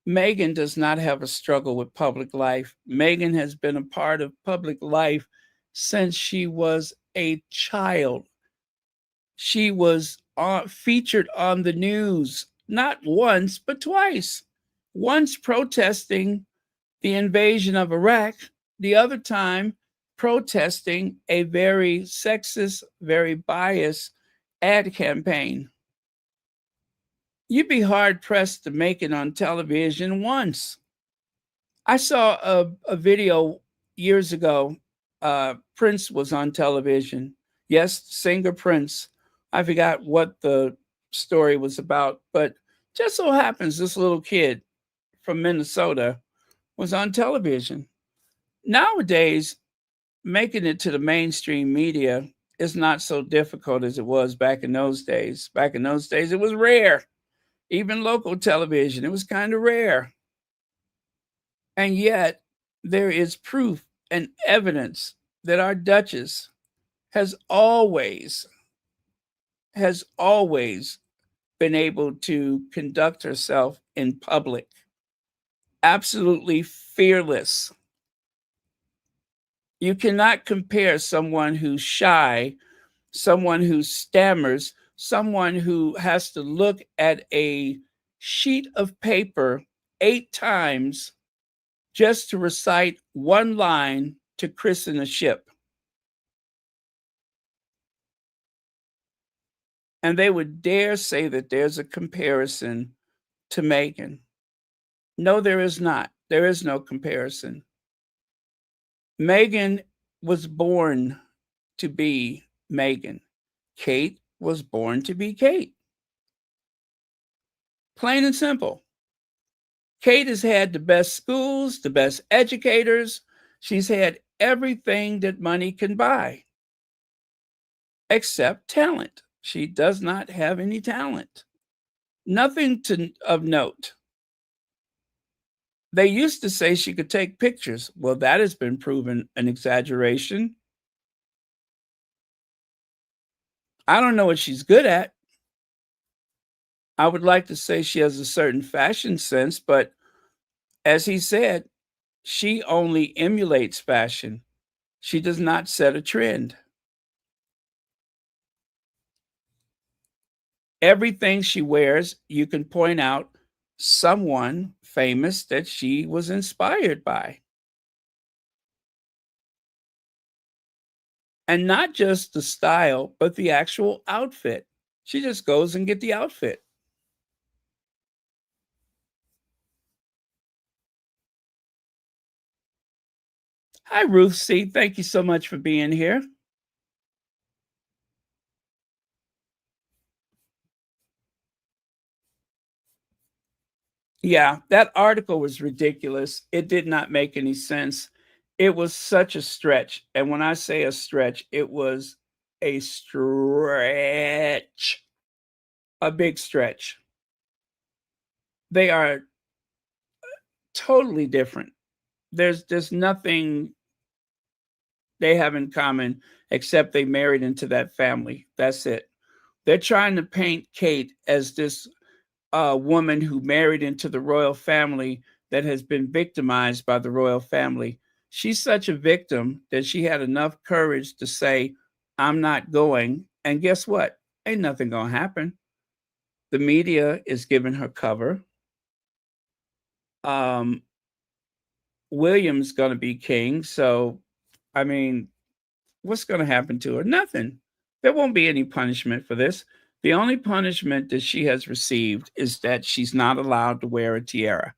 Meghan does not have a struggle with public life. Meghan has been a part of public life since she was a child. She was featured on the news not once, but twice. Once protesting the invasion of Iraq, the other time protesting a very sexist, very biased ad campaign. You'd be hard pressed to make it on television once. I saw a video years ago. Prince was on television. Yes, singer Prince. I forgot what the story was about, but just so happens this little kid from Minnesota was on television. Nowadays, making it to the mainstream media is not so difficult as it was back in those days. Back in those days, it was rare. Even local television, it was kind of rare. And yet, there is proof and evidence that our Duchess has always been able to conduct herself in public, absolutely fearless. You cannot compare someone who's shy, someone who stammers, someone who has to look at a sheet of paper 8 times just to recite one line to christen a ship. And they would dare say that there's a comparison to Meghan. No, there is not. There is no comparison. Meghan was born to be Meghan. Kate was born to be Kate. Plain and simple. Kate has had the best schools, the best educators. She's had everything that money can buy, except talent. She does not have any talent. Nothing of note. They used to say she could take pictures. Well, that has been proven an exaggeration. I don't know what she's good at. I would like to say she has a certain fashion sense, but as he said, she only emulates fashion. She does not set a trend. Everything she wears, you can point out someone famous that she was inspired by. And not just the style, but the actual outfit. She just goes and get the outfit. Hi, Ruth C. Thank you so much for being here. Yeah, that article was ridiculous. It did not make any sense. It was such a stretch. And when I say a stretch, it was a stretch, a big stretch. They are totally different. There's nothing they have in common except they married into that family. That's it. They're trying to paint Kate as this woman who married into the royal family that has been victimized by the royal family. She's such a victim that she had enough courage to say, I'm not going. And guess what? Ain't nothing going to happen. The media is giving her cover. William's going to be king. So, I mean, what's going to happen to her? Nothing. There won't be any punishment for this. The only punishment that she has received is that she's not allowed to wear a tiara.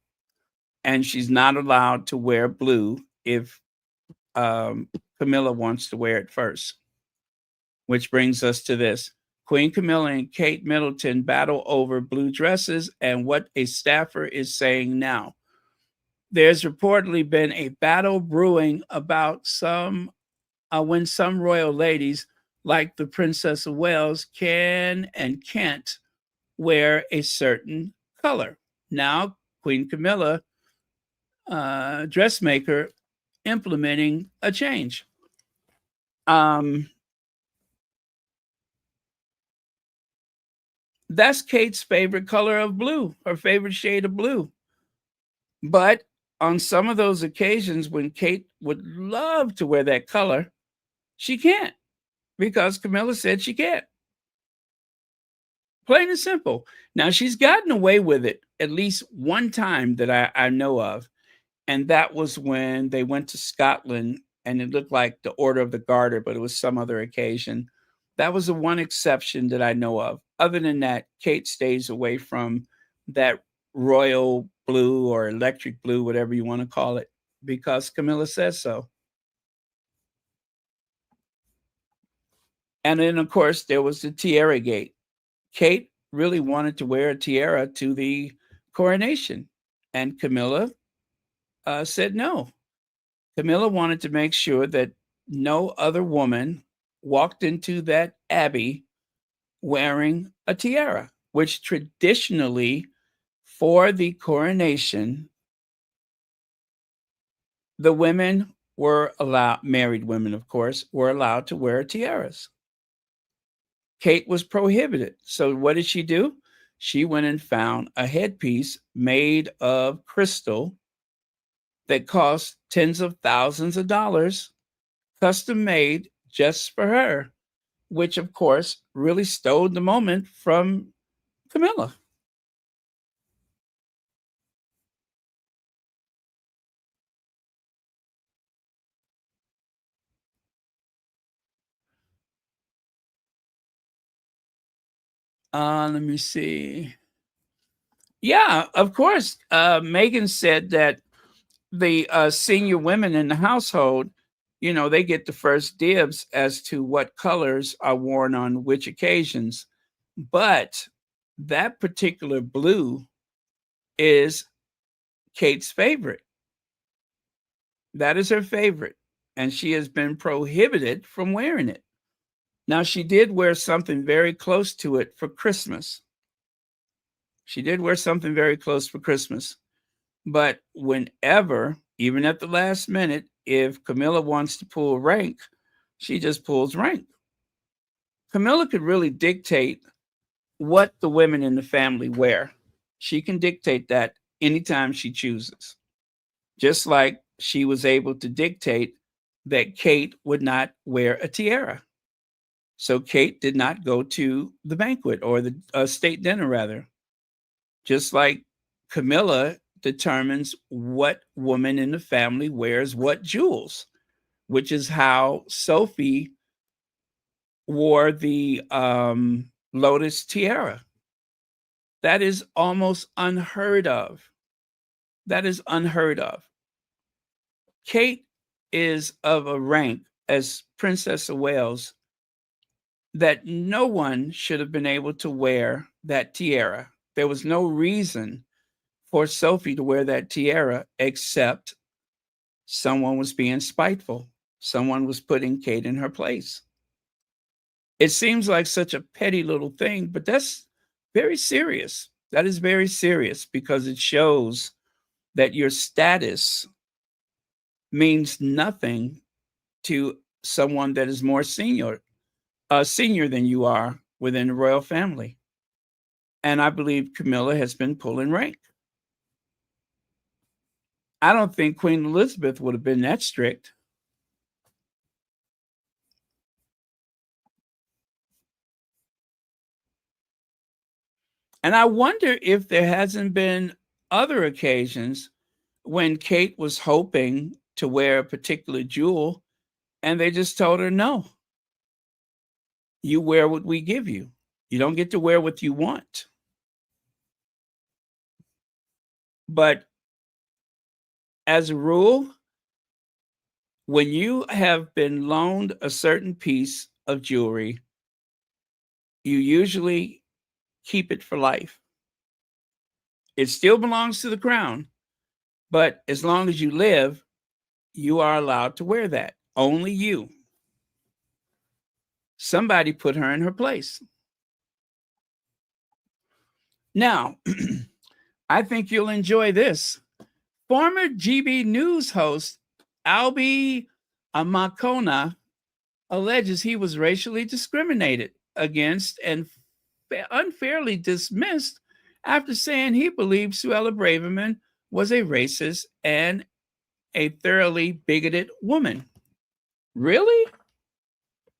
And she's not allowed to wear blue if Camilla wants to wear it first. Which brings us to this. Queen Camilla and Kate Middleton battle over blue dresses and what a staffer is saying now. There's reportedly been a battle brewing about when some royal ladies, like the Princess of Wales, can and can't wear a certain color. Now, Queen Camilla, dressmaker, implementing a change. That's Kate's favorite color of blue, her favorite shade of blue. But on some of those occasions when Kate would love to wear that color, she can't because Camilla said she can't. Plain and simple. Now, she's gotten away with it at least one time that I know of. And that was when they went to Scotland and it looked like the Order of the Garter, but it was some other occasion. That was the one exception that I know of. Other than that, Kate stays away from that royal blue or electric blue, whatever you want to call it, because Camilla says so. And then, of course, there was the tiara gate. Kate really wanted to wear a tiara to the coronation, and Camilla said no. Camilla wanted to make sure that no other woman walked into that abbey wearing a tiara, which traditionally for the coronation, the women were allowed, married women, of course, were allowed to wear tiaras. Kate was prohibited. So what did she do? She went and found a headpiece made of crystal that cost tens of thousands of dollars, custom made just for her, which of course really stole the moment from Camilla. Let me see. Yeah, of course. Meghan said that the senior women in the household, you know, they get the first dibs as to what colors are worn on which occasions. But that particular blue is Kate's favorite. That is her favorite. And she has been prohibited from wearing it. Now, she did wear something very close to it for Christmas. She did wear something very close for Christmas. But whenever, even at the last minute, if Camilla wants to pull rank, she just pulls rank. Camilla could really dictate what the women in the family wear. She can dictate that anytime she chooses. Just like she was able to dictate that Kate would not wear a tiara. So Kate did not go to the banquet or the state dinner, rather. Just like Camilla determines what woman in the family wears what jewels, which is how Sophie wore the lotus tiara. That is almost unheard of. That is unheard of. Kate is of a rank as Princess of Wales that no one should have been able to wear that tiara. There was no reason for Sophie to wear that tiara except someone was being spiteful. Someone was putting Kate in her place. It seems like such a petty little thing, but that's very serious. That is very serious because it shows that your status means nothing to someone that is more senior than you are within the royal family. And I believe Camilla has been pulling rank. I don't think Queen Elizabeth would have been that strict. And I wonder if there hasn't been other occasions when Kate was hoping to wear a particular jewel and they just told her, no, you wear what we give you. You don't get to wear what you want. But as a rule, when you have been loaned a certain piece of jewelry, you usually keep it for life. It still belongs to the crown, but as long as you live, you are allowed to wear that. Only you. Somebody put her in her place. Now, I think you'll enjoy this. Former GB News host Albie Amakona alleges he was racially discriminated against and unfairly dismissed after saying he believed Suella Braverman was a racist and a thoroughly bigoted woman. Really?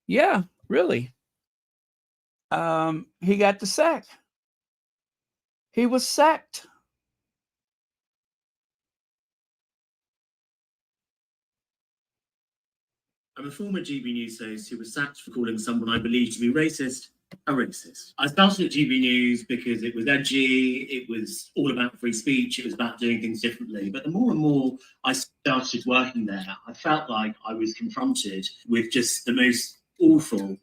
Yeah, really. He got the sack. He was sacked. I'm a former GB News host who was sacked for calling someone I believe to be racist a racist. I started at GB News because it was edgy, it was all about free speech, it was about doing things differently. But the more and more I started working there, I felt like I was confronted with just the most awful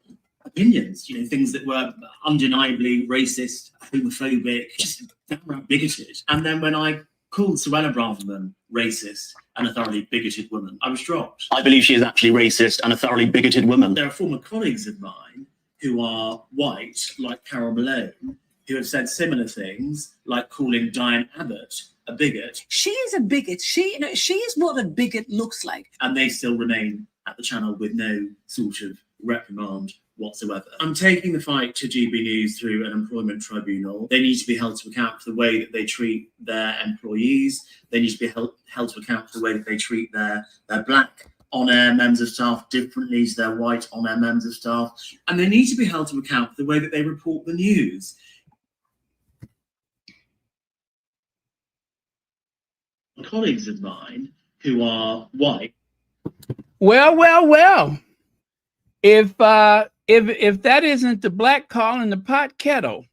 opinions, you know, things that were undeniably racist, homophobic, just downright bigoted. And then when I called Suella Braverman racist and a thoroughly bigoted woman, I was dropped. I believe she is actually racist and a thoroughly bigoted woman. There are former colleagues of mine who are white, like Carol Malone, who have said similar things, like calling Diane Abbott a bigot. She is a bigot. She is what a bigot looks like. And they still remain at the channel with no sort of reprimand whatsoever. I'm taking the fight to GB News through an employment tribunal. They need to be held to account for the way that they treat their employees. They need to be held to account for the way that they treat their black on-air members of staff differently to their white on-air members of staff. And they need to be held to account for the way that they report the news. Colleagues of mine who are white. Well. If that isn't the black calling the pot kettle,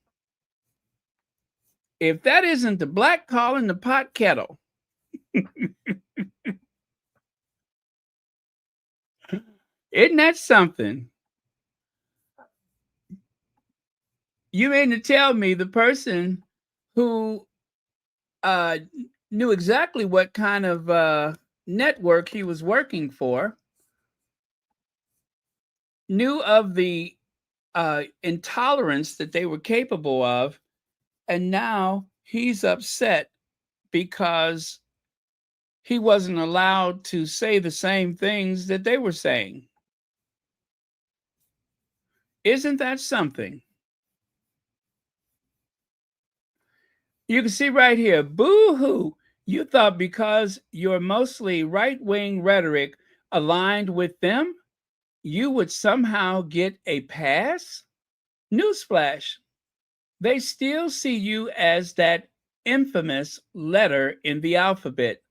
if that isn't the black calling the pot kettle, isn't that something? You mean to tell me the person who knew exactly what kind of network he was working for, knew of the intolerance that they were capable of, and now he's upset because he wasn't allowed to say the same things that they were saying? Isn't that something? You can see right here, boo-hoo, you thought because your mostly right-wing rhetoric aligned with them, you would somehow get a pass? Newsflash, they still see you as that infamous letter in the alphabet.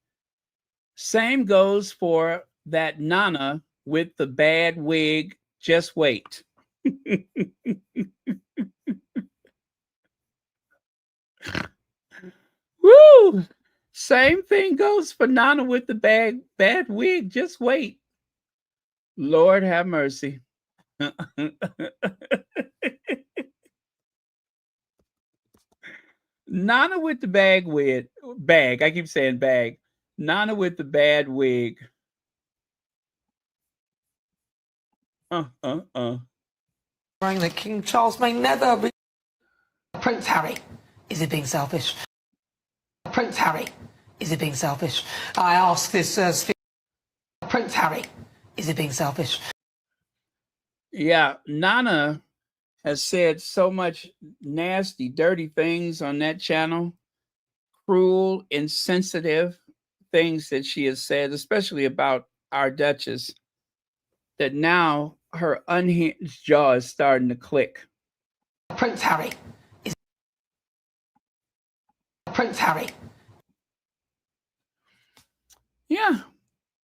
Same goes for that Nana with the bad wig. Just wait. Woo! Same thing goes for Nana with the bad wig. Just wait. Lord have mercy. Nana with the bag. I keep saying bag. Nana with the bad wig. That King Charles may never be. Prince Harry, is he being selfish? Prince Harry, is he being selfish? I ask this Prince Harry, is he being selfish? Yeah, Nana has said so much nasty, dirty things on that channel. Cruel, insensitive things that she has said, especially about our Duchess, that now her unhinged jaw is starting to click. Prince Harry, is Prince Harry. Yeah,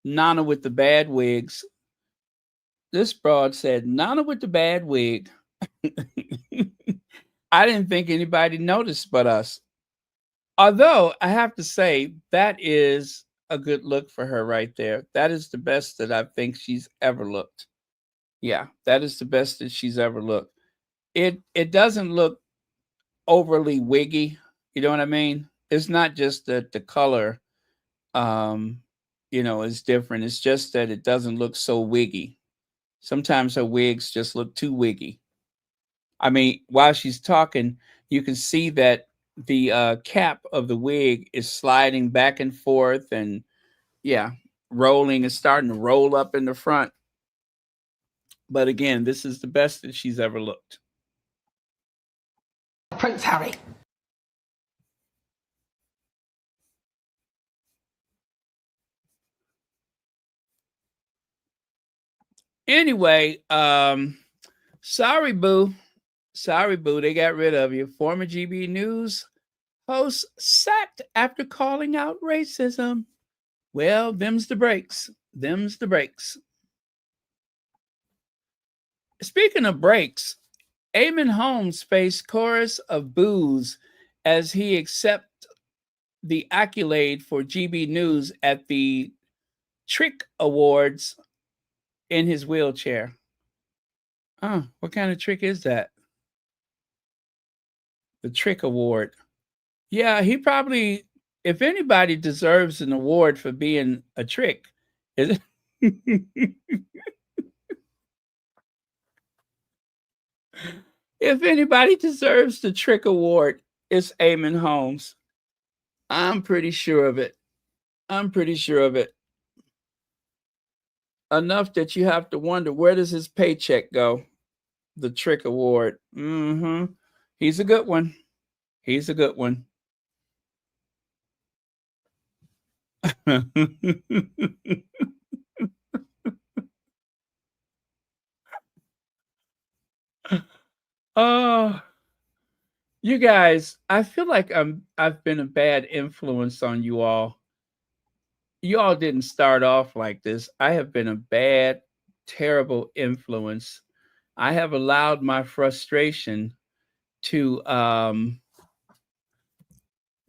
Nana with the bad wigs. This broad said, Nana with the bad wig. I didn't think anybody noticed but us. Although I have to say, that is a good look for her right there. That is the best that I think she's ever looked. Yeah, that is the best that she's ever looked. it doesn't look overly wiggy. You know what I mean? It's not just that the color, is different. It's just that it doesn't look so wiggy. Sometimes her wigs just look too wiggy. I mean, while she's talking, you can see that the cap of the wig is sliding back and forth, and yeah, rolling and starting to roll up in the front. But again, this is the best that she's ever looked. Prince Harry. Anyway, sorry, boo. Sorry, boo. They got rid of you. Former GB News host sacked after calling out racism. Well, them's the breaks. Them's the breaks. Speaking of breaks, Eamon Holmes faced chorus of boos as he accepted the accolade for GB News at the Trick Awards in his wheelchair. Oh, what kind of trick is that? The Trick Award. Yeah, he probably, if anybody deserves an award for being a trick, is it? If anybody deserves the Trick Award, it's Eamon Holmes. I'm pretty sure of it. I'm pretty sure of it. Enough that you have to wonder, where does his paycheck go? The Trick Award. Mm-hmm. He's a good one. He's a good one. Oh, you guys, I feel like I've been a bad influence on you all. You all didn't start off like this. I have been a bad, terrible influence. I have allowed my frustration to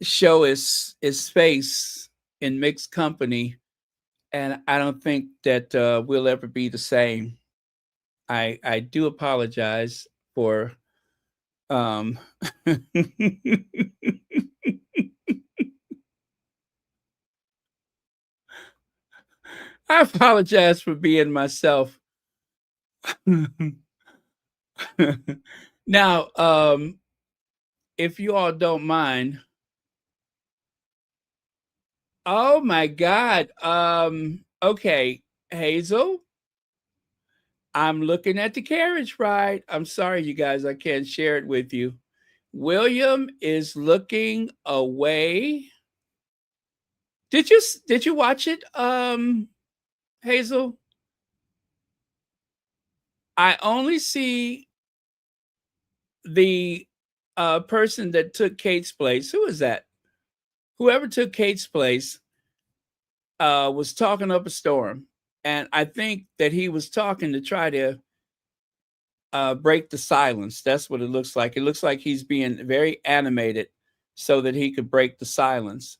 show its face in mixed company, and I don't think that we'll ever be the same. I do apologize for I apologize for being myself. Now, if you all don't mind, oh my God. Okay, Hazel, I'm looking at the carriage ride. I'm sorry, you guys, I can't share it with you. William is looking away. Did you watch it, Hazel? I only see the person that took Kate's place. Who is that? Whoever took Kate's place was talking up a storm. And I think that he was talking to try to break the silence. That's what it looks like. It looks like he's being very animated so that he could break the silence.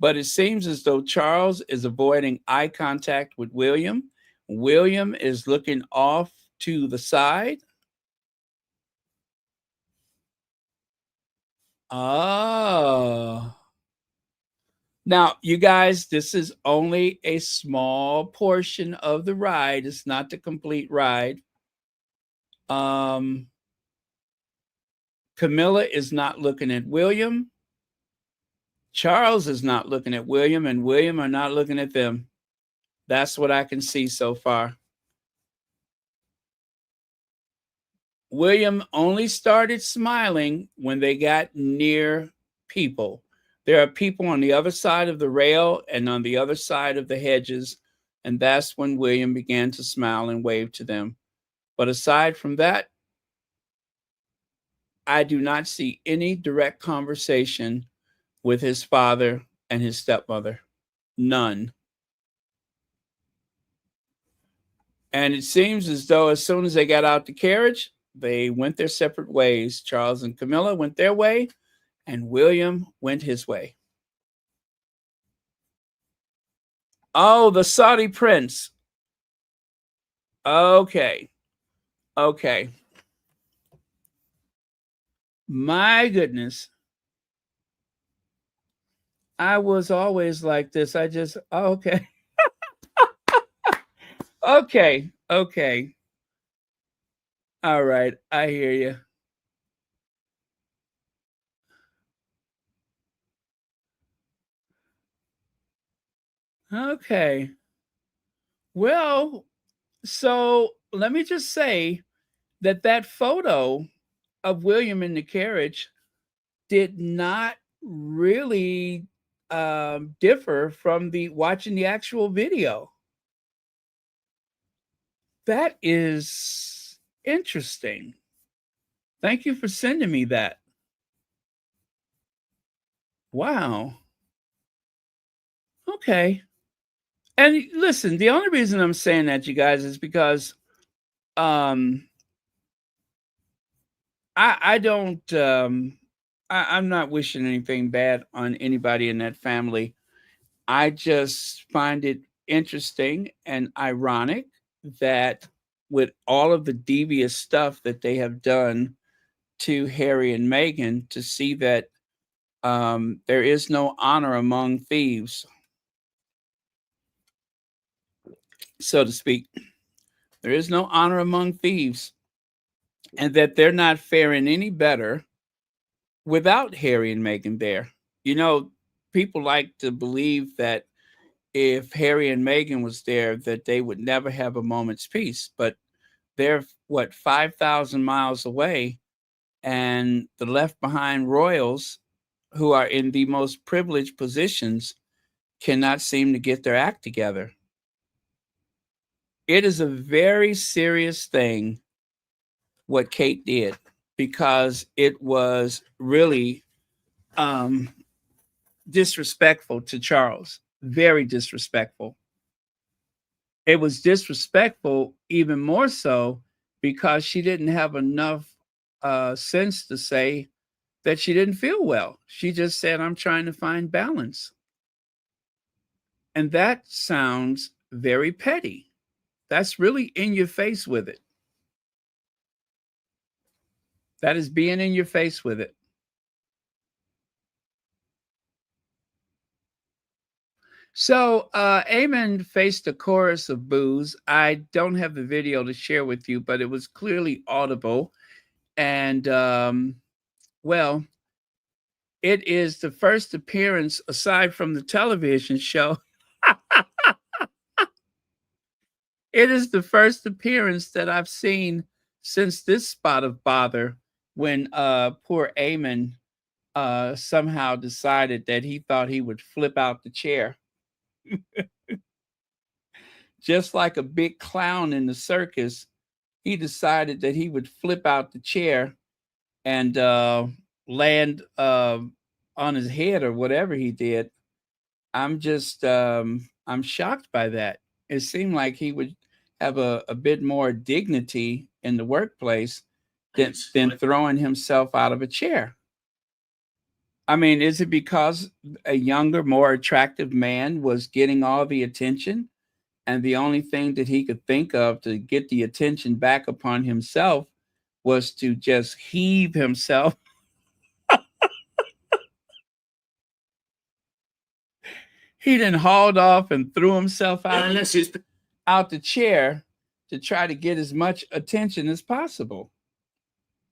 But it seems as though Charles is avoiding eye contact with William. William is looking off to the side. Oh. Now, you guys, this is only a small portion of the ride. It's not the complete ride. Camilla is not looking at William. Charles is not looking at William, and William are not looking at them. That's what I can see so far. William only started smiling when they got near people. There are people on the other side of the rail and on the other side of the hedges, and that's when William began to smile and wave to them. But aside from that, I do not see any direct conversation with his father and his stepmother. None. And it seems as though as soon as they got out the carriage, they went their separate ways. Charles and Camilla went their way, and William went his way. Oh, the Saudi prince. Okay. My goodness. I was always like this. Okay. Okay. Okay. All right. I hear you. Okay. Well, so let me just say that photo of William in the carriage did not really differ from the watching the actual video. That is interesting. Thank you for sending me that. Wow. Okay. And listen, the only reason I'm saying that, you guys, is because um I don't I'm not wishing anything bad on anybody in that family. I just find it interesting and ironic that with all of the devious stuff that they have done to Harry and Meghan, to see that there is no honor among thieves, so to speak. There is no honor among thieves, and that they're not faring any better without Harry and Meghan there. You know, people like to believe that if Harry and Meghan was there, that they would never have a moment's peace. But they're what, 5,000 miles away, and the left behind royals who are in the most privileged positions cannot seem to get their act together. It is a very serious thing what Kate did, because it was really disrespectful to Charles. Very disrespectful. It was disrespectful even more so because she didn't have enough sense to say that she didn't feel well. She just said, I'm trying to find balance. And that sounds very petty. That's really in your face with it. That is being in your face with it. So Eamon faced a chorus of boos. I don't have the video to share with you, but it was clearly audible. And well, it is the first appearance, aside from the television show. It is the first appearance that I've seen since this spot of bother, when poor Eamon somehow decided that he thought he would flip out the chair. Just like a big clown in the circus, he decided that he would flip out the chair and land on his head or whatever he did. I'm shocked by that. It seemed like he would have a bit more dignity in the workplace than throwing himself out of a chair. I mean, is it because a younger, more attractive man was getting all the attention, and the only thing that he could think of to get the attention back upon himself was to just heave himself? He then hauled off and threw himself out the chair to try to get as much attention as possible.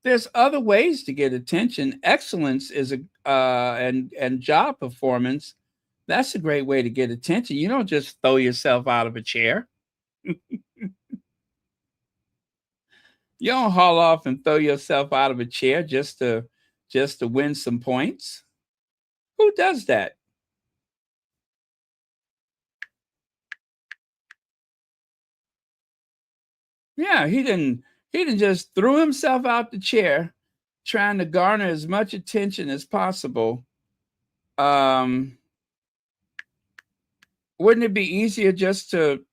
There's other ways to get attention. Excellence is and job performance. That's a great way to get attention. You don't just throw yourself out of a chair. You don't haul off and throw yourself out of a chair just to win some points. Who does that? Yeah, he didn't just threw himself out the chair trying to garner as much attention as possible. Wouldn't it be easier just to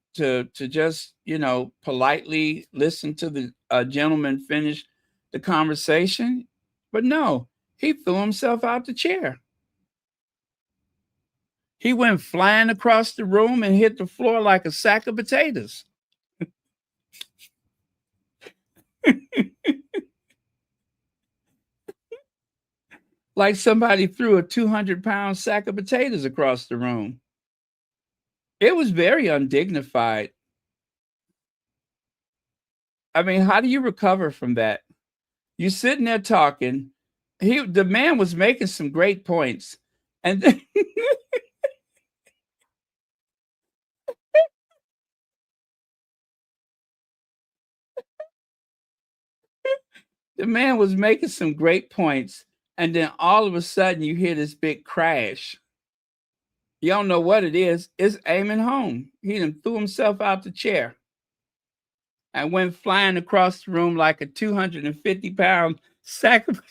just, politely listen to the gentleman finish the conversation? But no, he threw himself out the chair. He went flying across the room and hit the floor like a sack of potatoes. like somebody threw a 200-pound sack of potatoes across the room. It was very undignified. I mean, how do you recover from that? You're sitting there talking. The man was making some great points, and then the man was making some great points, and then all of a sudden you hear this big crash. You don't know what it is. It's Eamon home. He done threw himself out the chair and went flying across the room like a 250-pound sack of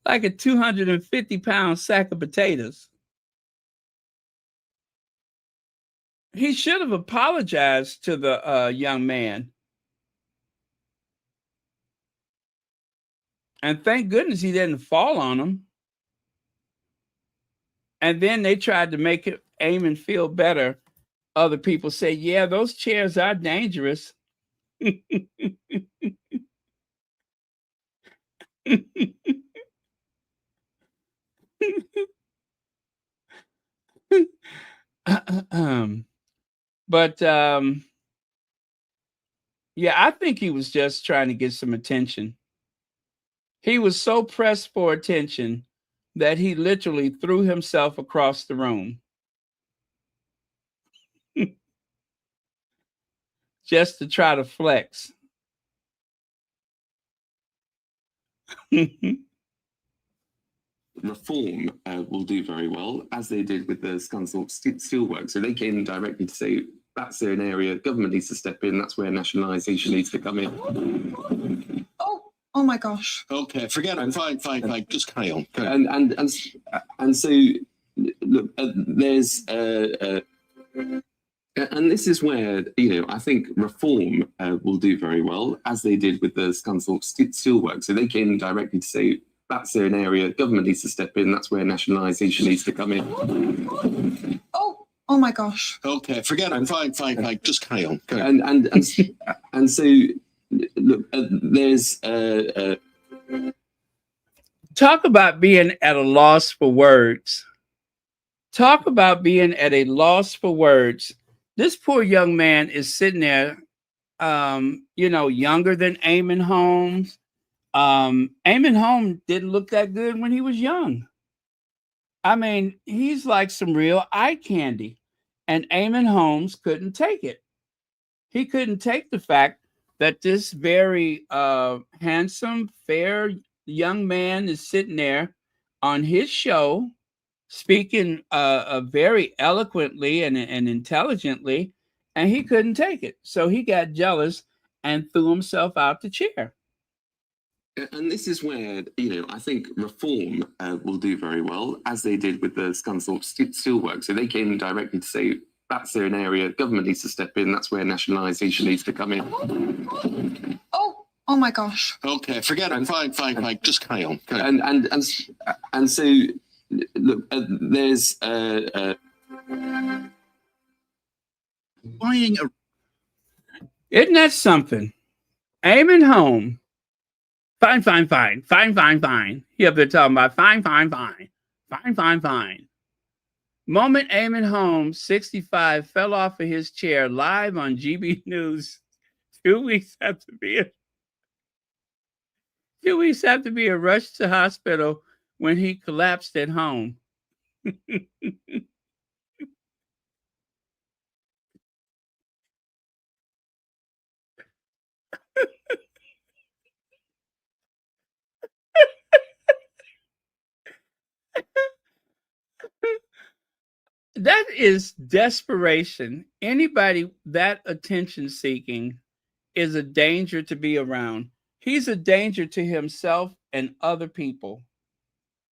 like a 250-pound sack of potatoes. He should have apologized to the young man. And thank goodness he didn't fall on him. And then they tried to make it Eamon feel better. Other people say, yeah, those chairs are dangerous. But yeah, I think he was just trying to get some attention. He was so pressed for attention that he literally threw himself across the room just to try to flex. Reform will do very well, as they did with the Scunthorpe steelwork. So they came directly to say that's an area government needs to step in. That's where nationalisation needs to come in. Oh my gosh. Okay, forget it. Fine. Just carry on. And so look, there's and this is where, I think reform will do very well, as they did with the Scunthorpe steelwork. So they came directly to say that's an area government needs to step in. That's where nationalisation needs to come in. Oh my gosh. Okay, forget it. Fine. Just carry on. And so look, there's talk about being at a loss for words. Talk about being at a loss for words. This poor young man is sitting there, younger than Eamon Holmes. Eamon Holmes didn't look that good when he was young. I mean, he's like some real eye candy. And Eamon Holmes couldn't take it. He couldn't take the fact that this very handsome, fair young man is sitting there on his show, speaking very eloquently and intelligently, and he couldn't take it. So he got jealous and threw himself out the chair. And this is where, I think reform will do very well, as they did with the Scunthorpe steelwork. So they came directly to say that's an area government needs to step in. That's where nationalisation needs to come in. Oh my gosh. Okay, forget it. Fine. Just carry on. And so look, there's buying a. Isn't that something? Eamon Holmes. Fine. He up there talking about fine. Moment Eamon Holmes, 65, fell off of his chair live on GB News 2 weeks after being rushed to hospital when he collapsed at home. That is desperation. Anybody that attention seeking is a danger to be around. He's a danger to himself and other people.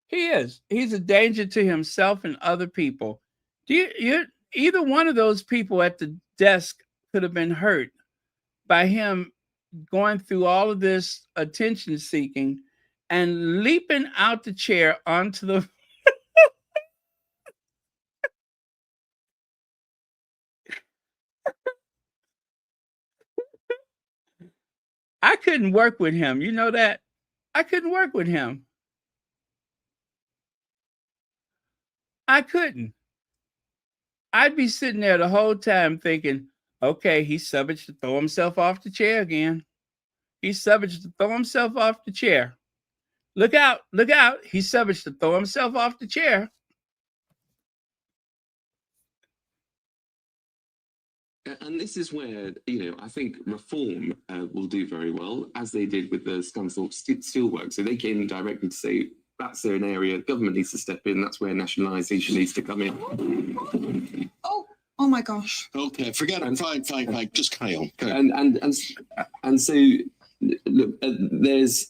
He is. He's a danger to himself and other people. Either one of those people at the desk could have been hurt by him going through all of this attention seeking and leaping out the chair onto the I couldn't work with him. You know that? I couldn't work with him. I couldn't. I'd be sitting there the whole time thinking, okay, he's subject to throw himself off the chair again. He's subject to throw himself off the chair. Look out, look out. He's subject to throw himself off the chair. And this is where, I think reform will do very well, as they did with the Scunthorpe Steelworks. So they came directly to say, that's an area government needs to step in. That's where nationalisation needs to come in. Oh my gosh. Okay, forget it. Fine. Just carry on. Go. And so, look, there's.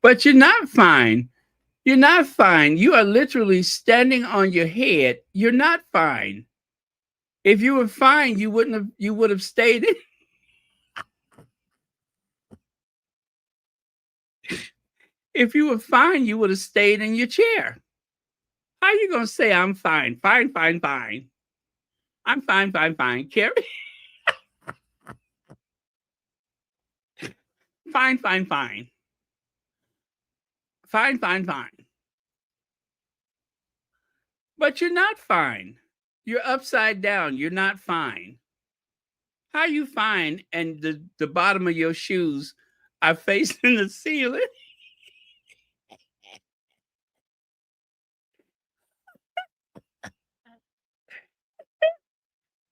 But you're not fine. You're not fine. You are literally standing on your head. You're not fine. If you were fine, you would have stayed in. If you were fine, you would have stayed in your chair. How are you going to say I'm fine? Fine. I'm fine. Carrie? Fine. Fine. But you're not fine. You're upside down. You're not fine. How are you fine and the bottom of your shoes are facing the ceiling?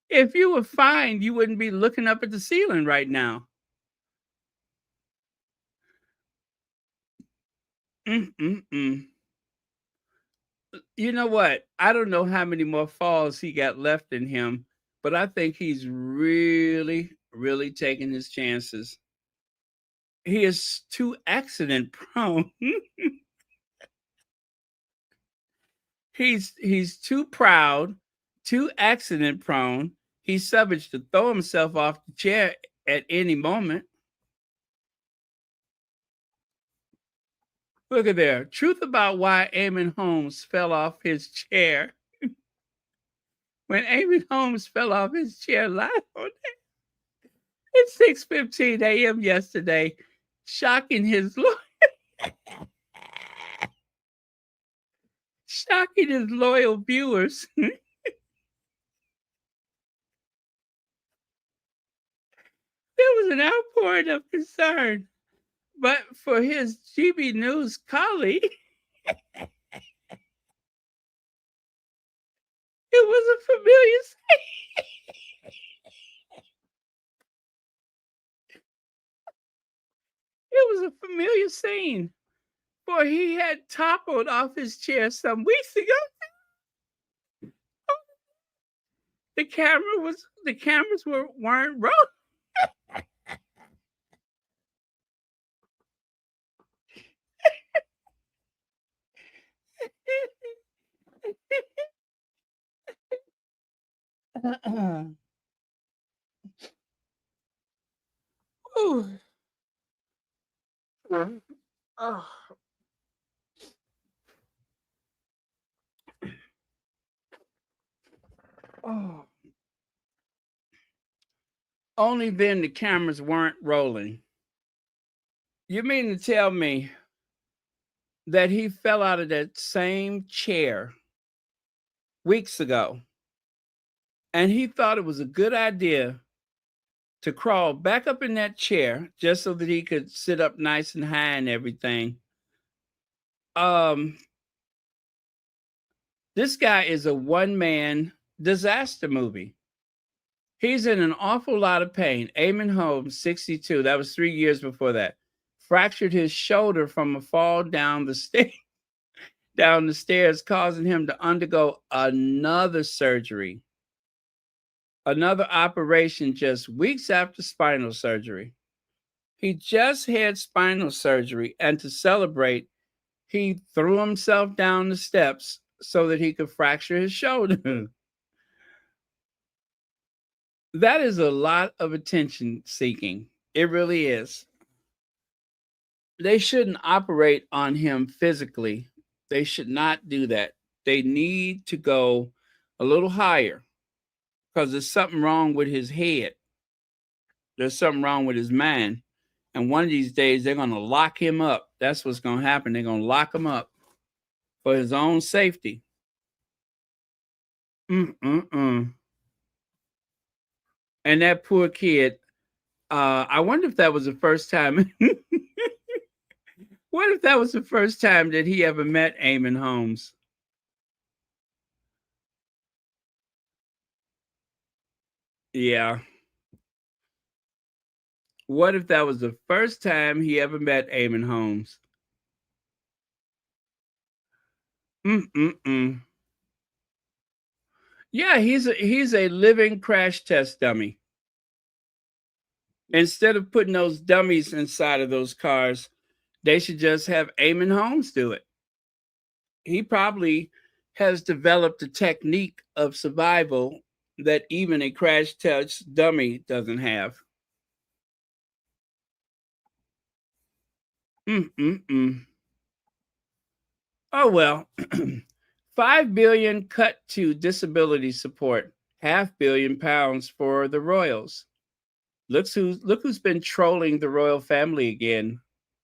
If you were fine, you wouldn't be looking up at the ceiling right now. You know what? I don't know how many more falls he got left in him, but I think he's really, really taking his chances. He is too accident prone. He's too proud, too accident prone. He's subject to throw himself off the chair at any moment. Look at there. Truth about why Eamon Holmes fell off his chair. When Eamon Holmes fell off his chair live on it at 6:15 a.m. yesterday, shocking his loyal viewers. There was an outpouring of concern. But for his GB News colleague, it was a familiar scene. It was a familiar scene. For he had toppled off his chair some weeks ago. The cameras weren't rolling. Only then the cameras weren't rolling. You mean to tell me that he fell out of that same chair weeks ago and he thought it was a good idea to crawl back up in that chair just so that he could sit up nice and high and everything? This guy is a one-man disaster movie. He's in an awful lot of pain. Eamon Holmes, 62, that was 3 years before that, fractured his shoulder from a fall down the stairs, causing him to undergo another surgery, another operation just weeks after spinal surgery. He just had spinal surgery, and to celebrate, he threw himself down the steps so that he could fracture his shoulder. That is a lot of attention seeking. It really is. They shouldn't operate on him physically. They should not do that. They need to go a little higher because there's something wrong with his head. There's something wrong with his mind. And one of these days, they're going to lock him up. That's what's going to happen. They're going to lock him up for his own safety. And that poor kid, I wonder if that was the first time. What if that was the first time that he ever met Eamon Holmes? Yeah. What if that was the first time he ever met Eamon Holmes? Yeah, he's a living crash test dummy. Instead of putting those dummies inside of those cars, they should just have Eamon Holmes do it. He probably has developed a technique of survival that even a crash test dummy doesn't have. Oh well. 5 billion cut to disability support, £500 million for the royals. Look who's been trolling the royal family again.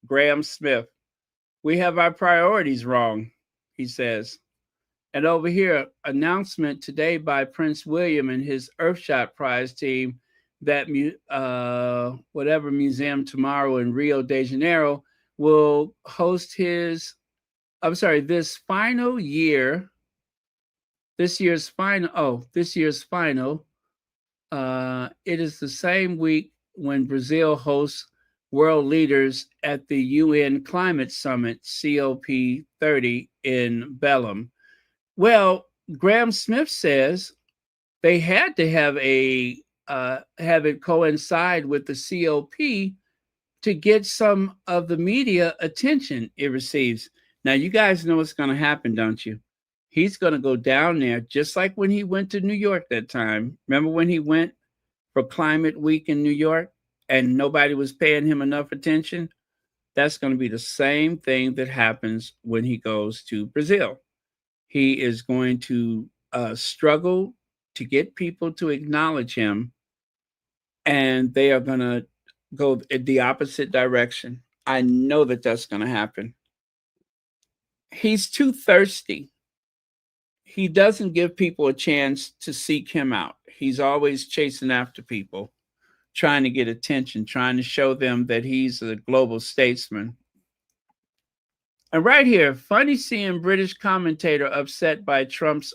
Graham Smith. We have our priorities wrong, he says. And over here, announcement today by Prince William and his Earthshot Prize team that whatever museum tomorrow in Rio de Janeiro will host this year's final. It is the same week when Brazil hosts world leaders at the UN Climate Summit, COP30 in Belém. Well, Graham Smith says they had to have have it coincide with the COP to get some of the media attention it receives. Now, you guys know what's going to happen, don't you? He's going to go down there just like when he went to New York that time. Remember when he went for Climate Week in New York and nobody was paying him enough attention? That's going to be the same thing that happens when he goes to Brazil. He is going to struggle to get people to acknowledge him, and they are going to go in the opposite direction. I know that that's going to happen. He's too thirsty. He doesn't give people a chance to seek him out. He's always chasing after people, trying to get attention, trying to show them that he's a global statesman. And right here, funny seeing British commentator upset by Trump's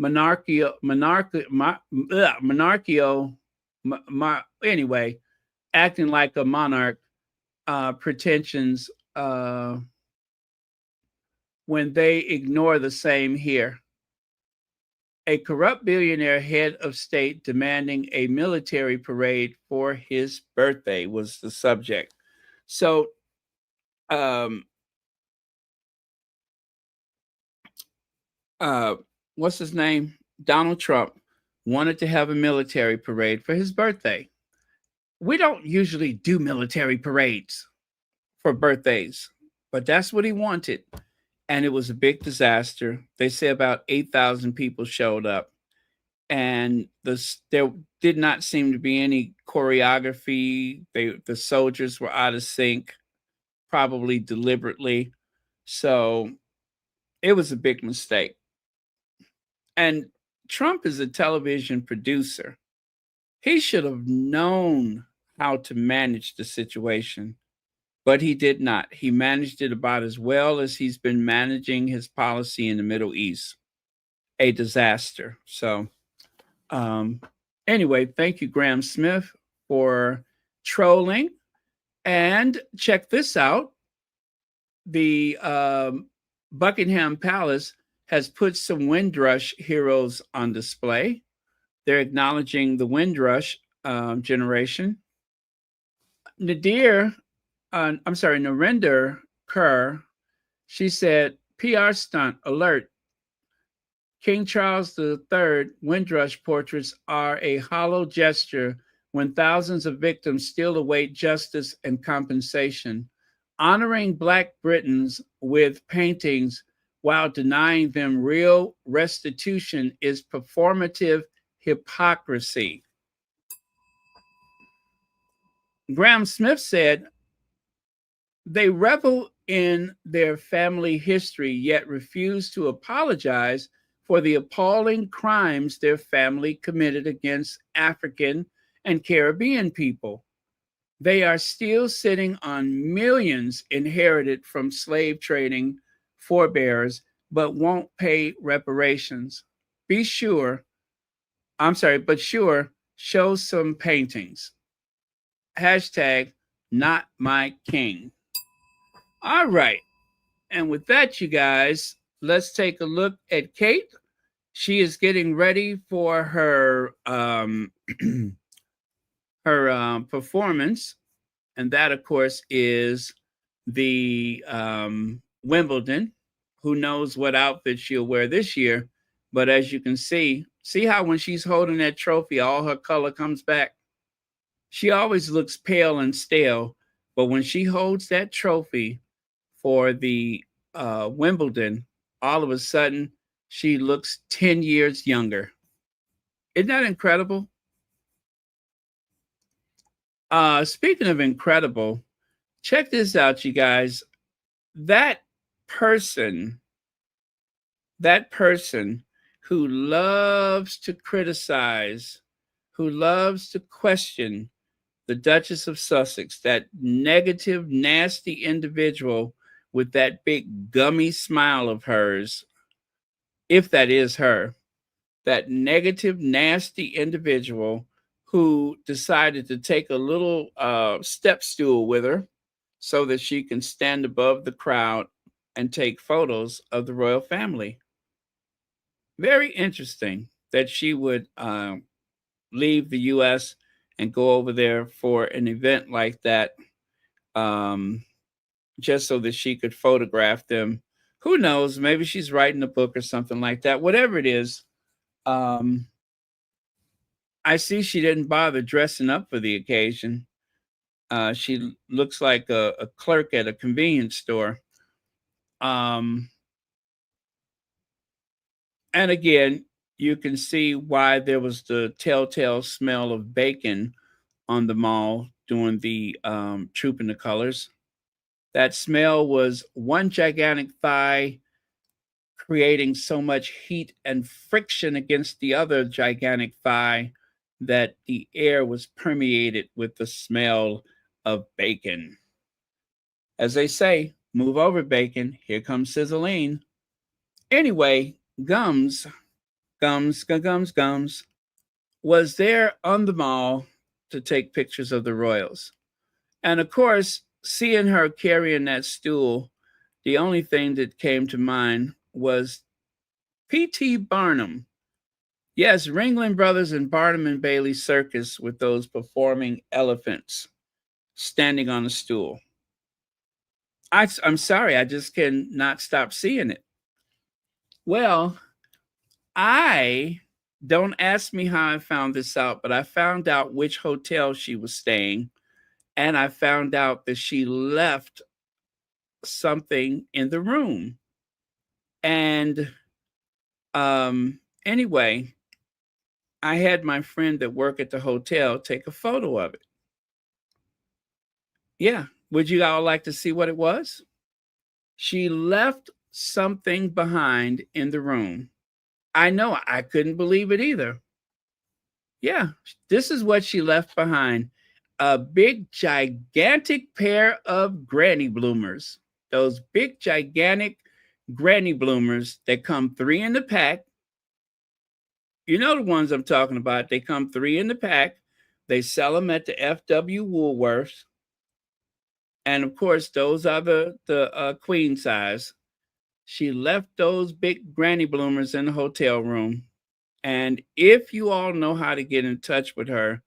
acting like a monarch pretensions when they ignore the same here. A corrupt billionaire head of state demanding a military parade for his birthday was the subject. So, what's his name? Donald Trump wanted to have a military parade for his birthday. We don't usually do military parades for birthdays, but that's what he wanted. And it was a big disaster. They say about 8,000 people showed up. And there did not seem to be any choreography. The soldiers were out of sync, probably deliberately. So it was a big mistake. And Trump is a television producer. He should have known how to manage the situation, but he did not. He managed it about as well as he's been managing his policy in the Middle East. A disaster. So anyway, thank you, Graham Smith, for trolling. And check this out. The Buckingham Palace has put some Windrush heroes on display. They're acknowledging the Windrush generation. Narendra Kaur, she said, PR stunt alert. King Charles III Windrush portraits are a hollow gesture when thousands of victims still await justice and compensation. Honoring Black Britons with paintings while denying them real restitution is performative hypocrisy. Graham Smith said, they revel in their family history, yet refuse to apologize for the appalling crimes their family committed against African and Caribbean people. They are still sitting on millions inherited from slave trading forebears, but won't pay reparations. Be sure, but sure, show some paintings. Hashtag not my king. All right. And with that, you guys, let's take a look at Kate. She is getting ready for her her performance, and that, of course, is the Wimbledon. Who knows what outfit she'll wear this year? But as you can see how when she's holding that trophy, all her color comes back. She always looks pale and stale, but when she holds that trophy for the Wimbledon, all of a sudden she looks 10 years younger. Isn't that incredible? Speaking of incredible, check this out, you guys. That person who loves to criticize, who loves to question the Duchess of Sussex, that negative, nasty individual with that big gummy smile of hers, if that is her, that negative, nasty individual who decided to take a little step stool with her so that she can stand above the crowd and take photos of the royal family. Very interesting that she would leave the U.S. and go over there for an event like that, just so that she could photograph them. Who knows? Maybe she's writing a book or something like that. Whatever it is, I see she didn't bother dressing up for the occasion. She looks like a clerk at a convenience store. And again, you can see why there was the telltale smell of bacon on the mall during the Troop in the Colors. That smell was one gigantic thigh creating so much heat and friction against the other gigantic thigh that the air was permeated with the smell of bacon. As they say, move over, bacon. Here comes sizzling. Anyway, Gums was there on the mall to take pictures of the royals. And of course, seeing her carrying that stool, the only thing that came to mind was P.T. Barnum. Yes, Ringling Brothers and Barnum and Bailey Circus with those performing elephants standing on a stool. I'm sorry, I just cannot stop seeing it. Well, don't ask me how I found this out, but I found out which hotel she was staying, and I found out that she left something in the room. And anyway, I had my friend that worked at the hotel take a photo of it. Yeah. Would you all like to see what it was? She left something behind in the room. I know, I couldn't believe it either. Yeah, this is what she left behind. A big, gigantic pair of granny bloomers. Those big, gigantic granny bloomers that come 3 in the pack. You know the ones I'm talking about. They come 3 in the pack. They sell them at the FW Woolworths. And of course, those are the queen size. She left those big granny bloomers in the hotel room. And if you all know how to get in touch with her,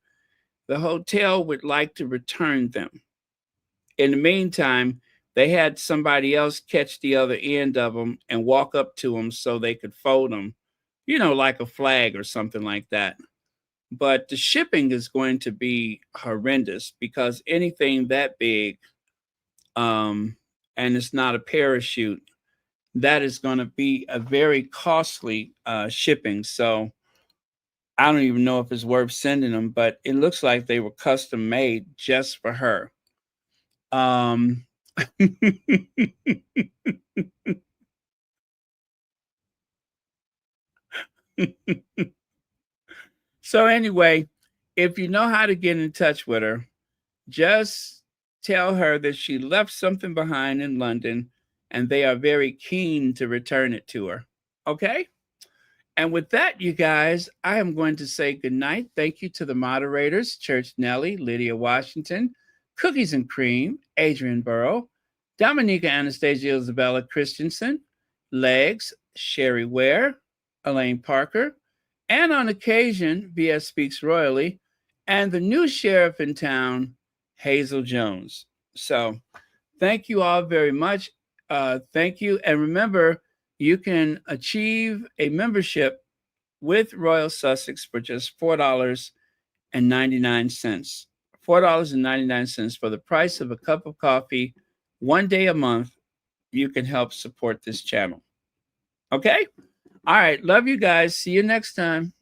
the hotel would like to return them. In the meantime, they had somebody else catch the other end of them and walk up to them so they could fold them, like a flag or something like that. But the shipping is going to be horrendous because anything that big, and it's not a parachute, that is going to be a very costly shipping. So I don't even know if it's worth sending them, but it looks like they were custom made just for her. So anyway, if you know how to get in touch with her, just tell her that she left something behind in London and they are very keen to return it to her. Okay? And with that, you guys, I am going to say goodnight. Thank you to the moderators, Church Nellie, Lydia Washington, Cookies and Cream, Adrian Burrow, Dominica Anastasia Isabella Christensen, Legs, Sherry Ware, Elaine Parker, and on occasion, VS Speaks Royally, and the new sheriff in town, Hazel Jones. So thank you all very much. Thank you. And remember, you can achieve a membership with Royal Sussex for just $4.99. $4.99 for the price of a cup of coffee 1 day a month. You can help support this channel. Okay? All right. Love you guys. See you next time.